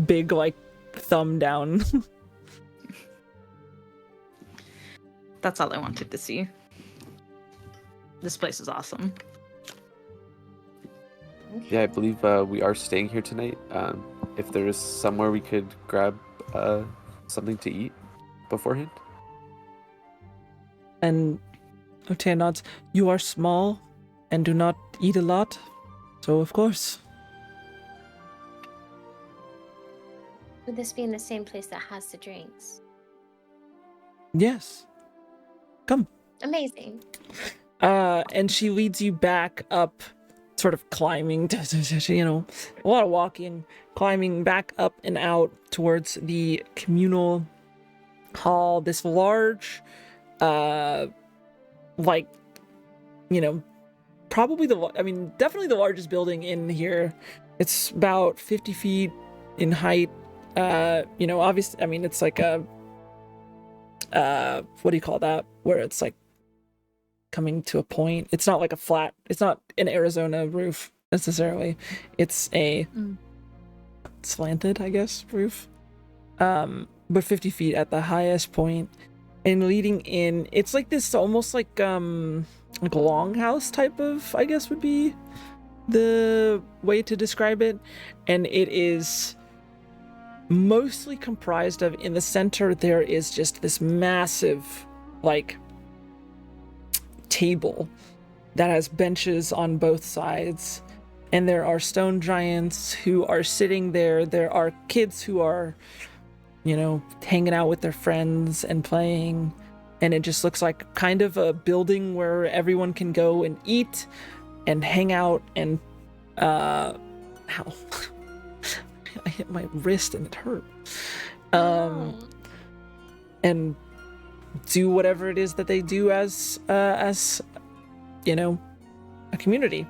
S1: big like thumb down.
S7: That's all I wanted to see. This place is awesome.
S6: yeah. I believe we are staying here tonight. If there is somewhere we could grab something to eat beforehand.
S1: And Otea nods. You are small and do not eat a lot, so of course.
S5: Would this be in the same place that has the drinks?
S1: Yes. Come.
S5: Amazing.
S1: And she leads you back up, sort of climbing, you know, a lot of walking, climbing back up and out towards the communal hall. This large, like, you know, probably definitely the largest building in here. It's about 50 feet in height. You know, obviously, I mean, it's like a, what do you call that? Where it's like coming to a point. It's not like a flat, it's not an Arizona roof necessarily. It's a slanted, I guess, roof. But 50 feet at the highest point. And leading in, it's like this almost like longhouse type of, I guess would be the way to describe it. And it is mostly comprised of, in the center, there is just this massive, like, table that has benches on both sides. And there are stone giants who are sitting there. There are kids who are, you know, hanging out with their friends and playing. And it just looks like kind of a building where everyone can go and eat and hang out and, ow. I hit my wrist and it hurt. And do whatever it is that they do as you know, a community.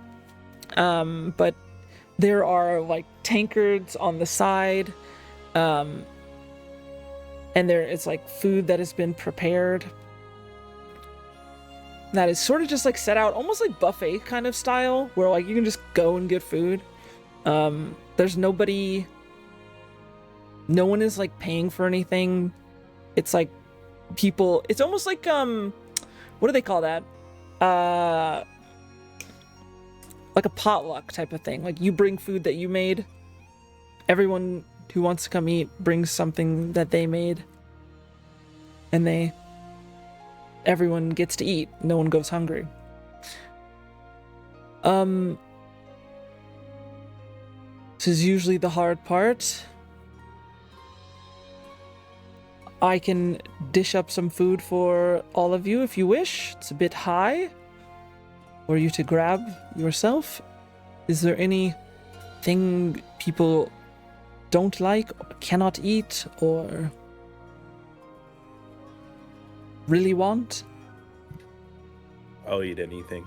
S1: But there are like tankards on the side, and there is like food that has been prepared that is sort of just like set out almost like buffet kind of style, where like you can just go and get food. There's nobody, no one is like paying for anything. It's like people, it's almost like what do they call that? Like a potluck type of thing. Like you bring food that you made, everyone who wants to come eat brings something that they made, and everyone gets to eat. No one goes hungry. This is usually the hard part. I can dish up some food for all of you if you wish. It's a bit high for you to grab yourself. Is there anything people don't like, or cannot eat, or really want?
S2: I'll eat anything.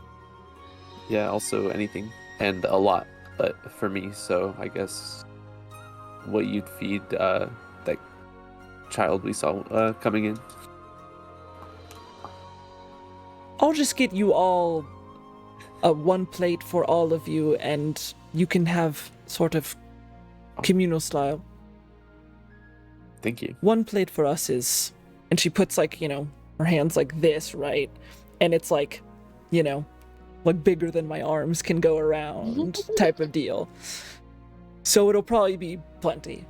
S6: Yeah, also anything. And a lot. but for me, so I guess what you'd feed that child we saw coming in.
S1: I'll just get you all one plate for all of you, and you can have sort of communal style.
S6: Thank you.
S1: One plate for us is, and she puts like, her hands like this, right? And it's like, like bigger than my arms can go around type of deal. So it'll probably be plenty.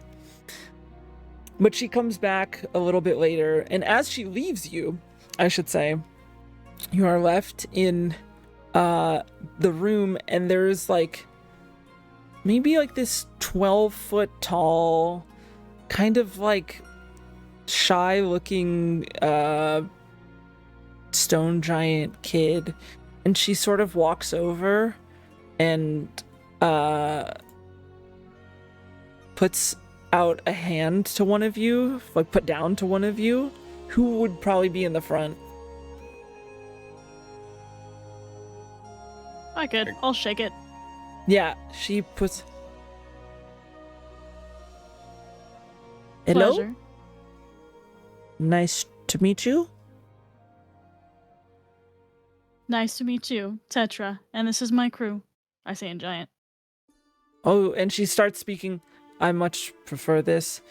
S1: But she comes back a little bit later, and as she leaves you, I should say, you are left in the room, and there's like maybe like this 12-foot tall, kind of like shy looking stone giant kid, and she sort of walks over and puts out a hand to one of you, like put down to one of you, who would probably be in the front.
S4: I could. I'll shake it.
S1: Yeah, she puts... Hello?
S4: Pleasure.
S1: Nice to meet you.
S4: Nice to meet you, Tetra. And this is my crew. I say in giant.
S1: Oh, and she starts speaking. I much prefer this.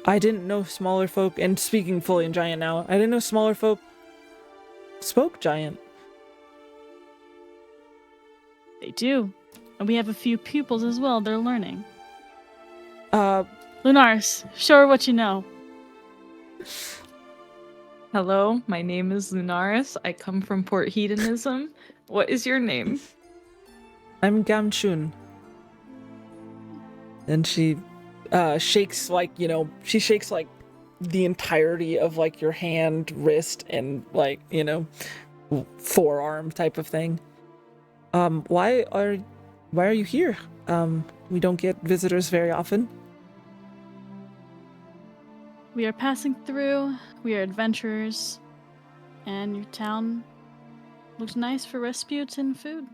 S1: I didn't know smaller folk, and speaking fully in giant now, I didn't know smaller folk spoke giant.
S4: They do. And we have a few pupils as well. They're learning. Lunaris, show her what you know.
S7: Hello, my name is Lunaris. I come from Port Hedonism. What is your name?
S1: I'm Gamchun. And she shakes like, she shakes like the entirety of like your hand, wrist, and like, forearm type of thing. Why are you here? We don't get visitors very often.
S4: We are passing through. We are adventurers. And your town looks nice for Rasputin and food.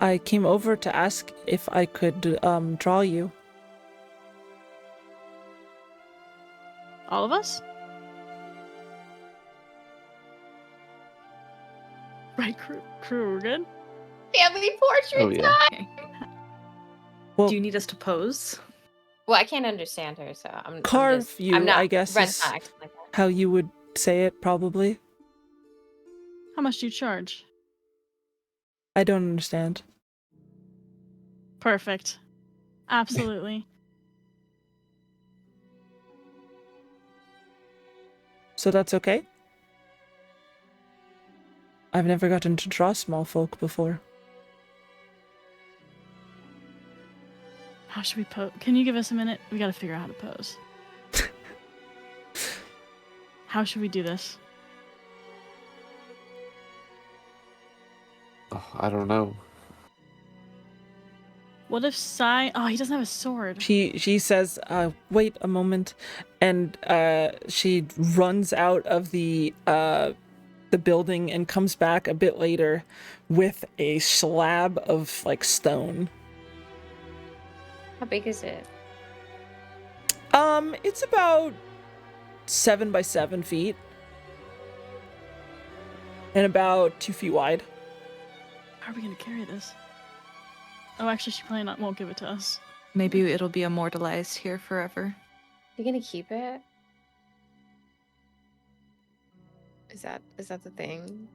S1: I came over to ask if I could draw you.
S4: All of us? Right, crew, we're good?
S5: Family portrait
S6: Oh, yeah.
S5: time.
S7: Okay.
S1: Well,
S7: Do you need us to pose?
S5: Well, I can't understand her, so I'm
S1: carve
S5: just,
S1: you,
S5: I'm not
S1: I guess,
S5: Ren's
S1: is
S5: not acting like that.
S1: how you would say it, probably.
S4: How much do you charge?
S1: I don't understand.
S4: Perfect. Absolutely.
S1: So that's okay? I've never gotten to draw small folk before.
S4: How should we pose? Can you give us a minute? We gotta figure out how to pose. How should we do this?
S6: Oh, I don't know.
S4: What if Sai... Oh, he doesn't have a sword.
S1: She says, wait a moment, and she runs out of the building and comes back a bit later with a slab of like stone.
S5: How big is it?
S1: It's about 7 by 7 feet and about 2 feet wide.
S4: How are we gonna carry this? Oh, actually, she probably won't give it to us.
S7: Maybe it'll be immortalized here forever.
S5: You gonna keep it? Is that the thing?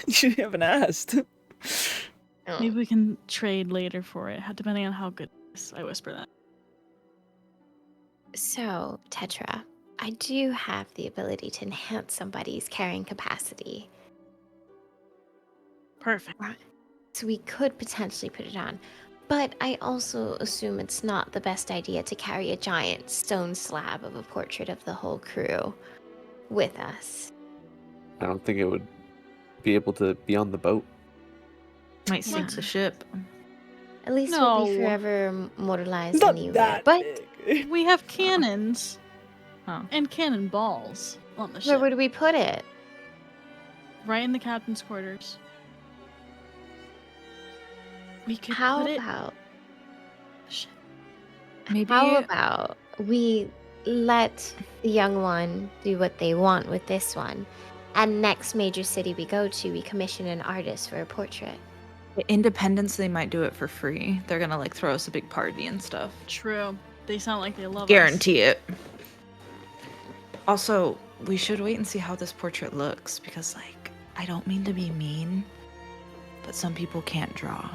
S1: You haven't asked.
S5: Oh.
S4: Maybe we can trade later for it, depending on how good it is. I whisper that.
S5: So, Tetra, I do have the ability to enhance somebody's carrying capacity.
S4: Perfect.
S5: Right. So we could potentially put it on. But I also assume it's not the best idea to carry a giant stone slab of a portrait of the whole crew with us.
S6: I don't think it would be able to be on the boat.
S7: Might sink the ship.
S5: At least we'll be
S4: No.
S5: forever immortalized
S1: Not
S5: anyway.
S1: that
S5: But
S1: big.
S4: We have cannons
S7: Oh.
S4: and cannonballs on the
S5: where
S4: ship.
S5: would we put it?
S4: Right in the captain's quarters. We could
S5: How
S4: put it.
S5: about
S4: Shit.
S7: Maybe
S5: how about we let the young one do what they want with this one, and next major city we go to, we commission an artist for a portrait.
S7: Independence, they might do it for free. They're gonna like throw us a big party and stuff.
S4: True. They sound like they love
S7: Guarantee it. Also, we should wait and see how this portrait looks because, like, I don't mean to be mean, but some people can't draw.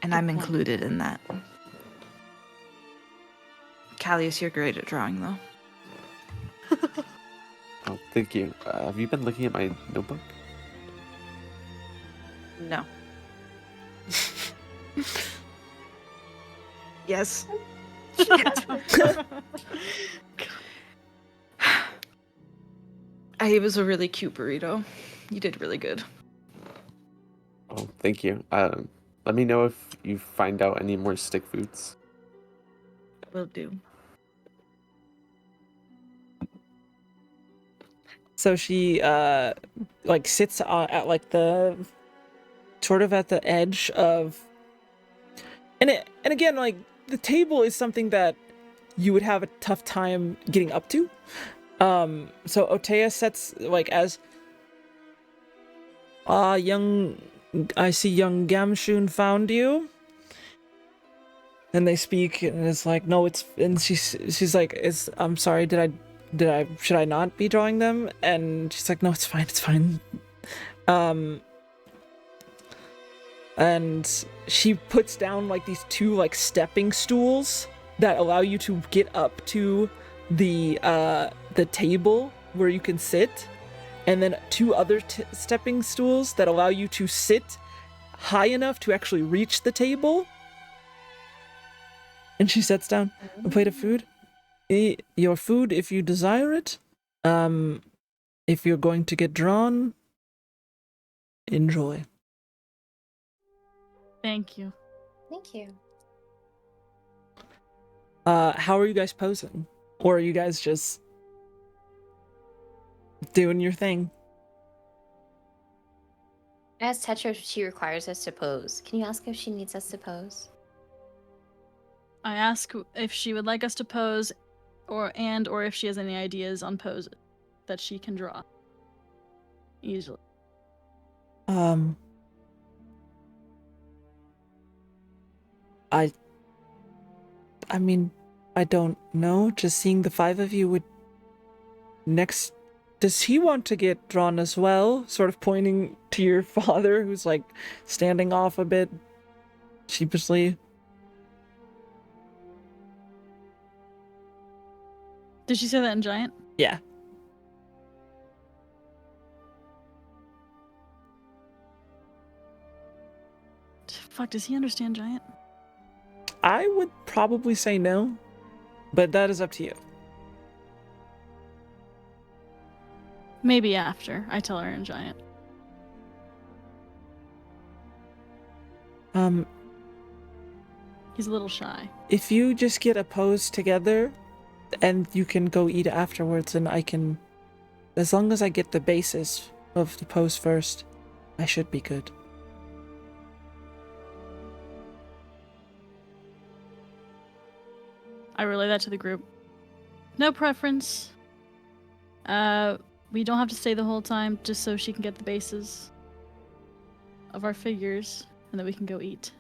S7: And I'm
S4: point.
S7: included in that. Callius, you're great at drawing, though.
S6: Oh, thank you. Have you been looking at my notebook?
S7: No. Yes. It was a really cute burrito. You did really good.
S6: Oh, thank you. Let me know if you find out any more stick foods.
S7: Will do.
S1: So she like sits at like the sort of at the edge of, and again, like the table is something that you would have a tough time getting up to. So Otea sets like as young, I see young Gamshun found you. And they speak, and it's like, no, it's, and she's like, I'm sorry, should I not be drawing them? And she's like, no, it's fine. And she puts down like these two like stepping stools that allow you to get up to the table where you can sit, and then two other stepping stools that allow you to sit high enough to actually reach the table. And she sets down a plate of food. Your food, if you desire it. If you're going to get drawn, enjoy.
S4: Thank you.
S5: Thank you.
S1: How are you guys posing? Or are you guys just doing your thing?
S5: As Tetra, she requires us to pose. Can you ask if she needs us to pose?
S4: I ask if she would like us to pose, or if she has any ideas on poses that she can draw easily.
S1: I mean, I don't know. Just seeing the five of you would next. Does he want to get drawn as well? Sort of pointing to your father, who's like standing off a bit sheepishly.
S4: Did she say that in Giant?
S1: Yeah.
S4: Fuck, does he understand Giant?
S1: I would probably say no, but that is up to you.
S4: Maybe after I tell her in Giant. He's a little shy.
S1: If you just get a pose together, and you can go eat afterwards, and I can, as long as I get the basis of the pose first, I should be good.
S4: I relay that to the group. No preference. We don't have to stay the whole time just so she can get the bases of our figures, and then we can go eat.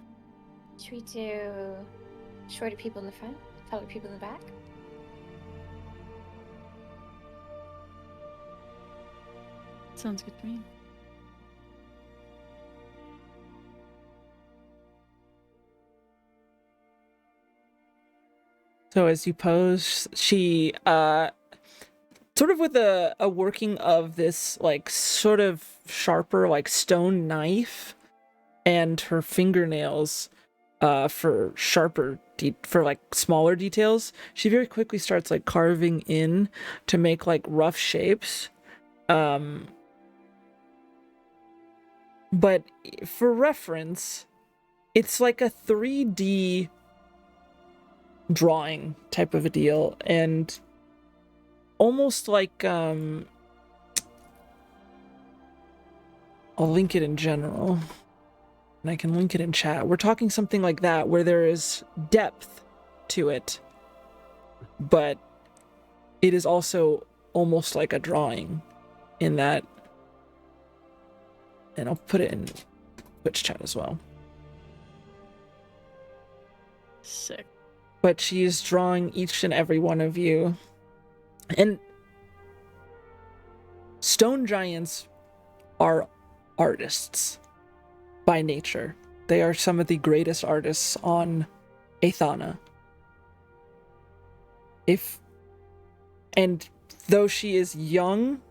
S5: Should we do shorter people in the front, taller people in the back?
S4: Sounds good to me.
S1: So as you pose, she, sort of with a working of this, like, sort of sharper, like, stone knife, and her fingernails, for sharper, for, like, smaller details, she very quickly starts, like, carving in to make, like, rough shapes. But for reference, it's like a 3D drawing type of a deal, and almost like I'll link it in general. and I can link it in chat. We're talking something like that, where there is depth to it, but it is also almost like a drawing in that. And I'll put it in Twitch chat as well.
S4: Sick.
S1: But she is drawing each and every one of you. And stone giants are artists by nature. They are some of the greatest artists on Athana. And though she is young,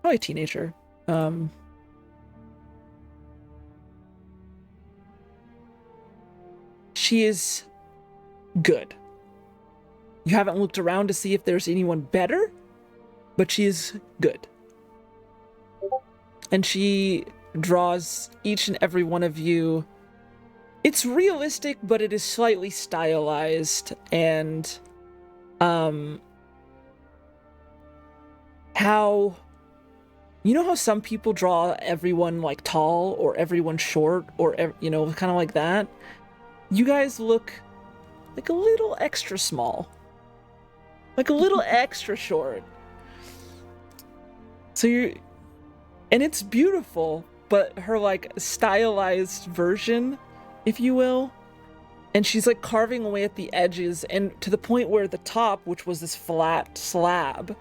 S1: probably a teenager, she is good. You haven't looked around to see if there's anyone better, but she is good. And she draws each and every one of you. It's realistic, but it is slightly stylized, and how, you know how some people draw everyone like tall or everyone short or kind of like that? You guys look like a little extra small, like a little extra short. So and it's beautiful, but her like stylized version, if you will, and she's like carving away at the edges, and to the point where the top, which was this flat slab,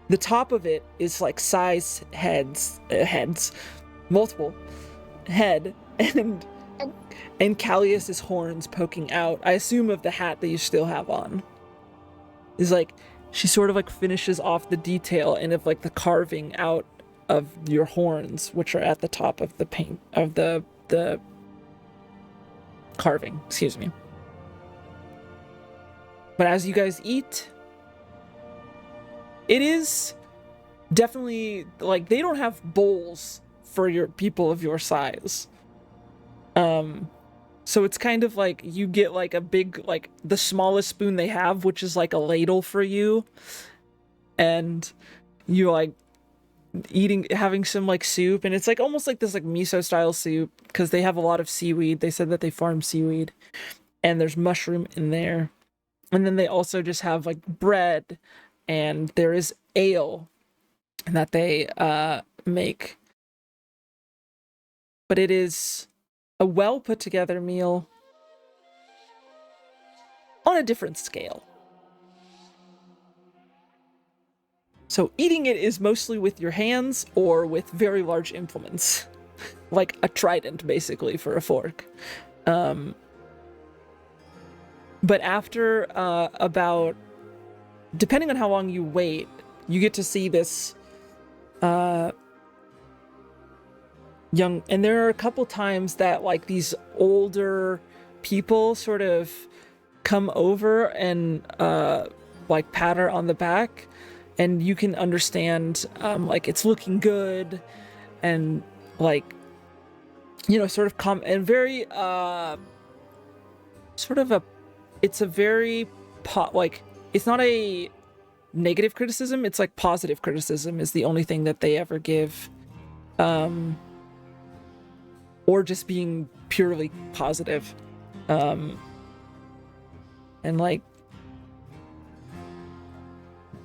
S1: the top of it is like size heads, multiple head, and Callius's horns poking out, I assume of the hat that you still have on. Is like, she sort of like finishes off the detail and of like the carving out of your horns, which are at the top of the paint, of the carving, excuse me. But as you guys eat, it is definitely, like, they don't have bowls for your people of your size. So it's kind of like you get like a big, like the smallest spoon they have, which is like a ladle for you. And you're like having some like soup, and it's like almost like this like miso style soup because they have a lot of seaweed. They said that they farm seaweed, and there's mushroom in there. And then they also just have like bread, and there is ale that they make. But it is a well put together meal on a different scale. So eating it is mostly with your hands or with very large implements, like a trident basically for a fork. But after about, depending on how long you wait, you get to see this young, and there are a couple times that like these older people sort of come over and like pat her on the back, and you can understand like it's looking good, and like, sort of and very sort of a, it's a very like, it's not a negative criticism, it's like positive criticism is the only thing that they ever give. Or just being purely positive. And like,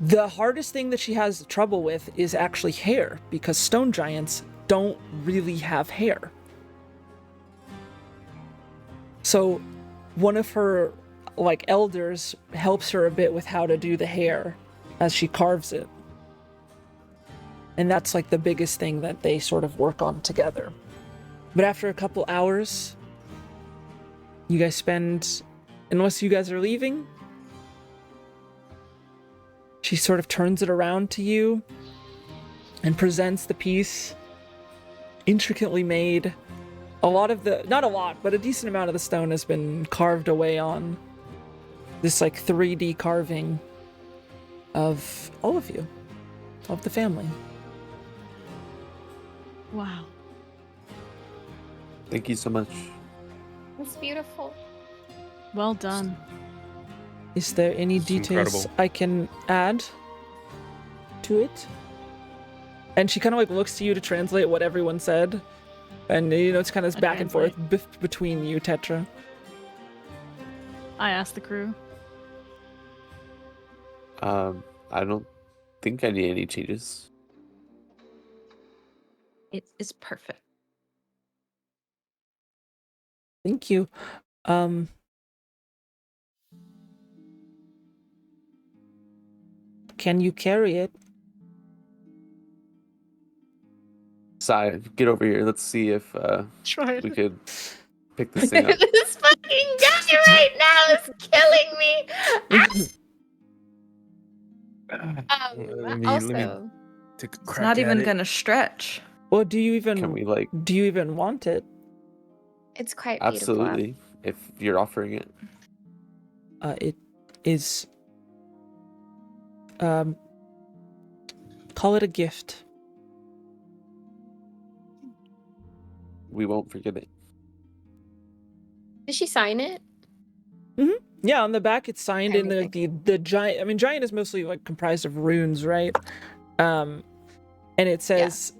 S1: the hardest thing that she has trouble with is actually hair, because stone giants don't really have hair. So one of her like elders helps her a bit with how to do the hair as she carves it. And that's like the biggest thing that they sort of work on together. But after a couple hours, you guys spend, unless you guys are leaving, she sort of turns it around to you and presents the piece, intricately made. A lot of the, not a lot, but a decent amount of the stone has been carved away on this like 3D carving of all of you, of the family.
S4: Wow.
S6: Thank you so much.
S5: It's beautiful.
S4: Well done.
S1: Is there any
S2: It's
S1: details
S2: incredible.
S1: I can add to it? And she kind of like looks to you to translate what everyone said. And it's kind of
S4: I
S1: back and forth
S4: translate.
S1: between you, Tetra.
S4: I asked the crew.
S6: I don't think I need any changes.
S7: It is perfect.
S1: Thank you. Can you carry it?
S6: Sai, get over here. Let's see if
S4: Try
S6: we could pick this thing up.
S5: This fucking guy right now is killing me.
S2: Let me
S5: Also,
S2: take a
S7: It's
S2: crack
S7: not
S2: at
S7: even
S2: it.
S7: gonna stretch.
S1: Well, do you
S6: Can
S1: even
S6: we
S1: want it?
S5: it's quite beautiful.
S6: absolutely, if you're offering it.
S1: It is. Call it a gift.
S6: We won't forget it.
S5: Did she sign it?
S1: Yeah, on the back it's signed in
S5: Everything.
S1: the giant. I mean, giant is mostly like comprised of runes, right? And it says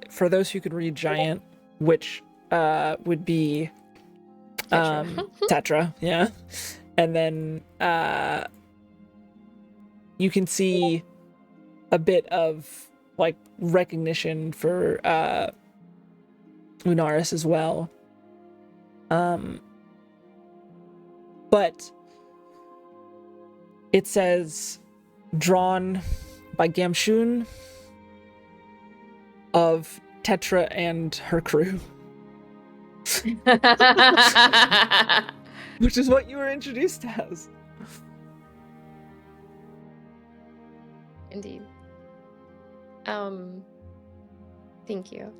S1: for those who could read giant, which would be Tetra, yeah. And then you can see a bit of like recognition for Lunaris as well. But it says drawn by Gamshun of Tetra and her crew, which is what you were introduced as.
S5: Indeed. Thank you.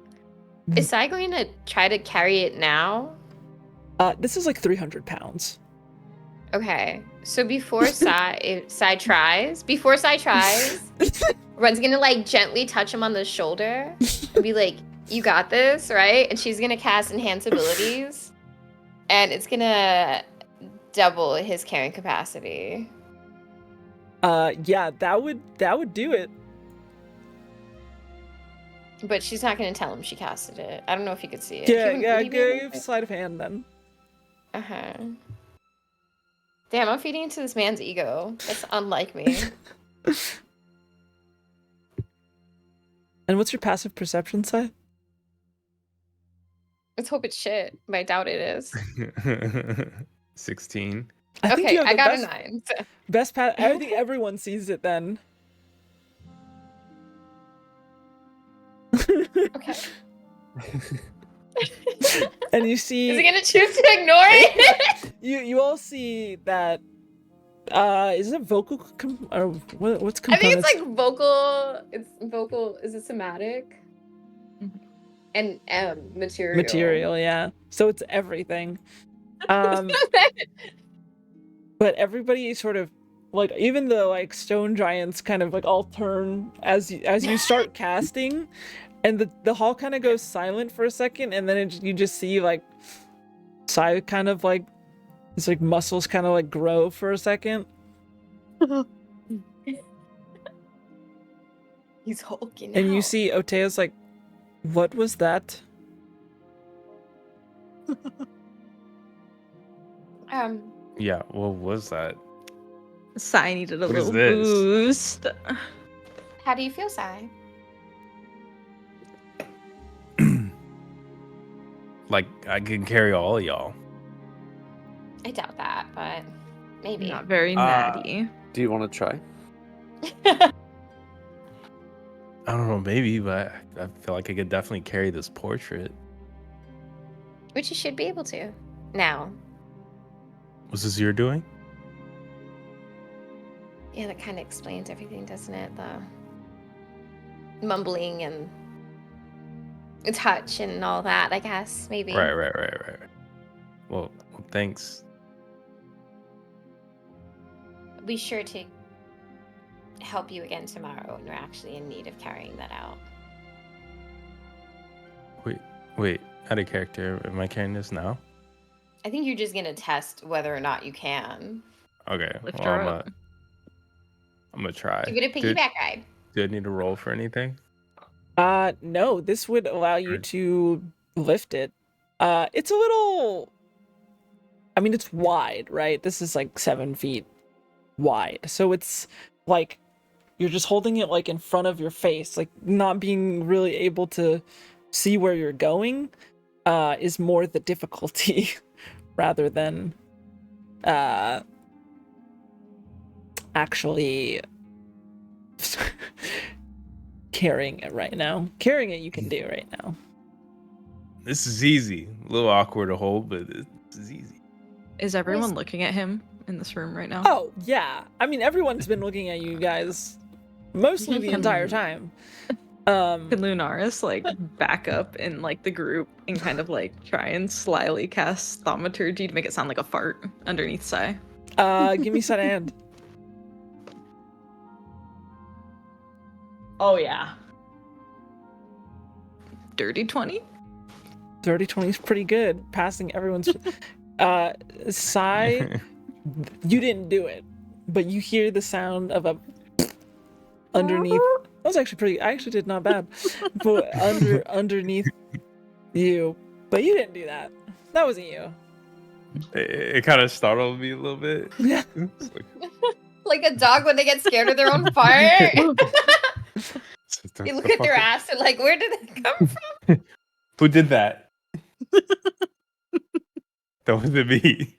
S5: Is Sai going to try to carry it now?
S1: This is like 300 pounds.
S5: Okay. So before Sai tries, Run's gonna like gently touch him on the shoulder and be like, "You got this, right?" And she's gonna cast enhance abilities, and it's gonna double his carrying capacity.
S1: Yeah, that would do it.
S5: But she's not gonna tell him she casted it. I don't know if you could see it.
S1: Yeah,
S5: Would he be able
S1: give
S5: to-
S1: sleight of hand then.
S5: Uh-huh. Damn, I'm feeding into this man's ego. That's unlike me.
S1: And what's your passive perception say?
S5: Let's hope it's shit, but I doubt it is.
S2: 16.
S1: I think
S5: Okay,
S1: you have
S5: I
S1: the
S5: got
S1: best,
S5: a 9.
S1: best I think everyone sees it then.
S5: Okay.
S1: And you see
S5: Is he gonna choose to ignore it?
S1: you all see that is it vocal or what's
S5: I think
S1: components?
S5: it's like vocal. It's vocal. Is it somatic? And material.
S1: Yeah. So it's everything. But everybody sort of like, even the like stone giants kind of like all turn as you start casting, and the hall kind of goes silent for a second, and then you just see like Sai kind of like his like muscles kind of like grow for a second.
S5: He's hulking
S1: And you
S5: out.
S1: see Otea's like, what was that?
S2: Yeah, what was that?
S7: Sai needed a
S2: What is
S7: little
S2: this?
S7: boost.
S5: How do you feel, Sai?
S2: Like, I can carry all of y'all.
S5: I doubt that, but maybe.
S7: Not very natty.
S6: Do you want to try?
S2: I don't know, maybe, but I feel like I could definitely carry this portrait.
S5: Which you should be able to. Now.
S2: Was this your doing?
S5: Yeah, that kind of explains everything, doesn't it? The mumbling and touch and all that, I guess, maybe.
S2: Right. Well, thanks.
S5: Be sure to help you again tomorrow when we're actually in need of carrying that out.
S2: Wait, out of character, am I carrying this now?
S5: I think you're just gonna test whether or not you can.
S2: Okay,
S7: Lift
S2: well,
S7: her up.
S2: I'm gonna try.
S5: Give it a piggyback ride.
S2: Do I need to roll for anything?
S1: No, this would allow you to lift it. It's a little. I mean, it's wide, right? This is like 7 feet wide, so it's like you're just holding it like in front of your face, like not being really able to see where you're going. Is more the difficulty rather than actually carrying it right now. Carrying it you can do right now.
S2: This is easy. A little awkward to hold, but this is easy.
S7: Is everyone looking at him in this room right now?
S1: Oh, yeah. I mean, everyone's been looking at you guys mostly the entire time.
S7: Can Lunaris like back up in like the group and kind of like try and slyly cast thaumaturgy to make it sound like a fart underneath Sai?
S1: Give me sleight of hand.
S7: Oh yeah. Dirty 20?
S1: Dirty 20 is pretty good. Passing everyone's Sai, you didn't do it, but you hear the sound of a underneath. That was actually pretty. I actually did not bad. But underneath you, but you didn't do that. That wasn't you.
S2: It kind of startled me a little bit.
S1: Yeah.
S2: It's like,
S5: Like a dog when they get scared of their own fart. You look at their ass and like, where did it come from?
S2: Who did that? That wasn't me.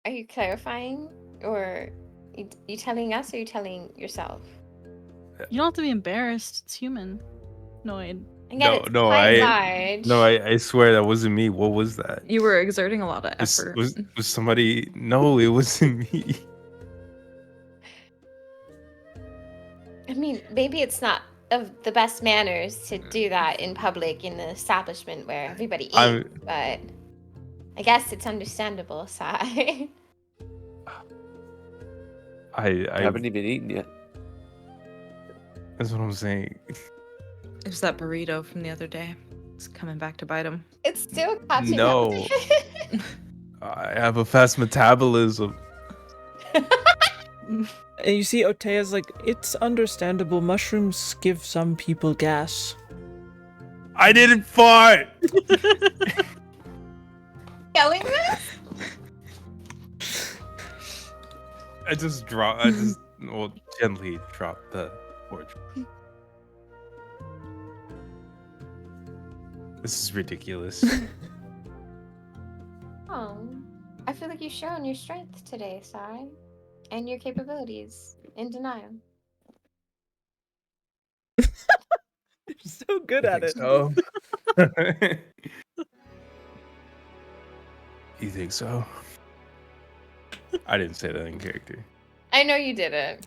S5: Are you clarifying, or you telling us, or you telling yourself?
S4: You don't have to be embarrassed. It's human. Noid.
S5: I get it's
S2: No,
S5: quite large.
S2: I swear that wasn't me. What was that?
S7: You were exerting a lot of
S2: Was,
S7: effort.
S2: was somebody? No, it wasn't me.
S5: I mean, maybe it's not of the best manners to do that in public in the establishment where everybody eats, but I guess it's understandable, Sai.
S6: I haven't even eaten yet.
S2: That's what I'm saying.
S7: It was that burrito from the other day. It's coming back to bite him.
S5: It's still catching
S2: No.
S5: up.
S2: I have a fast metabolism.
S1: And you see Otea's like, it's understandable. Mushrooms give some people gas.
S2: I didn't fart.
S5: Yelling this?
S2: I just gently dropped the torch. This is ridiculous.
S5: Oh, I feel like you've shown your strength today, Sai, and your capabilities in denial.
S1: You're so good at it.
S2: So? You think so? I didn't say that in character.
S5: I know you didn't.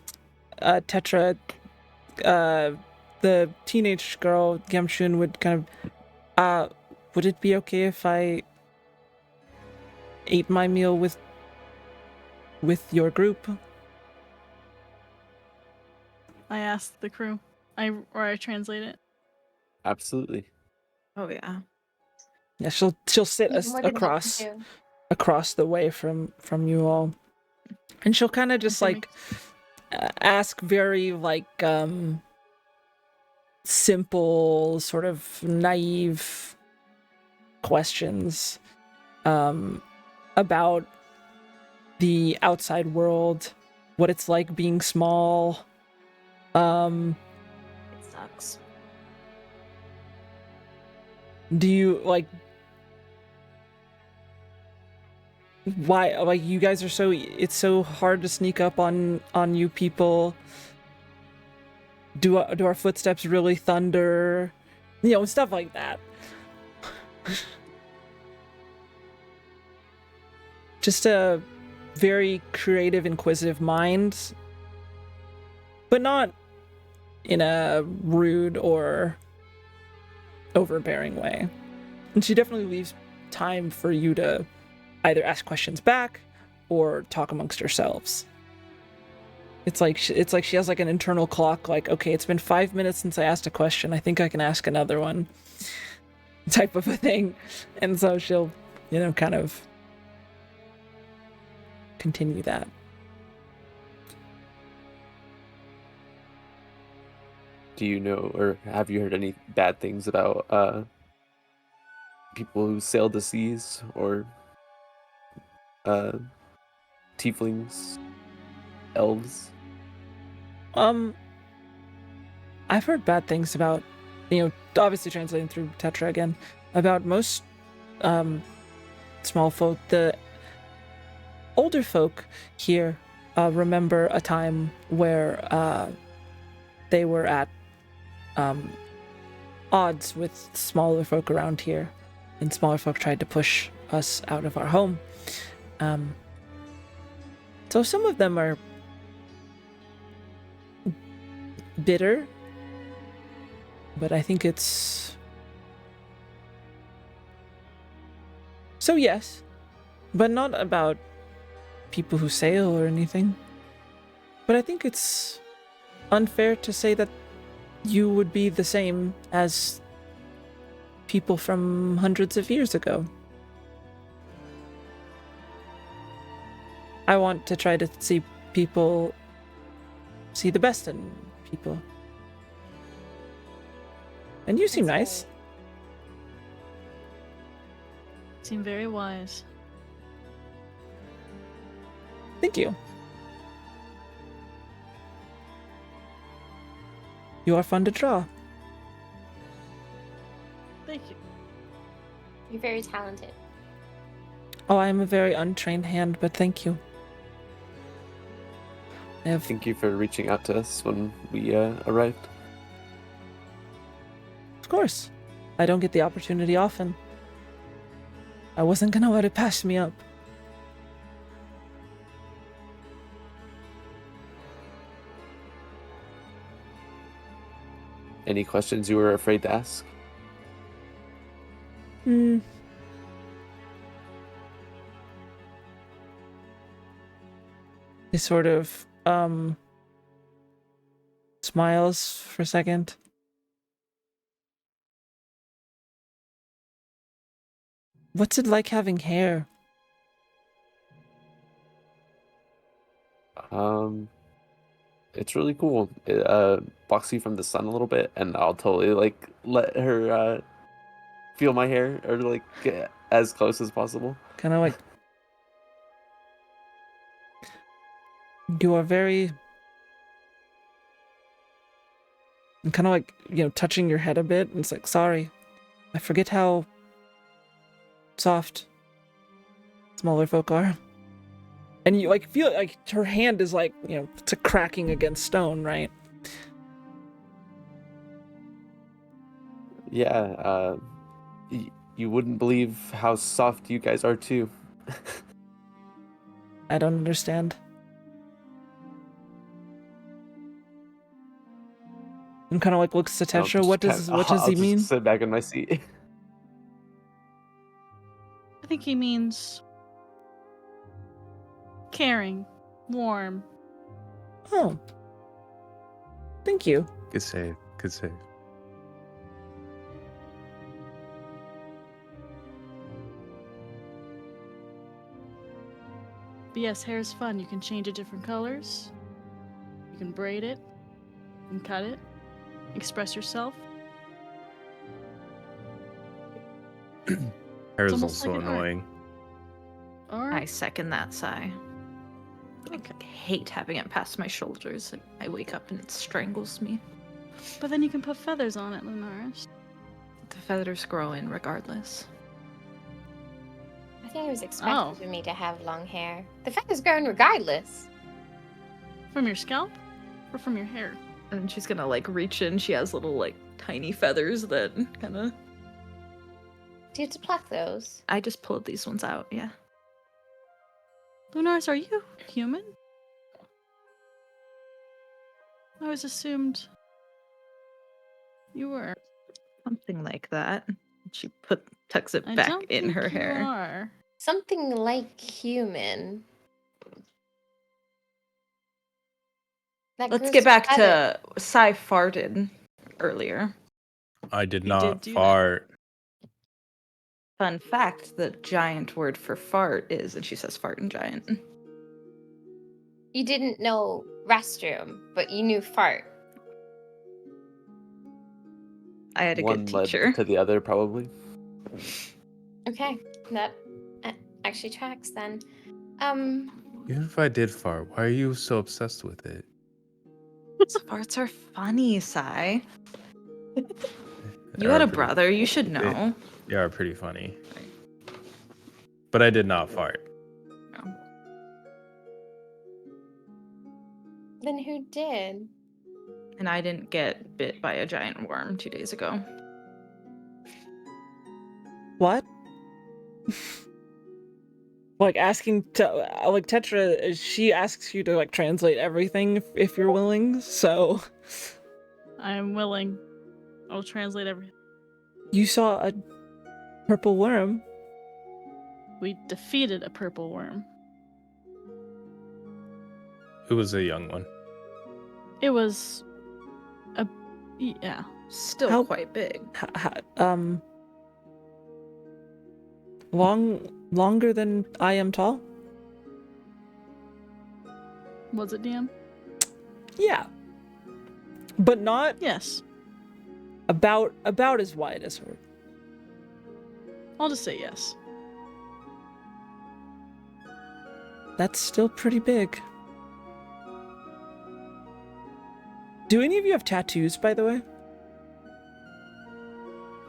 S1: Tetra, the teenage girl, Gemshun, would kind of, would it be okay if I ate my meal with your group?
S4: I asked the crew. I translate it.
S6: Absolutely.
S7: Oh yeah.
S1: Yeah, she'll sit
S5: You're more than welcome to.
S1: across the way from you all, and she'll kind of just
S4: Okay,
S1: like ask very like simple, sort of naive questions about the outside world, what it's like being small.
S5: It sucks.
S1: Do you like why, like, you guys are so, it's so hard to sneak up on you people? Do our footsteps really thunder? You know, stuff like that. Just a very creative, inquisitive mind, but not in a rude or overbearing way. And she definitely leaves time for you to either ask questions back or talk amongst yourselves. It's like she has like an internal clock, like, okay, it's been 5 minutes since I asked a question, I think I can ask another one, type of a thing. And so she'll, you know, kind of continue that.
S6: do you know, or have you heard any bad things about people who sail the seas, or tieflings, elves?
S1: I've heard bad things about, obviously translating through Tetra again, about most small folk. The older folk here remember a time where they were at odds with smaller folk around here, and smaller folk tried to push us out of our home. So some of them are bitter, but I think it's... So yes, but not about people who sail or anything. But I think it's unfair to say that you would be the same as people from hundreds of years ago. I want to try to see the best in people. And you seem nice.
S4: Seem very wise.
S1: Thank you. You are fun to draw.
S4: Thank you.
S5: You're very talented.
S1: Oh, I am a very untrained hand, but thank you.
S6: Thank you for reaching out to us when we arrived.
S1: Of course. I don't get the opportunity often. I wasn't gonna let it pass me up.
S6: Any questions you were afraid to ask?
S1: He sort of smiles for a second. What's it like having hair?
S6: It's really cool. It blocks you from the sun a little bit, and I'll totally let her feel my hair, or get as close as possible.
S1: Kind of like... You are very... I'm kind of like, touching your head a bit, and it's like, sorry. I forget how soft smaller folk are. And you feel like her hand is it's a cracking against stone, right?
S6: Yeah, you wouldn't believe how soft you guys are too.
S1: I don't understand. And kind of looks at Tetra. What does he mean?
S6: I'll just sit back in my seat.
S4: I think he means caring, warm.
S1: Oh. Thank you.
S2: Good save. Good save.
S4: But yes, hair is fun. You can change it different colors. You can braid it. You can cut it. Express yourself.
S2: Hair is
S4: almost
S2: also
S4: like an art.
S2: annoying.
S4: Or
S7: I second that sigh.
S4: okay.
S7: I hate having it past my shoulders. I wake up and it strangles me.
S4: But then you can put feathers on it, Lunaris.
S7: The feathers grow in regardless.
S5: I think it was expected
S4: Oh.
S5: for me to have long hair. The feathers growing regardless.
S4: From your scalp? Or from your hair?
S7: And she's gonna reach in. She has little tiny feathers that kind of.
S5: Do you have to pluck those?
S7: I just pulled these ones out. Yeah.
S4: Lunaris, are you human? I always assumed you were.
S7: Something like that. She tucks it
S4: I
S7: back
S4: don't
S7: in
S4: think
S7: her
S4: you
S7: hair.
S4: are.
S5: Something like human. That
S7: Let's
S5: grows
S7: get back
S5: feathers.
S7: to Sai farted earlier.
S2: I did
S4: You
S2: not
S4: did do that.
S2: fart.
S7: Fun fact: the giant word for fart is, and she says fart in giant.
S5: You didn't know restroom, but you knew fart.
S7: I had a
S6: one
S7: good
S6: led
S7: teacher.
S6: to the other, probably.
S5: Okay, that actually tracks then.
S2: Even if I did fart, why are you so obsessed with it?
S7: Farts are funny, Sai.
S2: They
S7: You
S2: are
S7: had a
S2: pretty-
S7: brother. You should
S2: they-
S7: know.
S2: They are pretty funny. But I did not fart.
S7: No.
S5: Then who did?
S7: And I didn't get bit by a giant worm 2 days ago.
S1: What? Like asking to like Tetra, she asks you to like translate everything if you're willing. So
S4: I am willing. I'll translate everything.
S1: you saw a purple worm.
S4: We defeated a purple worm.
S2: It was a young one.
S4: It was yeah.
S7: Still
S1: How-
S7: quite big.
S1: Longer than I am tall.
S4: Was it DM?
S1: Yeah, but not
S4: Yes.
S1: about as wide as her.
S4: I'll just say yes.
S1: That's still pretty big. Do any of you have tattoos, by the way?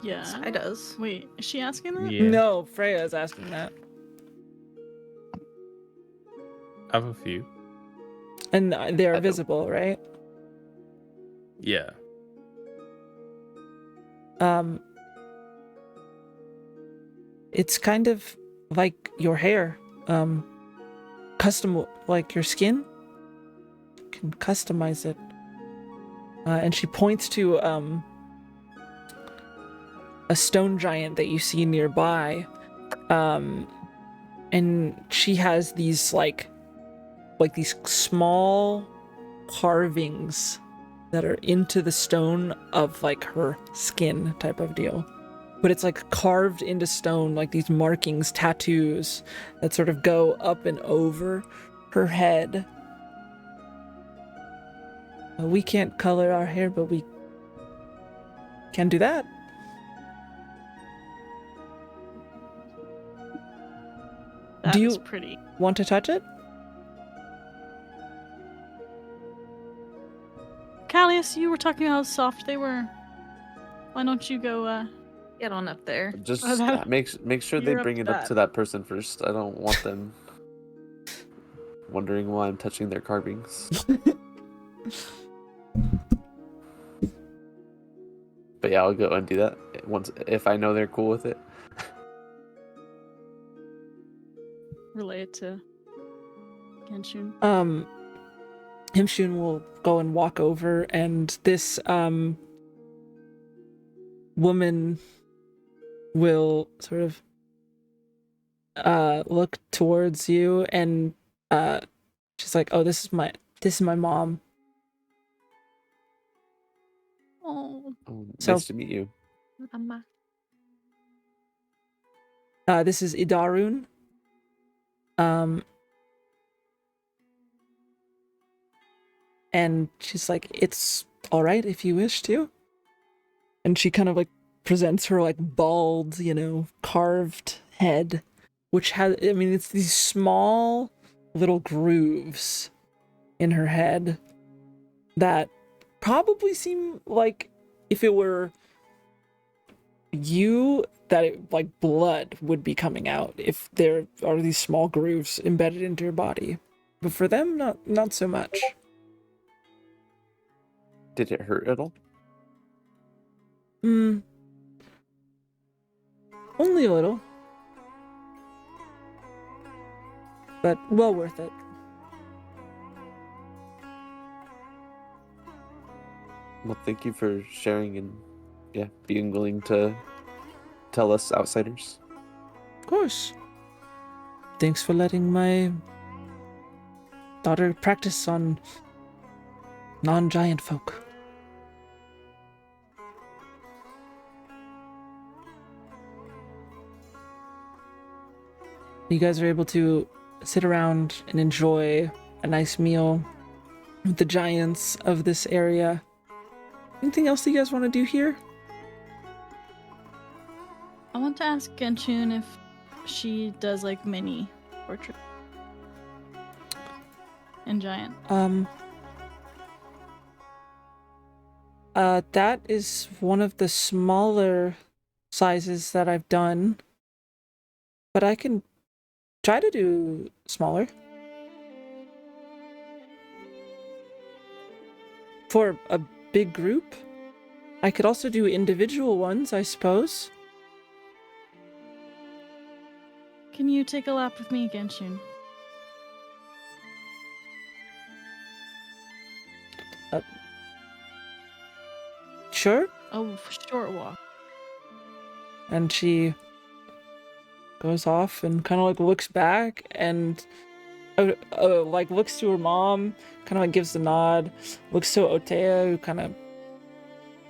S4: Yeah.
S7: Sai does.
S4: Wait, is she asking that?
S2: Yeah.
S1: No, Freya is asking that.
S2: I have a few.
S1: And they're
S6: I don't.
S1: visible, right?
S2: Yeah.
S1: It's kind of like your hair. Custom, like your skin. You can customize it. And she points to a stone giant that you see nearby. And she has these like these small carvings that are into the stone of like her skin type of deal. But it's like carved into stone, like these markings, tattoos that sort of go up and over her head. We can't color our hair, but we can do that.
S4: That
S1: Do
S4: is
S1: you-
S4: pretty.
S1: Want to touch it?
S4: Callius, you were talking about how soft they were. Why don't you go,
S7: Get on up there.
S6: Just
S4: Oh, that-
S6: make sure they
S4: you're up
S6: bring
S4: to
S6: it up
S4: that.
S6: to that person first. I don't want them wondering why I'm touching their carvings. But yeah, I'll go and do that once if I know they're cool with it.
S4: relay it to Genshin?
S1: Himshun will go and walk over, and this woman will sort of look towards you, and she's like, "Oh, this is my mom."
S4: Oh,
S6: Oh,
S1: So-
S6: nice to meet you.
S7: Mama.
S1: This is Idarun. And she's like, "It's all right if you wish to." And she kind of like presents her like bald, carved head, which has, I mean, it's these small little grooves in her head that probably seem like if it were you, that it, like blood would be coming out if there are these small grooves embedded into your body. But for them, not so much.
S6: Did it hurt at all?
S1: Only a little. But well worth it.
S6: Well, thank you for sharing and being willing to tell us outsiders.
S1: Of course. Thanks for letting my daughter practice on non-giant folk. You guys are able to sit around and enjoy a nice meal with the giants of this area. Anything else that you guys want to do here?
S4: want to ask Genchun if she does like mini portrait and giant.
S1: That is one of the smaller sizes that I've done, but I can try to do smaller. For a big group, I could also do individual ones, I suppose.
S4: Can you take a lap with me, Genshun?
S1: Sure.
S4: A short walk.
S1: And she goes off and kind of like looks back and like looks to her mom, kind of like gives a nod, looks to Otea, who kind of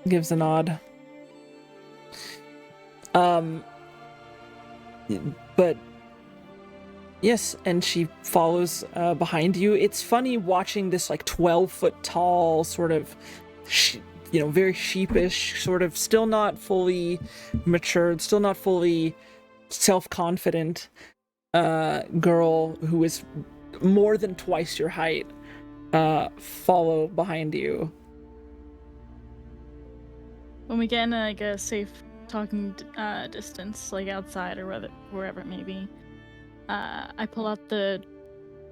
S1: gives a nod. But yes, and she follows behind you. It's funny watching this like 12-foot tall, sort of, very sheepish, sort of still not fully matured, still not fully self-confident girl who is more than twice your height follow behind you.
S4: When we get in like a safe talking distance, like outside or wherever it may be, I pull out the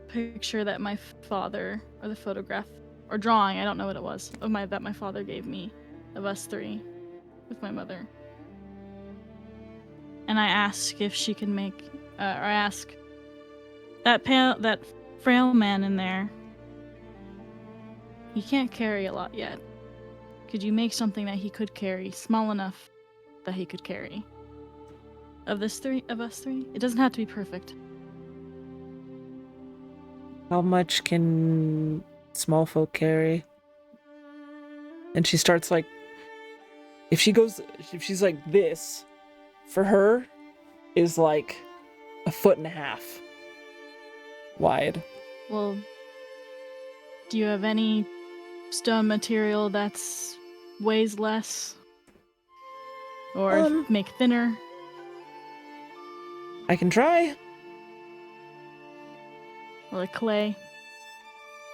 S4: picture that my father, or the photograph, or drawing, I don't know what it was, that my father gave me of us three with my mother. And I ask if she can make, or I ask that frail man in there, he can't carry a lot yet. Could you make something that he could carry, small enough that he could carry? Of us three? It doesn't have to be perfect.
S1: How much can small folk carry? And she starts like, if she's like this, for her is like 1.5 feet wide.
S4: Well, do you have any stone material that's weighs less? Or make thinner?
S1: I can try.
S4: Or like clay?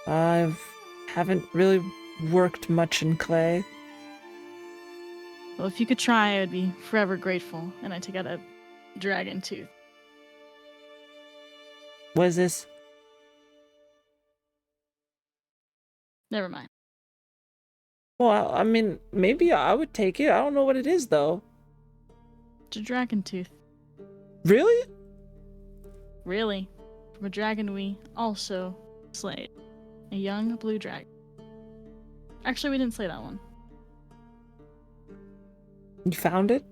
S1: I haven't really worked much in clay.
S4: Well, if you could try, I would be forever grateful. And I take out a dragon tooth.
S1: What is this?
S4: Never mind.
S1: Well, I mean, maybe I would take it. I don't know what it is, though.
S4: It's a dragon tooth.
S1: Really?
S4: Really? From a dragon we also slayed. A young blue dragon. Actually, we didn't slay that one.
S1: You found it?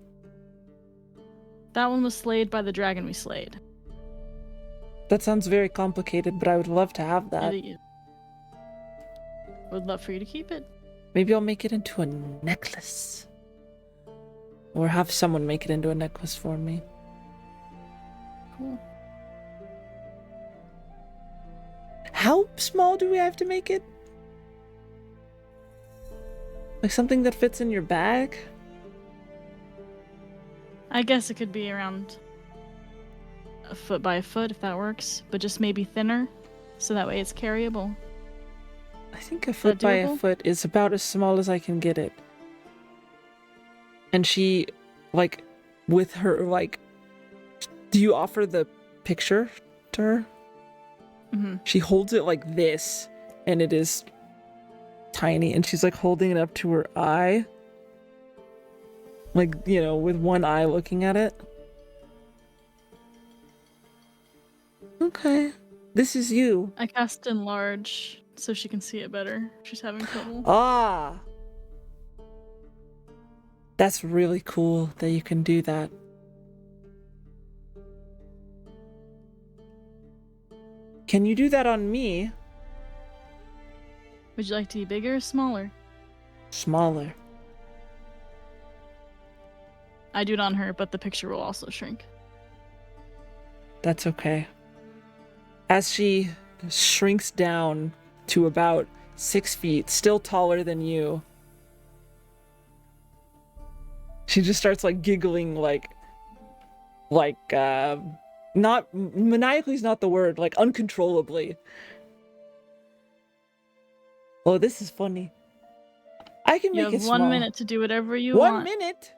S4: That one was slayed by the dragon we slayed.
S1: That sounds very complicated, but I would love to have that.
S4: Would love for you to keep it.
S1: Maybe I'll make it into a necklace. Or have someone make it into a necklace for me.
S4: Cool.
S1: How small do we have to make it? Like something that fits in your bag?
S4: I guess it could be around 1 foot by 1 foot if that works, but just maybe thinner, so that way it's carryable.
S1: I think 1 foot by 1
S4: doable?
S1: foot is about as small as I can get it. And she, like, with her, like, do you offer the picture to her?
S4: Mm-hmm.
S1: She holds it like this, and it is tiny, and she's like holding it up to her eye. Like, with one eye looking at it. Okay. This is you.
S4: I cast enlarge so she can see it better. She's having trouble.
S1: Ah! That's really cool that you can do that. Can you do that on me?
S4: Would you like to be bigger or smaller?
S1: Smaller.
S4: I do it on her, but the picture will also shrink.
S1: That's okay. As she shrinks down to about 6 feet, still taller than you, she just starts like giggling, like like not maniacally is not the word, like uncontrollably. Oh, this is funny. I can
S4: You
S1: make
S4: have
S1: it
S4: 1
S1: small.
S4: minute to do whatever you
S1: 1
S4: want.
S1: minute.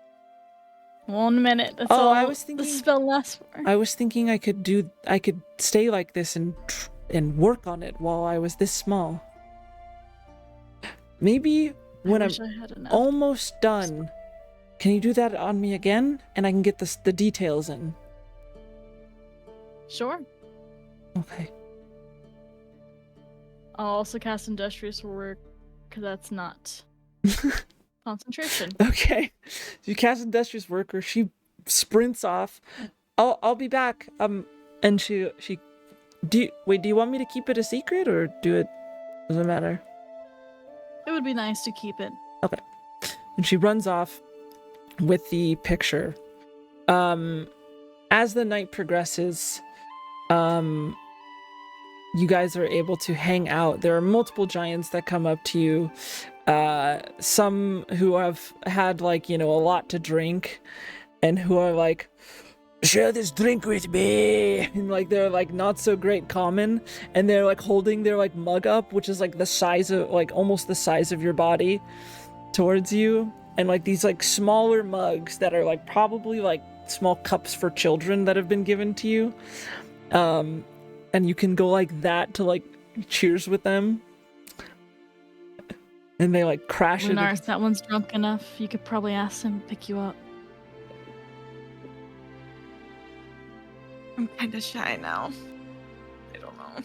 S4: 1 minute. That's
S1: Oh,
S4: all
S1: I was thinking-
S4: the spell lasts for.
S1: I was thinking I could stay like this and work on it while I was this small. Maybe when
S4: I
S1: I'm
S4: wish I had enough.
S1: almost done, can you do that on me again? And I can get the details in.
S4: Sure.
S1: Okay.
S4: I'll also cast Industrious Work, because that's not concentration.
S1: Okay. You cast Industrious Worker. She sprints off. I'll be back. And she do you want me to keep it a secret or do it? Doesn't matter.
S4: It would be nice to keep it.
S1: Okay. And she runs off with the picture. As the night progresses, you guys are able to hang out. There are multiple giants that come up to you. Some who have had like, a lot to drink and who are like, share this drink with me. And like, they're like not so great common. And they're like holding their like mug up, which is like the size of like almost the size of your body towards you. And like these like smaller mugs that are like probably like small cups for children that have been given to you. And you can go like that to like cheers with them. And they like crash it.
S4: Lunaris, that one's drunk enough. You could probably ask him to pick you up.
S7: I'm kind of shy now. I don't know.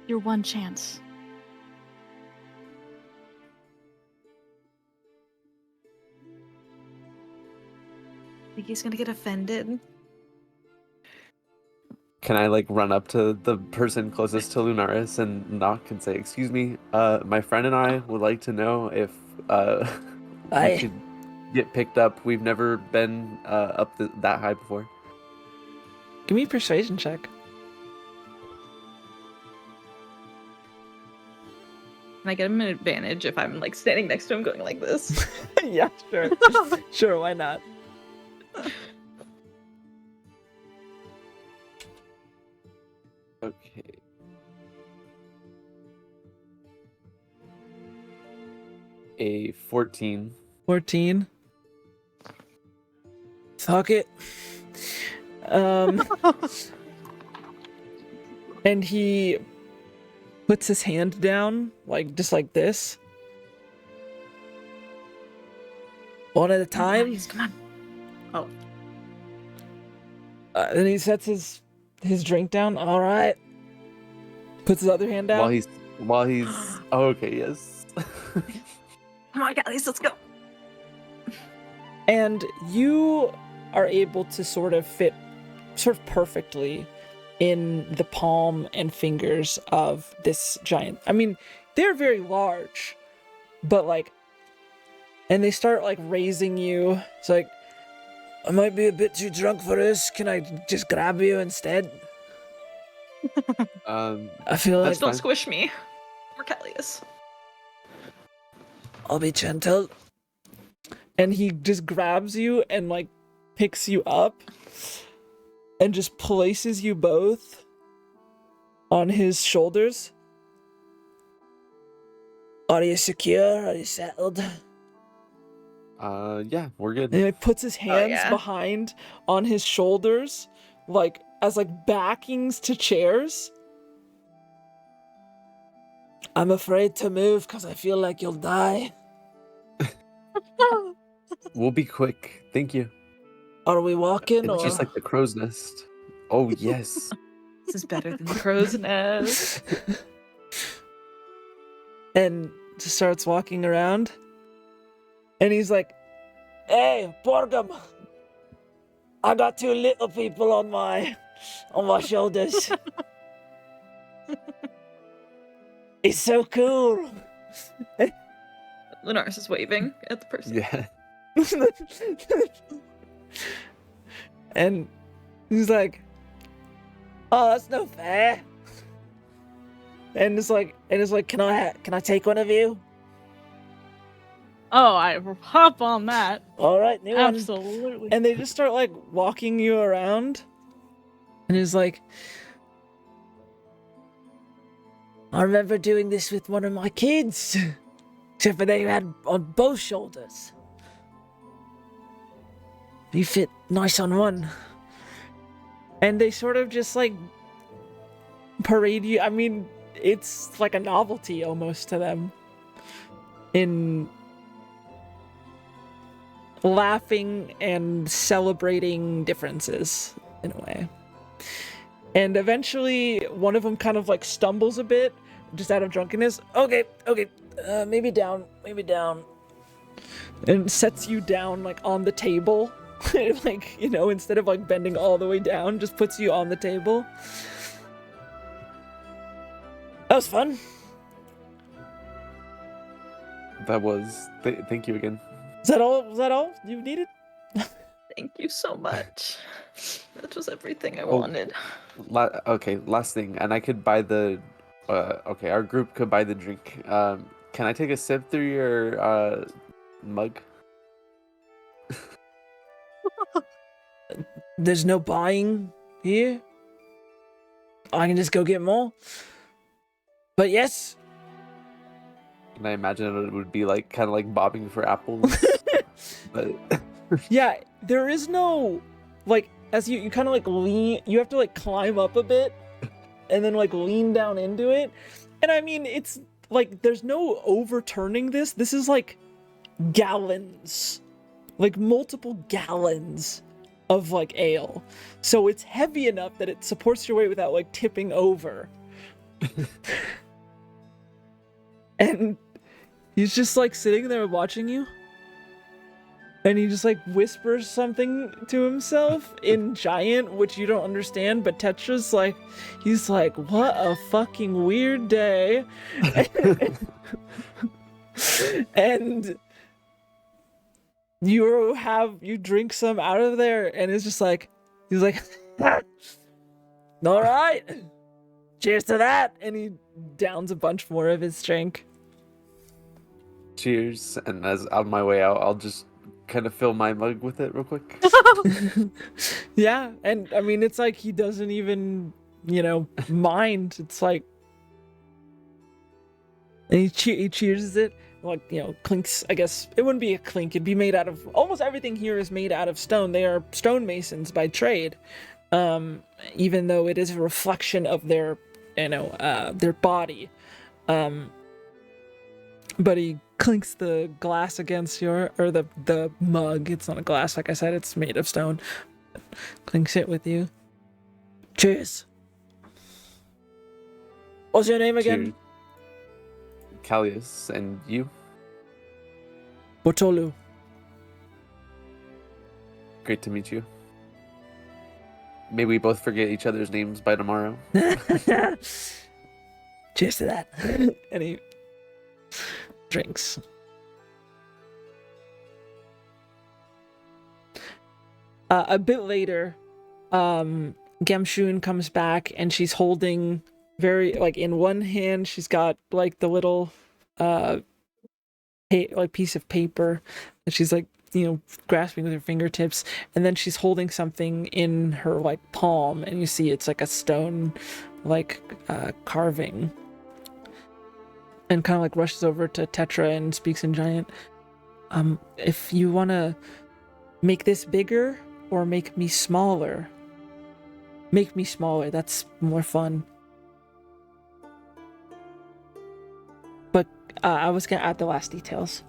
S4: Your one chance.
S7: Think he's gonna get offended?
S6: Can I like run up to the person closest to Lunaris and knock and say, "Excuse me, my friend and I would like to know if we
S1: Aye.
S6: could get picked up. We've never been up that high before."
S1: Give me a persuasion check.
S7: Can I get him an advantage if I'm like standing next to him going like this?
S1: Yeah, sure. Sure, why not?
S6: Okay. A 14.
S1: 14. Fuck it. And he puts his hand down, like just like this. One at a time.
S7: Nice, come on. Oh,
S1: And he sets his drink down. All right. Puts his other hand down.
S6: While he's oh, okay, yes.
S7: come on, guys, let's go.
S1: And you are able to sort of fit perfectly in the palm and fingers of this giant. I mean, they're very large, but like, and they start like raising you. It's like, I might be a bit too drunk for this. Can I just grab you instead? I feel like
S6: That's
S7: Don't
S6: fine.
S7: squish me. Mercallius.
S1: I'll be gentle. And he just grabs you and like picks you up and just places you both on his shoulders. Are you secure? Are you settled?
S6: Yeah, we're good.
S1: And he like, puts his hands
S7: yeah.
S1: behind on his shoulders, like as like backings to chairs. I'm afraid to move because I feel like you'll die.
S6: We'll be quick. Thank you.
S1: Are we walking
S6: It's
S1: or
S6: just like the crow's nest. Oh yes.
S7: This is better than the crow's nest.
S1: and just starts walking around. And he's like, "Hey, Borgum, I got two little people on my shoulders. It's so cool."
S7: Lunaris is waving at the person.
S6: Yeah.
S1: And he's like, "Oh, that's no fair. and it's like, can I take one of you?
S4: Oh, I hop on that.
S1: All right, new one.
S4: Absolutely.
S1: And they just start like walking you around, and it's like, I remember doing this with one of my kids, except for they had on both shoulders. You fit nice on one. And they sort of just like parade you. I mean, it's like a novelty almost to them. In laughing and celebrating differences in a way. And eventually one of them kind of like stumbles a bit just out of drunkenness. Okay, maybe down. And sets you down like on the table. Like, you know, instead of like bending all the way down, just puts you on the table. That was fun.
S6: That was. Thank you again.
S1: Is that all? Was that all you needed?
S7: Thank you so much. That was everything I
S6: Oh.
S7: wanted.
S6: Okay, last thing, and I could buy the. Okay, our group could buy the drink. Can I take a sip through your mug?
S1: There's no buying here. I can just go get more. But yes.
S6: And I imagine it would be like kind of like bobbing for apples. But
S1: Yeah, there is no, like, as you kind of like lean, you have to like climb up a bit and then like lean down into it. And I mean, it's like, there's no overturning this. This is like gallons, like multiple gallons of like ale. So it's heavy enough that it supports your weight without like tipping over. And he's just like sitting there watching you. And he just like whispers something to himself in giant, which you don't understand, but Tetra's like, he's like, what a fucking weird day. And you drink some out of there, and it's just like, he's like, all right, cheers to that. And he downs a bunch more of his drink.
S6: cheers! And as on my way out, I'll just kind of fill my mug with it real quick.
S1: Yeah, and I mean, it's like he doesn't even, mind. It's like, and he cheers it, like, clinks. I guess it wouldn't be a clink. It'd be made out of, almost everything here is made out of stone. They are stonemasons by trade, even though it is a reflection of their body. But he clinks the glass against the mug. It's not a glass, like I said, it's made of stone. Clinks it with you. Cheers. What's your name again?
S6: Cheers. Callius, and you?
S1: Botolu.
S6: Great to meet you. May we both forget each other's names by tomorrow.
S1: Cheers to that. And he drinks. A bit later, Gemshun comes back, and she's holding in one hand she's got like the little piece of paper that she's like grasping with her fingertips, and then she's holding something in her like palm, and you see it's like a stone carving, and kind of like rushes over to Tetra and speaks in giant. If you want to make this bigger or make me smaller, that's more fun. But I was gonna add the last details.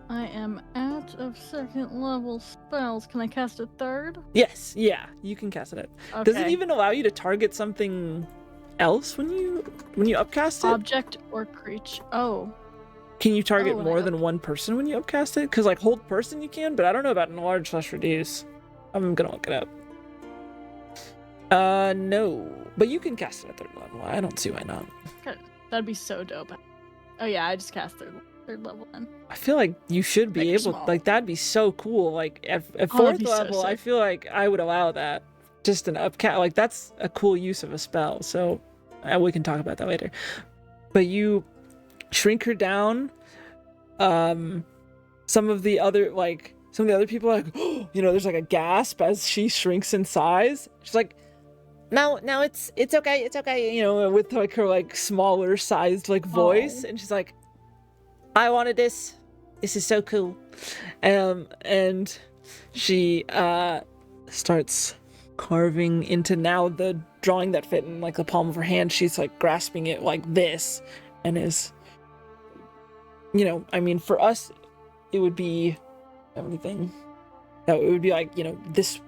S4: I am out of second level spells. Can I cast a third?
S1: Yes, yeah, you can cast it.
S4: Okay.
S1: Does it even allow you to target something else when you upcast it?
S4: Object or creature? Oh.
S1: Can you target
S4: when
S1: more
S4: I
S1: than one person when you upcast it? Because like hold person you can, but I don't know about enlarge/reduce. I'm gonna look it up. No, but you can cast it at third level. I don't see why not.
S4: That'd be so dope. Oh yeah, I just cast third level then.
S1: I feel like you should be
S4: Make it
S1: able,
S4: small.
S1: like that'd be so cool. Like at
S4: that'd
S1: fourth
S4: be so
S1: level, I
S4: sick.
S1: feel like I would allow that. Just an upcast, like that's a cool use of a spell. So We can talk about that later. But you shrink her down. Some of the other people are like, oh, there's like a gasp as she shrinks in size. She's like, no, it's okay, with like her like smaller sized like voice, and she's like, I wanted this. This is so cool. And she starts carving into now the drawing that fit in like the palm of her hand. She's like grasping it like this, and is, for us, it would be everything. That it would be like, this,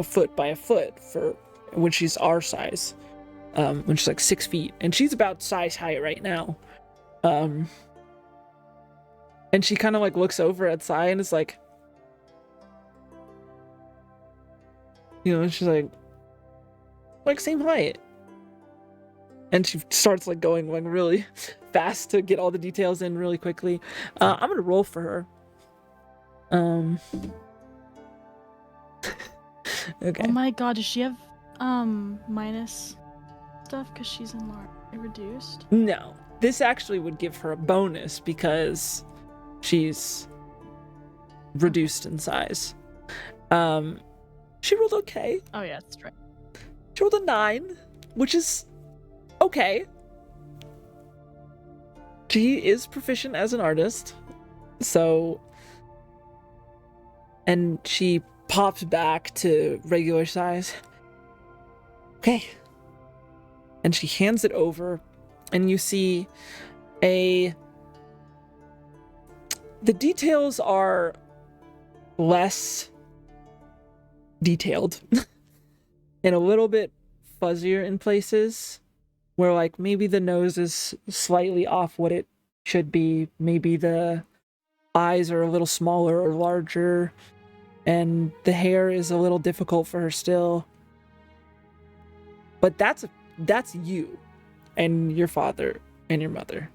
S1: foot by a foot for when she's our size. When she's like 6 feet, and she's about size height right now. And she kind of like looks over at Sai and is like, she's like same height. And she starts like going like really fast to get all the details in really quickly. I'm gonna roll for her. Okay.
S4: Oh my god, does she have minus stuff because she's enlarged? Reduced?
S1: No, this actually would give her a bonus because she's reduced in size. She rolled okay.
S4: Oh yeah, that's right.
S1: She rolled a 9, which is okay. She is proficient as an artist, so, and she pops back to regular size. Okay. And she hands it over, and you see the details are less detailed and a little bit fuzzier in places where like maybe the nose is slightly off what it should be. Maybe the eyes are a little smaller or larger, and the hair is a little difficult for her still. But that's you and your father and your mother.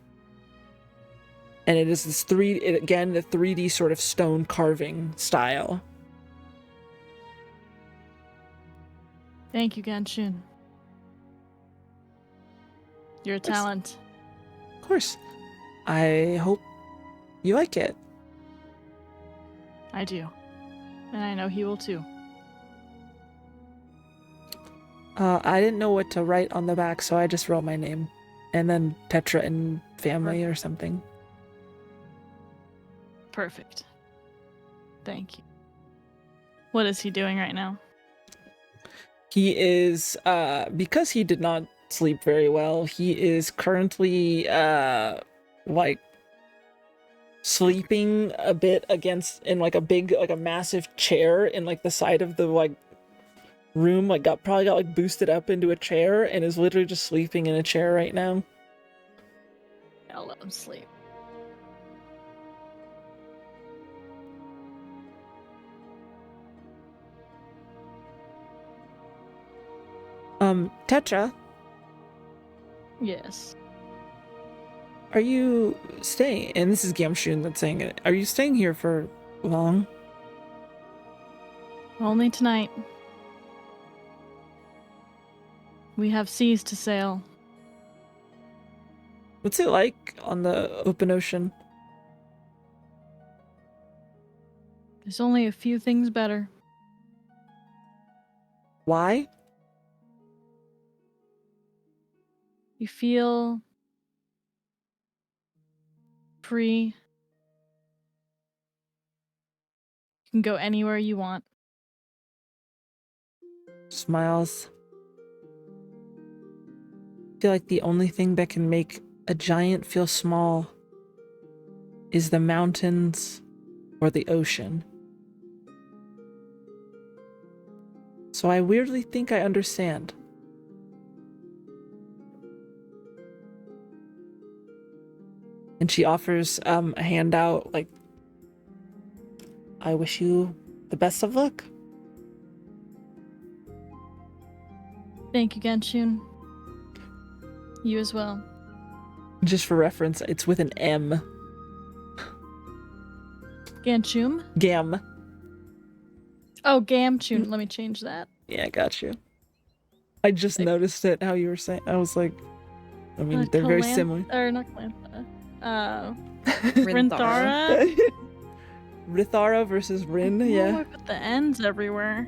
S1: And it is this the 3D sort of stone carving style.
S4: Thank you, Genshin. You're a talent.
S1: Of course. I hope you like it.
S4: I do. And I know he will too.
S1: I didn't know what to write on the back, so I just wrote my name. And then Tetra and family or something.
S4: Perfect. Thank you. What is he doing right now?
S1: He is, because he did not sleep very well, he is currently, sleeping a bit in like a massive chair in like the side of the like room, like probably got like boosted up into a chair and is literally just sleeping in a chair right now.
S4: I'll let him sleep.
S1: Tetra,
S4: Yes.
S1: are you staying? And this is Gamshun that's saying it. Are you staying here for long?
S4: Only tonight. We have seas to sail.
S1: What's it like on the open ocean?
S4: There's only a few things better.
S1: Why?
S4: You feel free. You can go anywhere you want.
S1: Smiles. I feel like the only thing that can make a giant feel small is the mountains or the ocean. So I weirdly think I understand. And she offers a handout, like, I wish you the best of luck.
S4: Thank you, Genshin. You as well.
S1: Just for reference, it's with an M.
S4: Ganchum?
S1: Gam.
S4: Oh, Gamchun. Let me change that.
S1: Yeah, got you. I just
S4: Like-
S1: noticed it. How you were saying. I was like, I mean, they're very similar.
S4: Or not Calantha.
S7: Rinthara.
S4: Rinthara.
S1: Rithara versus Rin. Yeah.
S4: I put the ends everywhere.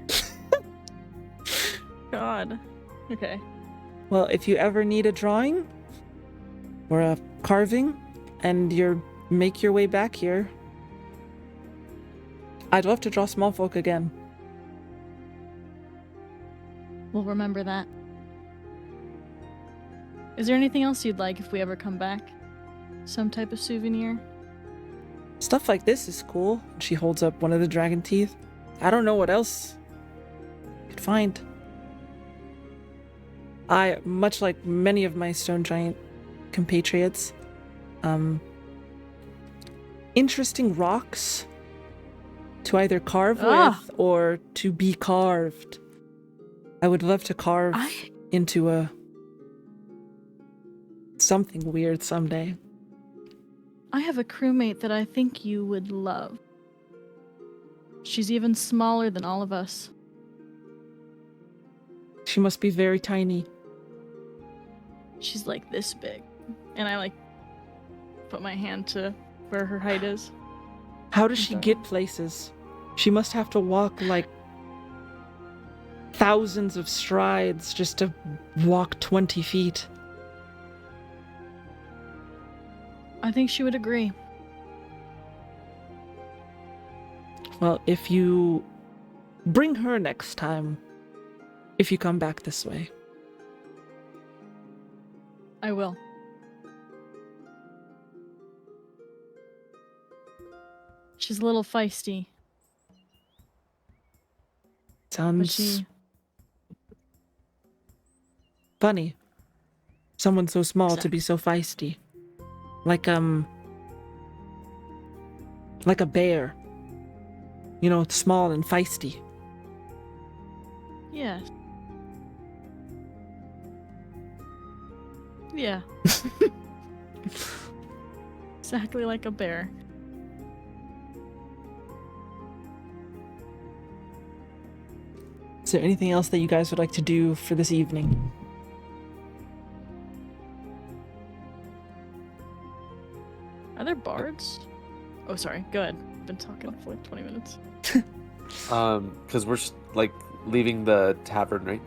S4: God. Okay.
S1: Well, if you ever need a drawing or a carving, and make your way back here, I'd love to draw small folk again.
S4: We'll remember that. Is there anything else you'd like if we ever come back? Some type of souvenir?
S1: Stuff like this is cool. She holds up one of the dragon teeth. I don't know what else you could find. I, much like many of my stone giant compatriots, interesting rocks to either carve with or to be carved. I would love to carve into a something weird someday.
S4: I have a crewmate that I think you would love. She's even smaller than all of us.
S1: She must be very tiny.
S4: She's like this big. And I like put my hand to where her height is.
S1: How does she get places? She must have to walk like thousands of strides just to walk 20 feet.
S4: I think she would agree.
S1: Well, if you bring her next time, if you come back this way.
S4: I will. She's a little feisty. But
S1: Sounds
S4: she...
S1: funny. Someone so small to be so feisty. Like a bear. You know, small and feisty.
S4: Yeah. Yeah. Exactly like a bear.
S1: Is there anything else that you guys would like to do for this evening?
S4: Are there bards? Oh, sorry. Go ahead. I've been talking for like 20 minutes.
S6: Because we're like leaving the tavern, right?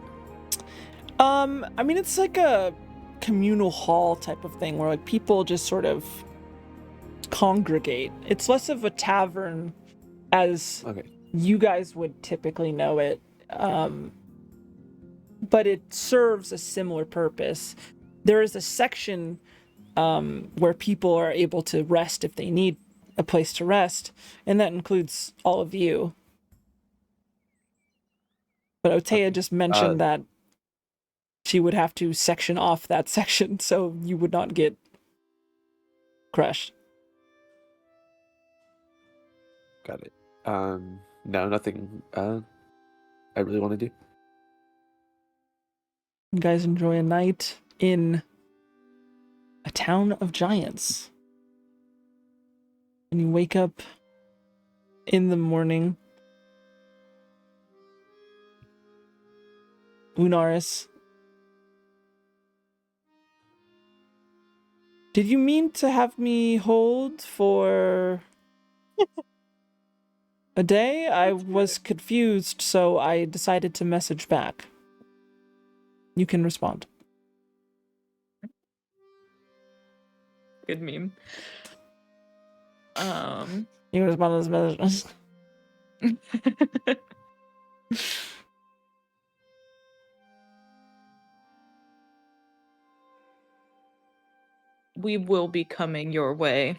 S1: I mean, it's like a communal hall type of thing where like people just sort of congregate. It's less of a tavern as you guys would typically know it. But it serves a similar purpose. There is a section where people are able to rest if they need a place to rest, and that includes all of you. But Otea just mentioned that she would have to section off that section so you would not get crushed.
S6: Got it. No, nothing I really want to do.
S1: You guys enjoy a night in a town of giants. And you wake up in the morning. Unaris. Did you mean to have me hold for a day? I was confused, so I decided to message back. You can respond.
S7: Good meme.
S1: You can respond to this message.
S7: We will be coming your way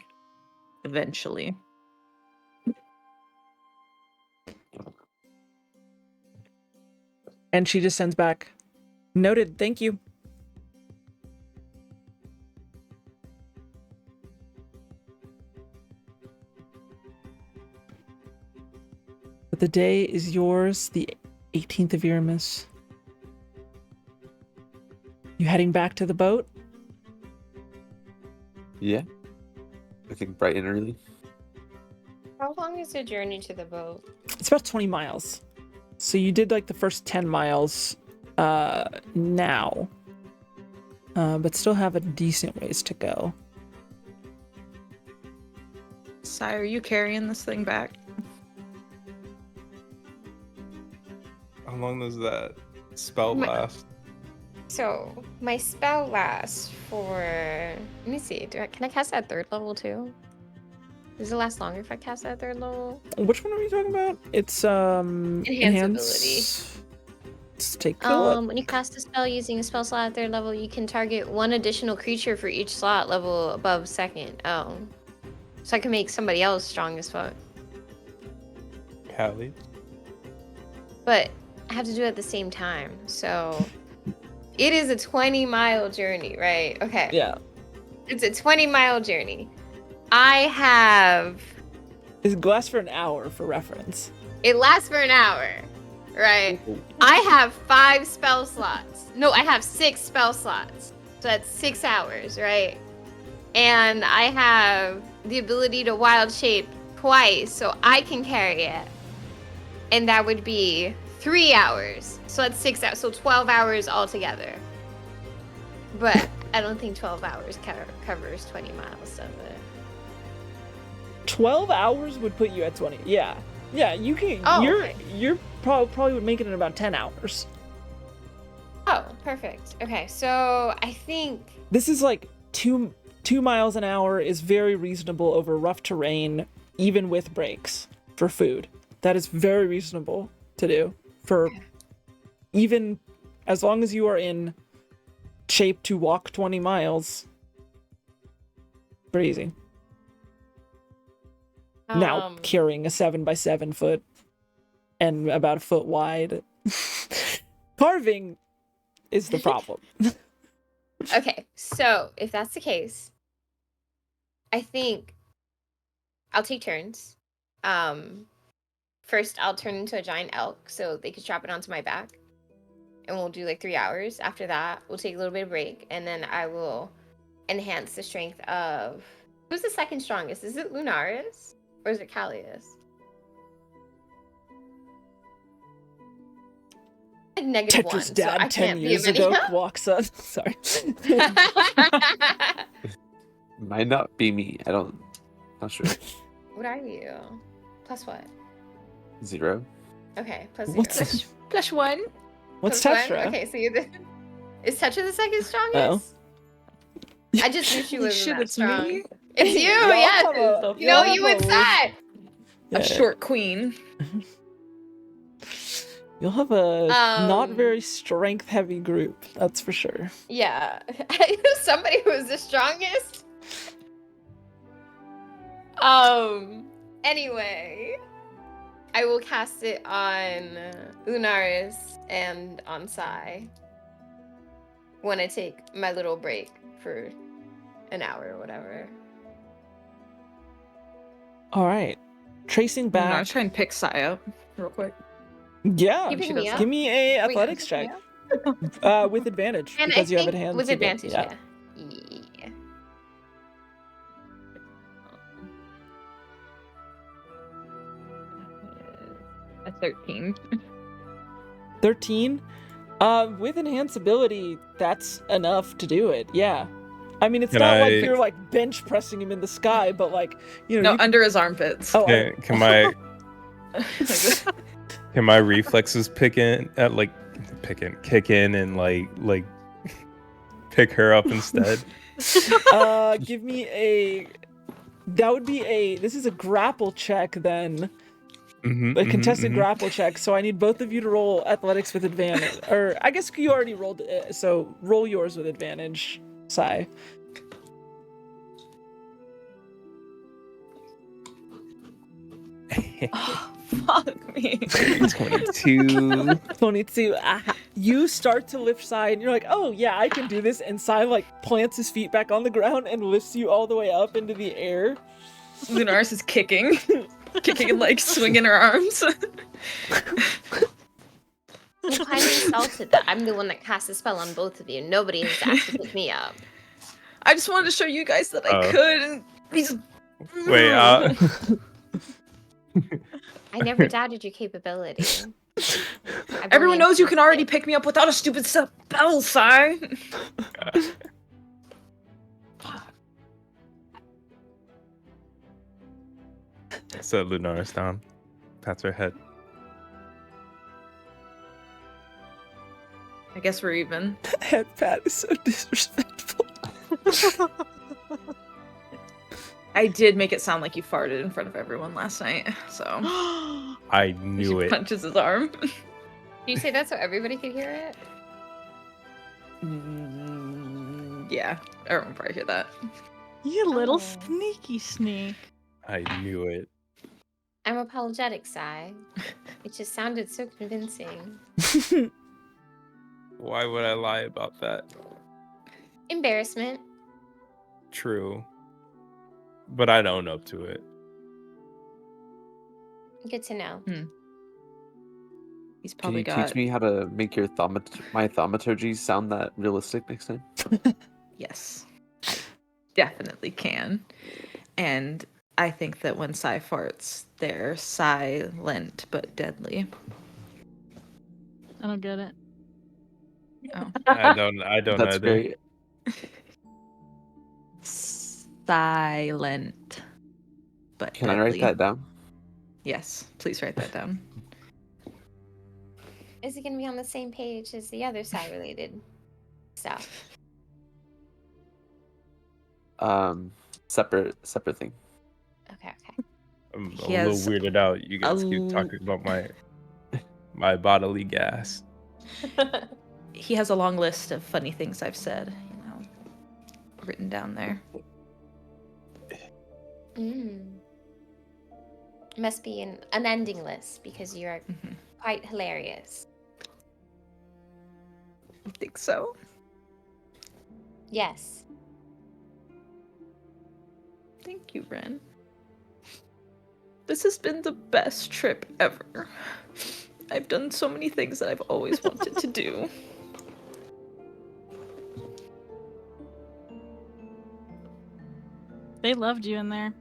S7: eventually.
S1: And she just sends back, noted, thank you. But the day is yours, the 18th of Iramis. You heading back to the boat?
S6: Yeah. I think bright and early.
S5: How long is the journey to the boat?
S1: It's about 20 miles. So you did like the first 10 miles now. But still have a decent ways to go.
S7: Sai, are you carrying this thing back?
S2: How long does that spell last?
S5: So my spell lasts for. Let me see. Can I cast that 3rd level too? Does it last longer if I cast that 3rd level?
S1: Which one are we talking about? It's
S5: Enhance
S1: Let's take a look.
S5: When you cast a spell using a spell slot at 3rd level, you can target 1 additional creature for each slot level above 2nd. Oh. So I can make somebody else strong as fuck.
S2: Callie?
S5: But I have to do it at the same time. So it is a 20-mile journey, right? Okay.
S1: Yeah.
S5: It's a 20-mile journey. I have.
S1: It lasts for an hour for reference.
S5: It lasts for an hour, right? I have 5 spell slots. No, I have 6 spell slots. So that's 6 hours, right? And I have the ability to wild shape twice, so I can carry it. And that would be 3 hours. So that's 6 hours. So 12 hours altogether. But I don't think 12 hours covers 20 miles of it.
S1: 12 hours would put you at 20. Yeah. Yeah, you can.
S5: Oh,
S1: you're probably would make it in about 10 hours.
S5: Oh, perfect. Okay, so I think
S1: This is like 2 miles an hour is very reasonable over rough terrain, even with breaks for food. That is very reasonable to do for even as long as you are in shape to walk 20 miles. Pretty easy. Now carrying a 7x7 foot and about a foot wide. Carving is the problem.
S5: okay, so if that's the case, I think I'll take turns. First I'll turn into a giant elk so they can strap it onto my back. And we'll do like 3 hours. After that, we'll take a little bit of break, and then I will enhance the strength of who's the second strongest? Is it Lunaris? Or is it Callius? Negative
S1: Tetra's
S5: 1, so
S1: dad
S5: I
S1: 10
S5: can't
S1: years
S5: be a
S1: ago
S5: mini-
S1: walks up. Sorry.
S6: Might not be me. Not sure.
S5: What are you? Plus what?
S6: 0.
S5: Okay, plus 0.
S1: What's
S7: Plus 1.
S1: What's
S5: Plus
S1: Tetra?
S5: 1? Okay, so you're the... Is Tetra the second strongest? I just knew she
S7: Holy
S5: wasn't
S7: shit,
S5: that
S7: it's
S5: strong.
S7: me?
S5: It's you,
S1: Y'all
S5: yes!
S1: have a-
S5: You know
S1: y'all
S5: you
S1: have a-
S5: inside!
S1: Yeah.
S7: A short queen.
S1: You'll have a not
S5: Um,
S1: very strength-heavy group, that's for sure.
S5: Yeah. I knew somebody who was the strongest. Anyway. I will cast it on Lunaris and on Sai when I take my little break for an hour or whatever.
S1: All right. Tracing
S7: I
S1: back.
S7: was trying to pick Sai up real quick.
S1: Yeah.
S5: You pick
S7: she
S5: me
S7: does
S5: up?
S1: Give me a
S5: Wait,
S1: athletics
S5: you pick me
S1: check.
S5: up?
S1: With advantage
S5: And
S1: because
S5: I
S1: you have
S5: think
S1: a hand.
S5: with advantage, yeah.
S7: A 13.
S1: 13. With enhanced ability, that's enough to do it. Yeah. I mean, it's
S2: Can
S1: not like
S2: I-
S1: you're like bench pressing him in the sky, but like you know.
S7: No,
S1: you can-
S7: under his armpits.
S1: Oh,
S2: Can my can my reflexes kick in and like pick her up instead?
S1: give me a. That would be a. This is a grapple check then. A contested grapple check, so I need both of you to roll athletics with advantage. Or I guess you already rolled it, so roll yours with advantage, Sai.
S7: Oh, fuck me.
S2: 22.
S1: 22. You start to lift Sai, and you're like, oh yeah, I can do this. And Sai like plants his feet back on the ground and lifts you all the way up into the air.
S7: Lunaris is kicking and like swinging her arms.
S5: I'm kind of insulted that I'm the one that cast the spell on both of you. Nobody has actually picked me up.
S7: I just wanted to show you guys that I
S2: Oh.
S7: could. And he's
S2: Wait,
S5: I never doubted your capability. I
S7: Everyone
S5: believe
S7: knows you
S5: he's
S7: can already
S5: safe.
S7: pick me up without a stupid spell, Sai.
S2: So Lunara's down. Pats her head.
S7: I guess we're even.
S1: Head pat is so disrespectful.
S7: I did make it sound like you farted in front of everyone last night, so
S2: I
S7: she
S2: knew it.
S7: punches his arm.
S5: Can you say that so everybody could hear it?
S7: Yeah, everyone probably hear that.
S4: You little
S5: Oh.
S4: sneaky sneak.
S2: I knew it.
S5: I'm apologetic, Sai. It just sounded so convincing.
S2: Why would I lie about that?
S5: Embarrassment.
S2: True. But I'd own up to it.
S5: Good to know.
S7: He's
S6: Can
S7: probably
S6: you
S7: got.
S6: teach me how to make your my thaumaturgy sound that realistic next time?
S7: Yes, I definitely can. And I think that when Sai farts, they're silent but deadly.
S4: I don't get it.
S7: Oh.
S2: I don't
S6: That's
S2: either.
S6: great.
S7: Silent but
S6: Can
S7: deadly.
S6: I write that down?
S7: Yes, please write that down.
S5: Is it going to be on the same page as the other Sai related stuff?
S6: Separate thing.
S5: Okay.
S2: I'm
S7: He
S2: a little
S7: has
S2: weirded out. You guys keep
S7: l-
S2: talking about my bodily gas.
S7: He has a long list of funny things I've said, written down there.
S5: Must be an unending list because you are
S7: Mhm.
S5: quite hilarious.
S7: I think so.
S5: Yes.
S7: Thank you, Ren. This has been the best trip ever. I've done so many things that I've always wanted to do.
S4: They loved you in there.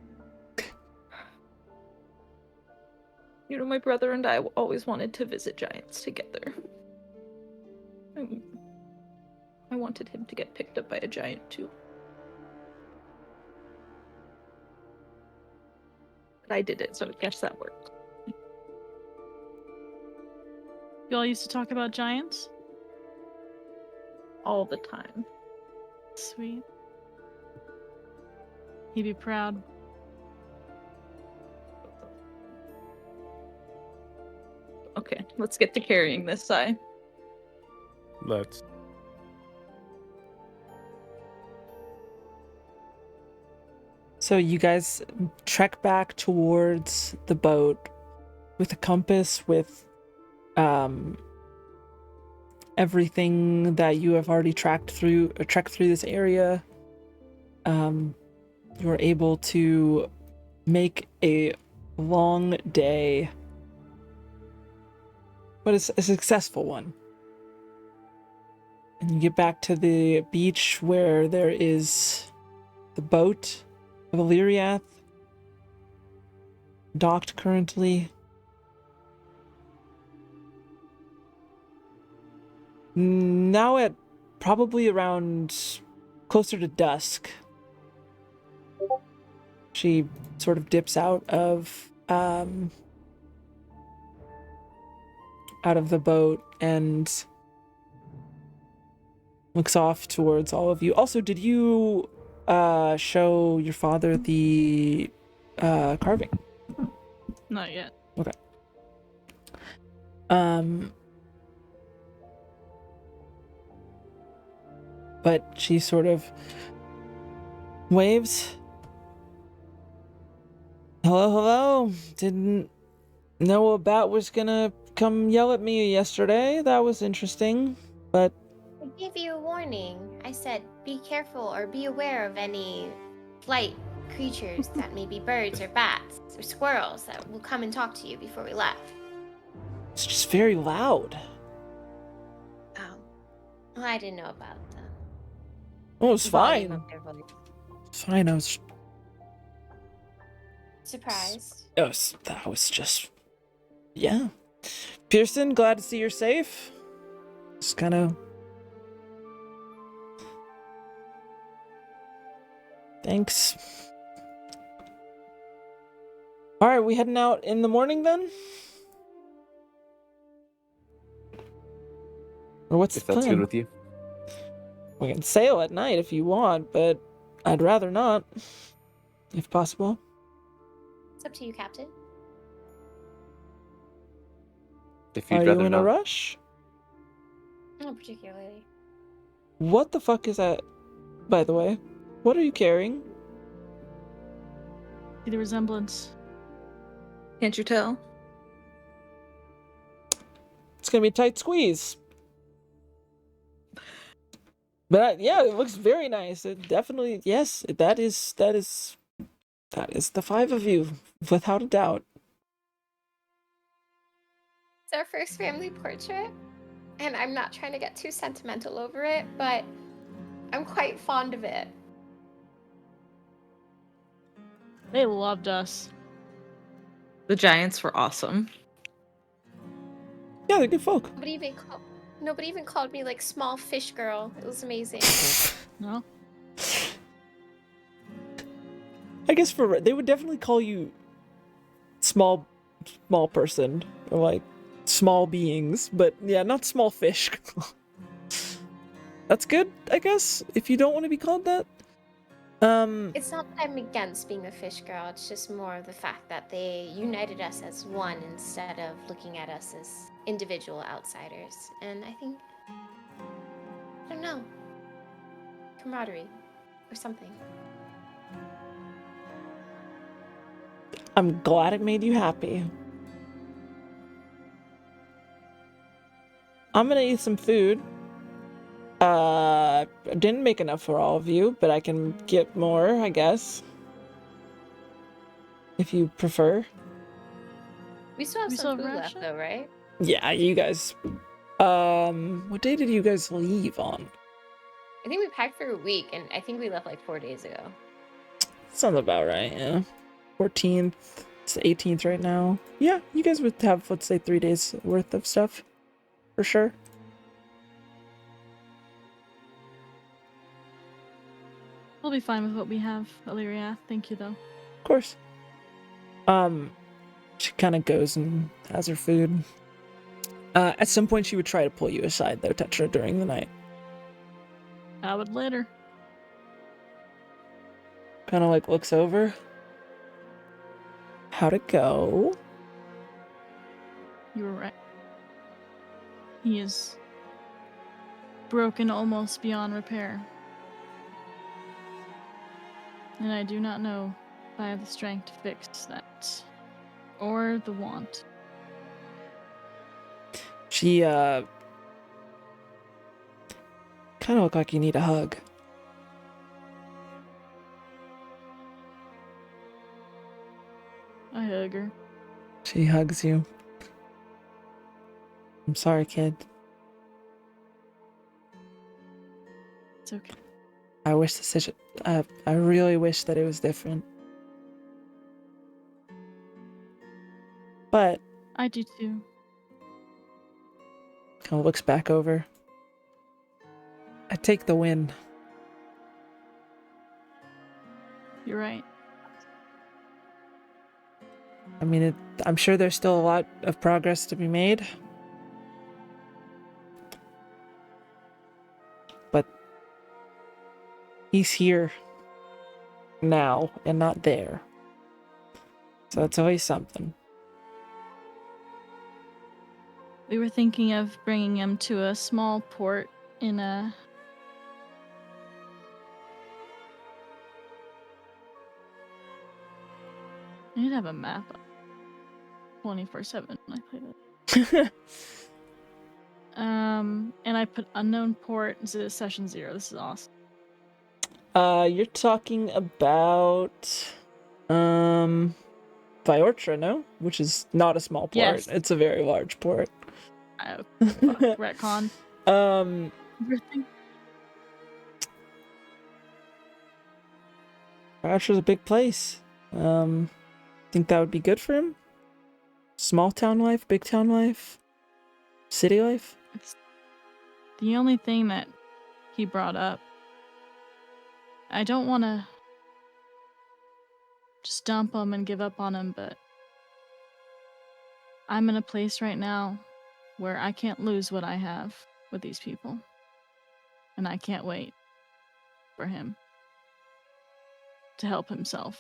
S7: My brother and I always wanted to visit giants together. I wanted him to get picked up by a giant too. But I did it, so I guess that worked.
S4: You all used to talk about giants?
S7: All the time.
S4: Sweet. He'd be proud.
S7: Okay, let's get to carrying this, Sai.
S2: Let's.
S1: So you guys trek back towards the boat with a compass, with everything that you have already trekked through this area. You're able to make a long day, but it's a successful one. And you get back to the beach where there is the boat of Illyriath, docked currently. Now at probably around closer to dusk, she sort of dips out of the boat and looks off towards all of you. Also, did you show your father the carving?
S4: Not yet.
S1: Okay. But she sort of waves. Hello. Didn't know a bat was gonna come yell at me yesterday. That was interesting. But
S5: I gave you a warning. I said, be careful or be aware of any flight creatures that may be birds or bats or squirrels that will come and talk to you before we left.
S1: it's just very loud.
S5: Oh. Well, I didn't know about the
S1: Oh, it's
S5: volume
S1: fine.
S5: of their voice.
S1: It's fine. I was
S5: Surprised.
S1: that was just, yeah. Pearson, glad to see you're safe. Just kind of... Thanks. Alright, we heading out in the morning then? Or what's
S6: If
S1: the
S6: that's
S1: plan?
S6: good with you.
S1: We can sail at night if you want, but I'd rather not, if possible.
S5: It's up to you, Captain.
S6: If you'd
S1: Are
S6: rather
S1: you in
S6: not.
S1: a rush?
S5: Not particularly.
S1: What the fuck is that, by the way? What are you carrying?
S4: See the resemblance.
S7: Can't you tell?
S1: It's gonna be a tight squeeze. But yeah, it looks very nice. It definitely, yes, that is the five of you, without a doubt.
S5: It's our first family portrait, and I'm not trying to get too sentimental over it, but I'm quite fond of it.
S4: They loved us.
S7: The Giants were awesome.
S1: Yeah, they're good folk.
S5: Nobody even called me like small fish girl. It was amazing.
S4: No?
S1: I guess they would definitely call you small person, or like small beings, but yeah, not small fish. That's good, I guess, if you don't want to be called that.
S5: It's not that I'm against being a fish girl, it's just more of the fact that they united us as one instead of looking at us as individual outsiders. And I think, I don't know, camaraderie or something.
S1: I'm glad it made you happy. I'm gonna eat some food. I didn't make enough for all of you, but I can get more, I guess. If you prefer.
S5: We still have
S4: We
S5: some
S4: still have
S5: food left
S4: ration?
S5: though, right?
S1: Yeah, you guys. What day did you guys leave on?
S5: I think we packed for a week, and I think we left like 4 days ago.
S1: Sounds about right, yeah. 14th, it's the 18th right now. Yeah, you guys would have, let's say, 3 days worth of stuff. For sure.
S4: We'll be fine with what we have, Illyria. Thank you, though.
S1: Of course. She kind of goes and has her food. At some point, she would try to pull you aside, though, Tetra, during the night.
S4: I would later.
S1: Kind of like looks over. How'd it go?
S4: You were right. He is broken almost beyond repair. And I do not know if I have the strength to fix that. Or the want.
S1: She, kind of look like you need a hug.
S4: I hug her.
S1: She hugs you. I'm sorry, kid.
S4: It's okay.
S1: I wish I really wish that it was different. But
S4: I do too.
S1: kind of looks back over. I take the win.
S4: You're right.
S1: I mean, I'm sure there's still a lot of progress to be made. But he's here now and not there. So it's always something.
S4: We were thinking of bringing him to a small port in a... I need to have a map 24/7 when I play that. And I put unknown port instead of session 0. This is awesome.
S1: You're talking about Viortra, no? Which is not a small port.
S4: Yes.
S1: It's a very large port.
S4: Oh, fuck, retcon. Everything.
S1: Viortra's a big place. Think that would be good for him? Small town life, big town life, city life?
S4: It's the only thing that he brought up. I don't want to just dump him and give up on him, but I'm in a place right now where I can't lose what I have with these people. And I can't wait for him to help himself.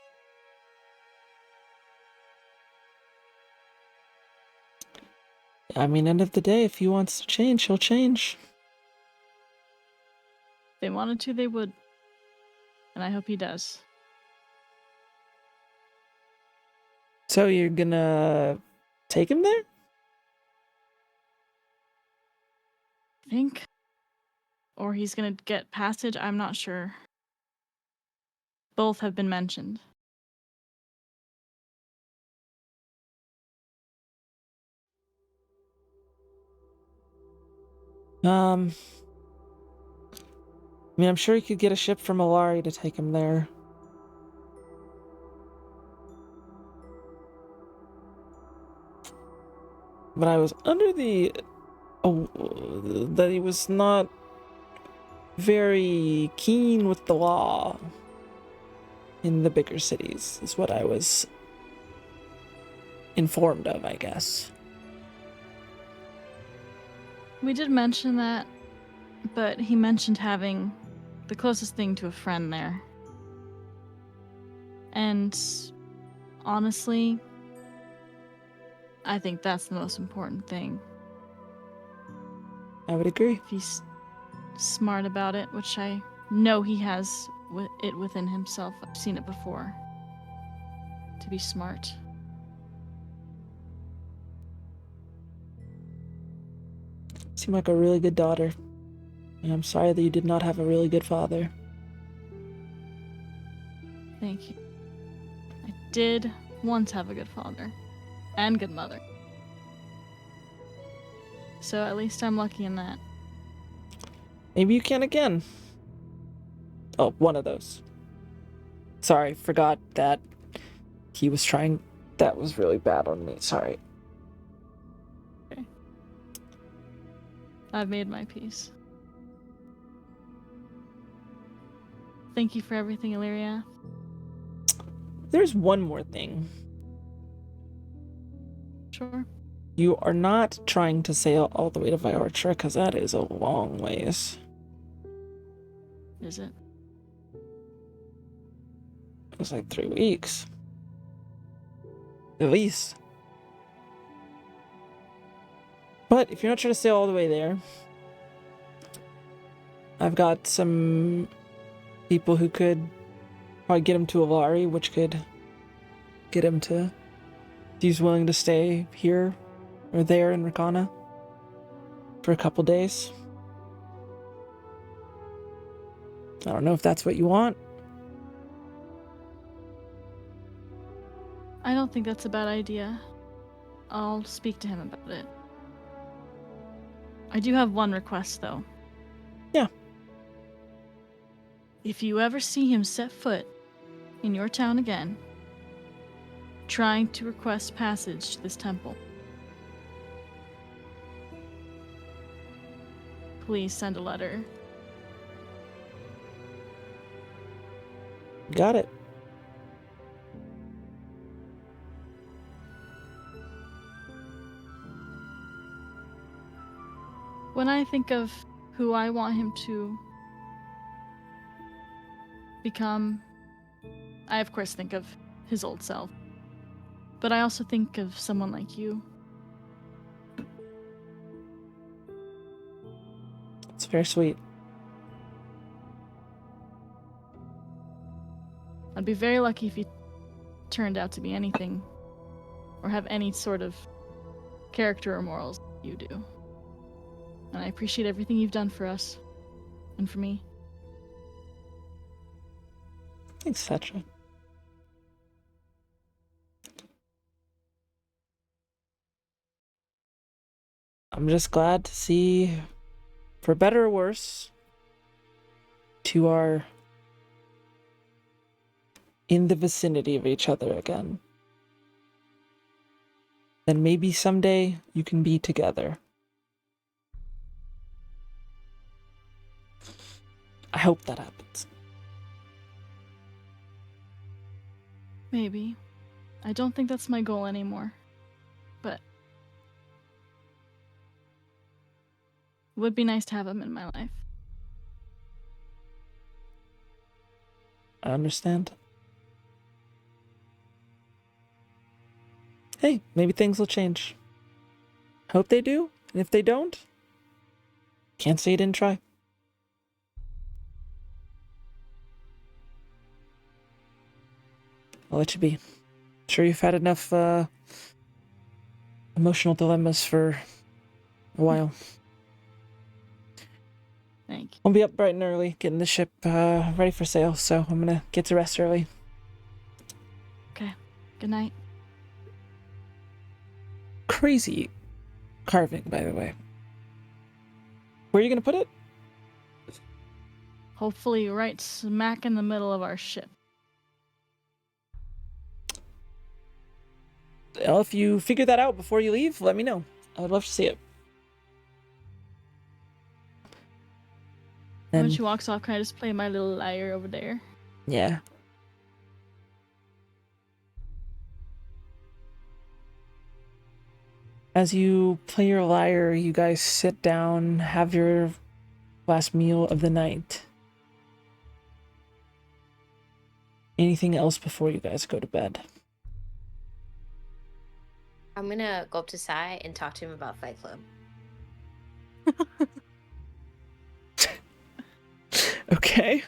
S1: I mean, end of the day, if he wants to change, he'll change.
S4: If they wanted to, they would. And I hope he does.
S1: So you're gonna take him there?
S4: I think. Or he's gonna get passage, I'm not sure. Both have been mentioned.
S1: I mean, I'm sure you could get a ship from Alari to take him there. But I was under the that he was not very keen with the law in the bigger cities, is what I was informed of, I guess.
S4: We did mention that, but he mentioned having the closest thing to a friend there. And honestly, I think that's the most important thing.
S1: I would agree.
S4: If he's smart about it, which I know he has it within himself. I've seen it before. To be smart.
S1: Seemed like a really good daughter. And I'm sorry that you did not have a really good father.
S4: Thank you. I did once have a good father. And good mother. So at least I'm lucky in that.
S1: Maybe you can again. Oh, one of those. Sorry, forgot that he was trying. That was really bad on me. Sorry.
S4: Okay. I've made my peace. Thank you for everything, Illyria.
S1: There's one more thing.
S4: Sure.
S1: You are not trying to sail all the way to Viorcha, because that is a long ways.
S4: Is it?
S1: It was like 3 weeks. At least. But if you're not trying to sail all the way there, I've got some people who could probably get him to Avari, which could get him to... If he's willing to stay here or there in Rakana for a couple days. I don't know if that's what you want.
S4: I don't think that's a bad idea. I'll speak to him about it. I do have one request, though.
S1: Yeah.
S4: If you ever see him set foot in your town again, trying to request passage to this temple, please send a letter.
S1: Got it.
S4: When I think of who I want him to become, I of course think of his old self. But I also think of someone like you.
S1: It's very sweet.
S4: I'd be very lucky if you turned out to be anything, or have any sort of character or morals you do. And I appreciate everything you've done for us, and for me.
S1: Thanks, Tetra. I'm just glad to see, for better or worse, two are in the vicinity of each other again. then maybe someday you can be together. I hope that happens.
S4: Maybe. I don't think that's my goal anymore. But it would be nice to have him in my life.
S1: I understand. Hey, maybe things will change. Hope they do, and if they don't, can't say you didn't try. I'll let you be. Sure you've had enough emotional dilemmas for a while.
S4: Thank you.
S1: I'll be up bright and early, getting the ship ready for sail, so I'm gonna get to rest early.
S4: Okay. Good night.
S1: Crazy carving, by the way. Where are you gonna put it?
S4: Hopefully right smack in the middle of our ship.
S1: Well, if you figure that out before you leave, let me know. I would love to see it.
S4: When
S1: And
S4: she walks off, can I just play my little lyre over there?
S1: yeah. As you play your lyre, you guys sit down, have your last meal of the night. Anything else before you guys go to bed?
S5: I'm gonna go up to Sai and talk to him about Fight Club.
S1: Okay.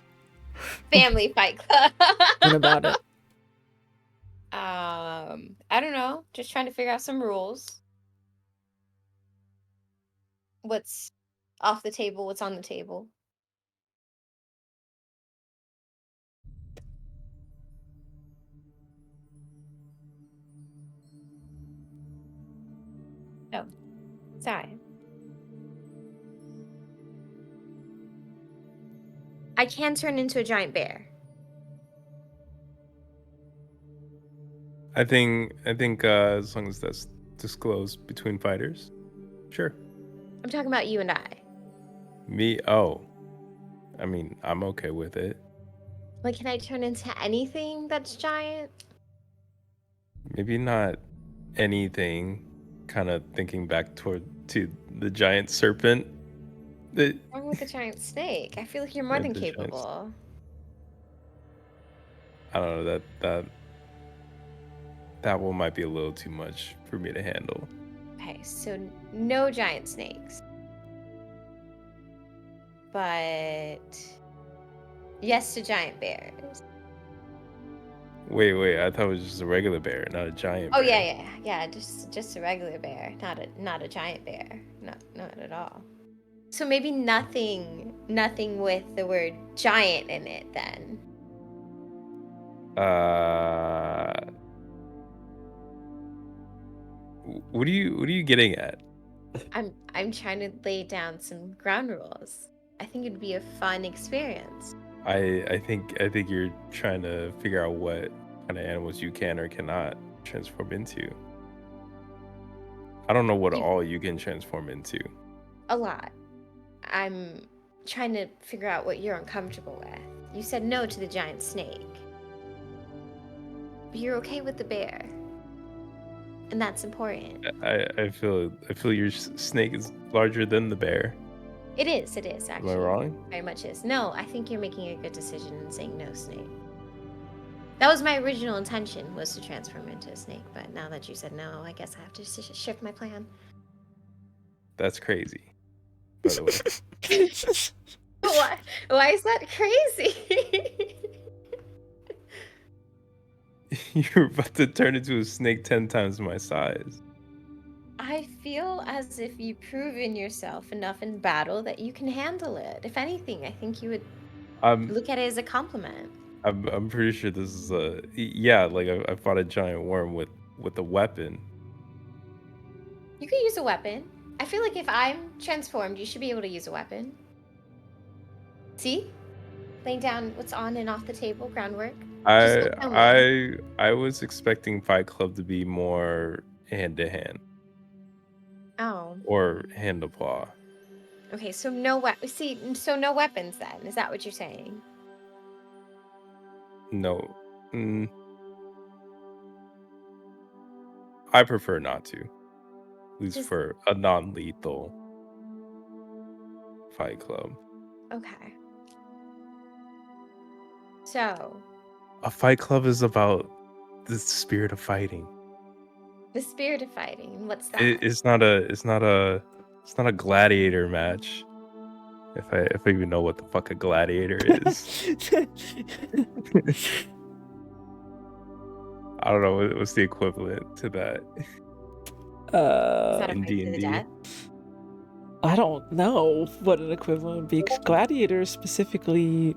S5: Family Fight Club.
S1: What about it?
S5: I don't know. Just trying to figure out some rules. What's off the table? What's on the table? Oh, sorry. I can turn into a giant bear.
S2: I think as long as that's disclosed between fighters, sure.
S5: I'm talking about you and I.
S2: Me, oh, I mean, I'm okay with it.
S5: Like, can I turn into anything that's giant?
S2: Maybe not anything. Kind of thinking back to the giant serpent. That
S5: What's wrong with the giant snake? I feel like you're more
S2: Yeah,
S5: than
S2: the giant
S5: capable.
S2: I don't know that one might be a little too much for me to handle.
S5: Okay, so no giant snakes. But yes to giant bears.
S2: Wait, I thought it was just a regular bear, not a giant
S5: Oh
S2: bear.
S5: yeah, just a regular bear, not a giant bear. Not at all. So maybe nothing with the word giant in it then.
S2: What are you getting at?
S5: I'm trying to lay down some ground rules. I think it'd be a fun experience.
S2: I think you're trying to figure out what kind of animals you can or cannot transform into. I don't know what all you can transform into.
S5: A lot. I'm trying to figure out what you're uncomfortable with. You said no to the giant snake. But you're okay with the bear. And that's important.
S2: I feel your snake is larger than the bear.
S5: It is actually.
S2: Am I wrong?
S5: Very much is. No, I think you're making a good decision in saying no, snake. That was my original intention, was to transform into a snake, but now that you said no, I guess I have to shift my plan.
S2: That's crazy. By the way.
S5: Why is that crazy?
S2: You're about to turn into a snake 10 times my size.
S5: I feel as if you've proven yourself enough in battle that you can handle it. If anything, I think you would look at it as a compliment.
S2: I'm pretty sure this is like I fought a giant worm with a weapon.
S5: You could use a weapon. I feel like if I'm transformed, you should be able to use a weapon. See? Laying down what's on and off the table, groundwork.
S2: I was expecting Fight Club to be more hand to hand
S5: Oh,
S2: or hand to paw.
S5: okay. So no so no weapons then. Is that what you're saying?
S2: No. I prefer not to. At least
S5: Just
S2: for a non-lethal fight club.
S5: okay. So
S2: A fight club is about the spirit of fighting.
S5: the spirit of fighting. What's that?
S2: It's not a gladiator match. If I even know what the fuck a gladiator is. I don't know what's the equivalent to that
S5: Is that a
S2: in
S5: fight to the
S2: D&D.
S5: death?
S1: I don't know what an equivalent would be. 'Cause gladiators specifically,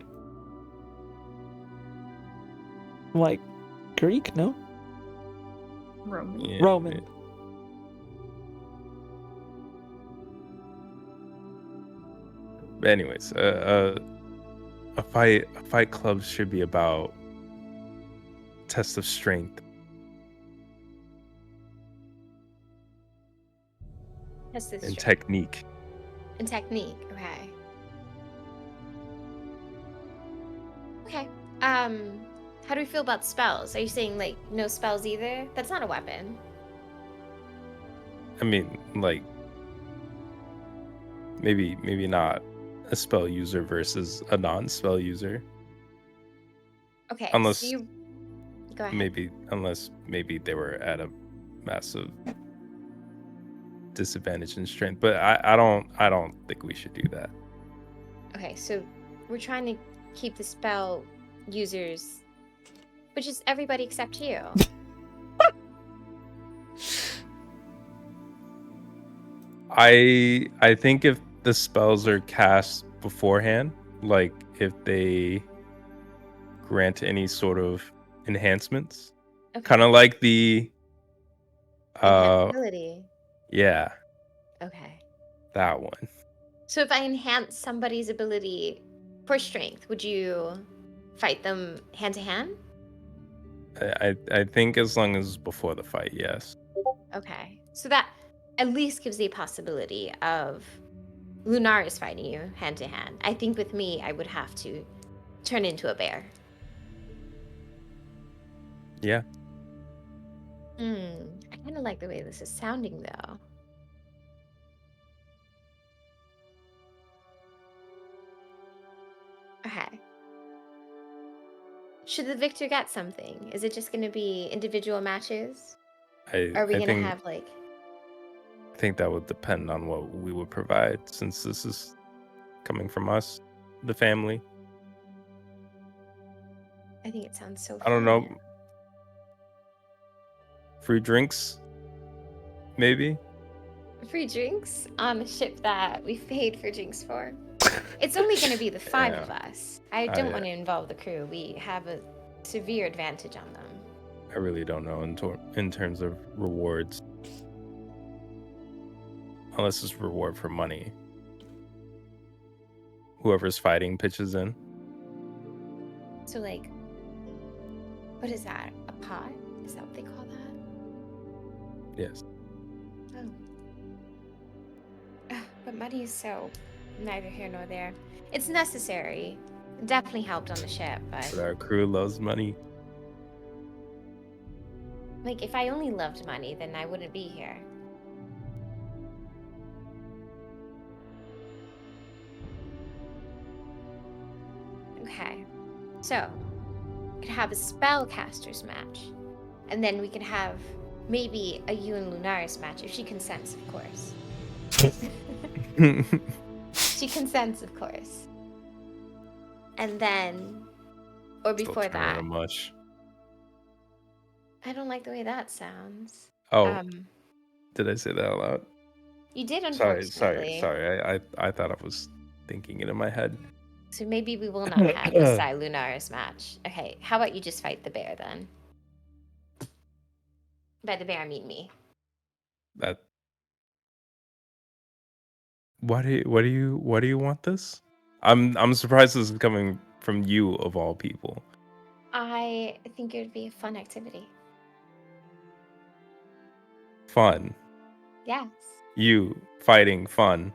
S1: like Greek, no?
S7: Roman.
S2: Yeah,
S1: Roman.
S2: yeah. But anyways, a fight club should be about test of strength.
S5: That's the
S2: And
S5: strength
S2: technique.
S5: and technique. Okay. Okay. How do we feel about spells? Are you saying like no spells either? That's not a weapon.
S2: I mean, like maybe not a spell user versus a non-spell user.
S5: Okay.
S2: Unless
S5: So you go ahead.
S2: unless they were at a massive disadvantage in strength. But I don't think we should do that.
S5: Okay. So we're trying to keep the spell users, which is everybody except you.
S2: I think if the spells are cast beforehand, like if they grant any sort of enhancements,
S5: Okay.
S2: kind of like the
S5: Enhanceability.
S2: yeah,
S5: Okay.
S2: that one.
S5: So if I enhance somebody's ability for strength, would you fight them hand to hand?
S2: I think as long as before the fight, yes.
S5: Okay. So that at least gives the possibility of Lunaris fighting you hand to hand. I think with me, I would have to turn into a bear.
S2: Yeah.
S5: I kind of like the way this is sounding, though. Okay. Should the victor get something? Is it just going to be individual matches? Are we
S2: I
S5: going to
S2: think
S5: have like...
S2: I think that would depend on what we would provide, since this is coming from us, the family.
S5: I think it sounds so
S2: I don't
S5: fun.
S2: know. Free drinks, maybe.
S5: Free drinks on a ship that we paid for drinks for. It's only going to be the 5 of us. I don't
S2: yeah.
S5: want to involve the crew. We have a severe advantage on them.
S2: I really don't know in terms of rewards. Unless it's reward for money. Whoever's fighting pitches in.
S5: So, like, what is that? A pot? Is that what they call that?
S2: Yes.
S5: Oh. But money is so neither here nor there. It's necessary. It definitely helped on the ship,
S2: But
S5: but
S2: our crew loves money.
S5: like, if I only loved money, then I wouldn't be here. Okay. So, we could have a spellcasters match. And then we could have maybe a you and Lunaris match, if she consents, of course. She consents, of course. And then, or
S2: Still
S5: before
S2: turning
S5: that,
S2: a mush.
S5: I don't like the way that sounds.
S2: Oh, did I say that out loud?
S5: You did,
S2: Sorry.
S5: unfortunately.
S2: I thought I was thinking it in my head.
S5: So maybe we will not have a Sai Lunaris match. Okay, how about you just fight the bear then? By the bear, I mean me.
S2: That. Why do you want this? I'm surprised this is coming from you of all people.
S5: I think it would be a fun activity.
S2: fun.
S5: Yes.
S2: You fighting fun.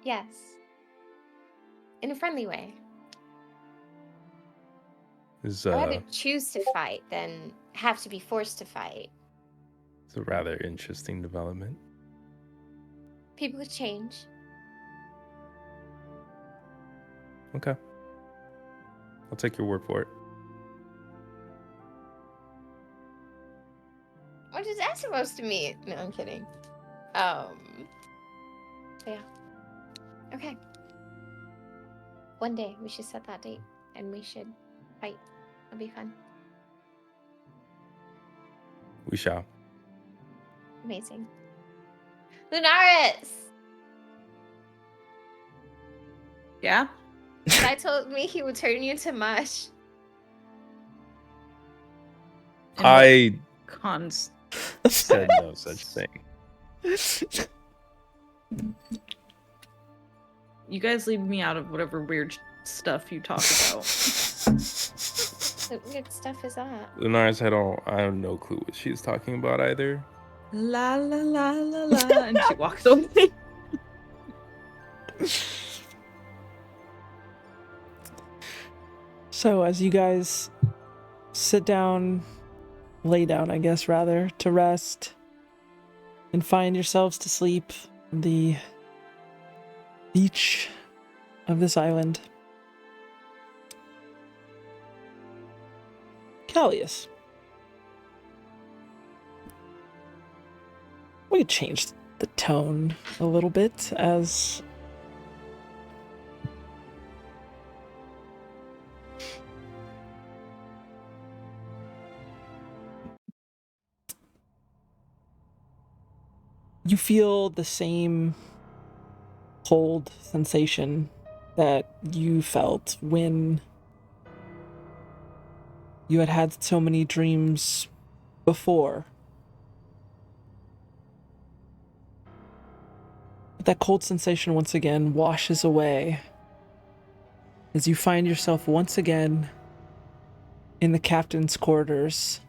S5: Yes. In a friendly way.
S2: Is
S5: I'd rather choose to fight than have to be forced to fight.
S2: it's a rather interesting development.
S5: People could change.
S2: Okay. I'll take your word for it.
S5: What is that supposed to mean? No, I'm kidding. Yeah. Okay. One day we should set that date and we should fight. It'll be fun.
S2: We shall.
S5: Amazing. Lunaris!
S7: Yeah.
S5: Guy told me he would turn you to mush.
S7: And
S2: I
S7: cons.
S2: said no such thing.
S7: You guys leave me out of whatever weird stuff you talk about.
S5: What weird stuff is that?
S2: Lunaris, I have no clue what she's talking about either.
S7: La la la la la, and she walks away.
S1: So as you guys sit down, lay down, I guess, rather, to rest and find yourselves to sleep on the beach of this island, Callius, we could change the tone a little bit as you feel the same cold sensation that you felt when you had had so many dreams before. But that cold sensation once again washes away as you find yourself once again in the captain's quarters.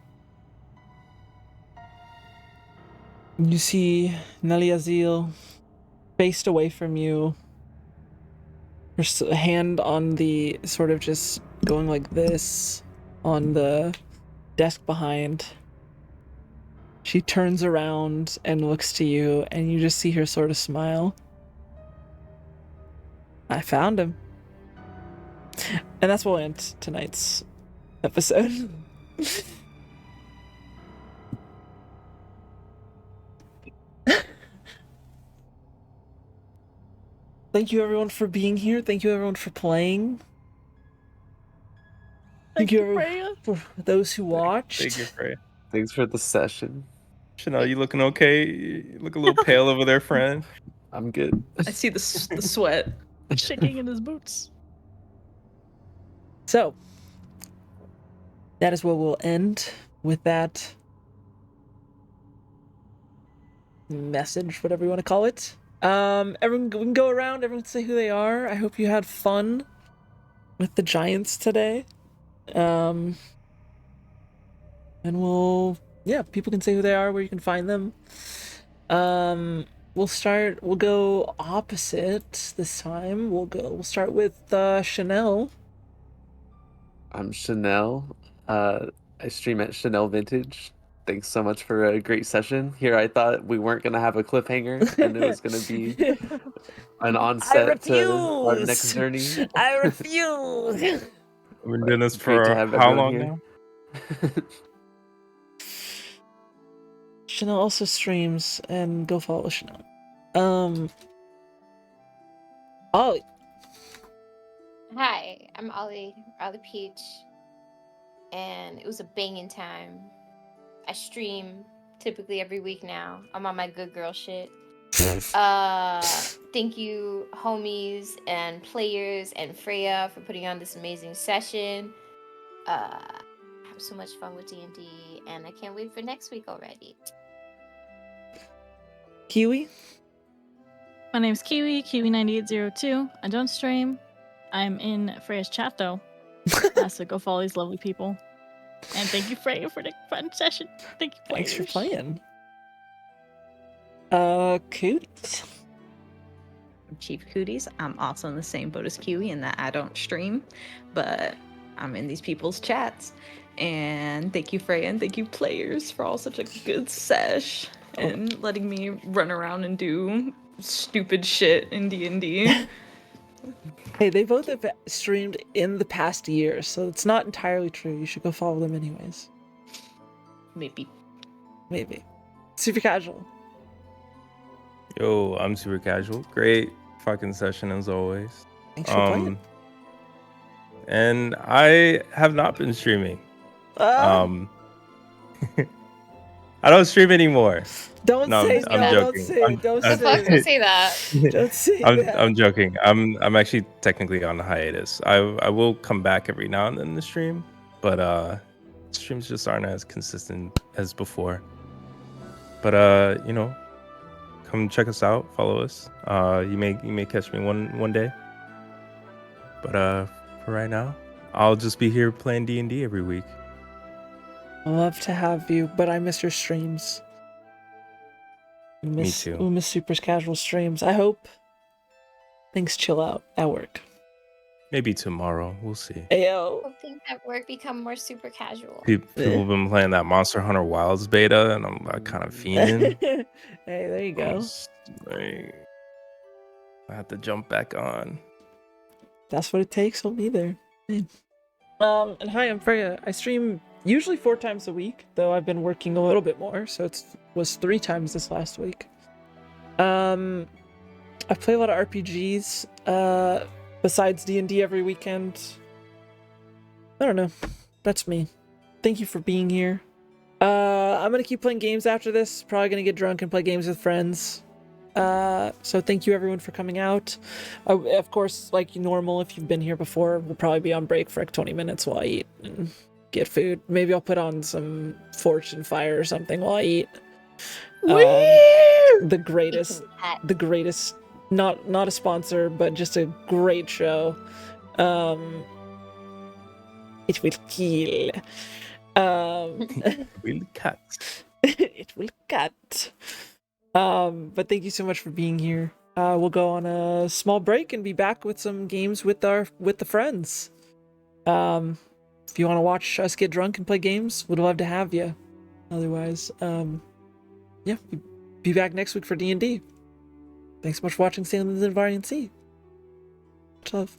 S1: You see Neliazil faced away from you, her hand on the sort of just going like this on the desk behind. She turns around and looks to you, and you just see her sort of smile. I found him. And that's what will end tonight's episode. Thank you everyone for being here. Thank you everyone for playing. Thank you everyone for those who watched.
S2: Thank you, Freya.
S6: Thanks for the session.
S2: Chanel, you looking okay? You look a little pale over there, friend.
S6: I'm good.
S7: I see the sweat.
S4: Shaking in his boots.
S1: So, that is where we'll end with that message, whatever you want to call it. Everyone, we can go around, everyone say who they are. I hope you had fun with the Giants today. And people can say who they are, where you can find them. We'll go opposite this time. We'll start with Chanel.
S6: I'm Chanel. I stream at Chanel Vintage. Thanks so much for a great session. Here I thought we weren't gonna have a cliffhanger and it was gonna be an onset to our next journey.
S1: I refuse.
S2: We've been doing this
S6: Great to
S2: for
S6: have
S2: how
S6: everyone
S2: long
S6: here.
S2: now?
S1: Chanel also streams, and go follow Chanel. Ollie.
S5: Hi, I'm Ollie Peach. And it was a banging time. I stream typically every week now. I'm on my good girl shit. Thank you, homies and players and Freya for putting on this amazing session. I have so much fun with D&D, and I can't wait for next week already.
S1: Kiwi.
S4: My name's Kiwi9802. I don't stream. I'm in Freya's chat though. So go follow these lovely people. And thank you, Freya, for the fun session. Thank you, players.
S1: Thanks for playing. Cooties.
S3: I'm Chief Cooties. I'm also in the same boat as Kiwi in that I don't stream, but I'm in these people's chats. And thank you, Freya, and thank you, players, for all such a good sesh and letting me run around and do stupid shit in D&D.
S1: Hey, they both have streamed in the past year, so it's not entirely true. You should go follow them anyways.
S3: Maybe.
S1: Maybe. Super casual.
S2: Yo, I'm super casual. Great fucking session as always.
S1: Thanks for playing.
S2: And I have not been streaming. I don't stream anymore.
S1: Don't
S2: No,
S1: say
S2: I'm
S1: that. Don't
S2: joking.
S1: say it. Don't
S5: I was about
S1: say
S5: to
S1: it.
S5: say that.
S1: Don't say that.
S2: I'm joking. I'm actually technically on hiatus. I will come back every now and then to stream, but streams just aren't as consistent as before. But you know, come check us out, follow us. You may catch me one day. But for right now, I'll just be here playing D&D every week.
S1: I love to have you, but I miss your streams.
S2: Me too.
S1: We miss super casual streams. I hope things chill out at work.
S2: Maybe tomorrow. We'll see.
S1: Ayo.
S5: I think at work become more super casual.
S2: People have been playing that Monster Hunter Wilds beta, and I'm like, kind of fiending.
S1: Hey, there you go.
S2: Like, I have to jump back on.
S1: That's what it takes. I'll be there. And hi, I'm Freya. I stream usually 4 times a week, though I've been working a little bit more, so it was 3 times this last week. I play a lot of RPGs. Besides D&D every weekend. I don't know. That's me. Thank you for being here. I'm gonna keep playing games after this. Probably gonna get drunk and play games with friends. So thank you everyone for coming out. Of course, like normal, if you've been here before, we'll probably be on break for like 20 minutes while I eat and get food. Maybe I'll put on some Fortune Fire or something while I eat. The greatest, not a sponsor, but just a great show. It will kill.
S2: Will cut.
S1: It will cut. But thank you so much for being here. We'll go on a small break and be back with some games with the friends. If you want to watch us get drunk and play games, we'd love to have you. Otherwise, yeah, be back next week for D&D. Thanks so much for watching Sailing the Xiinvarian Sea. Much love.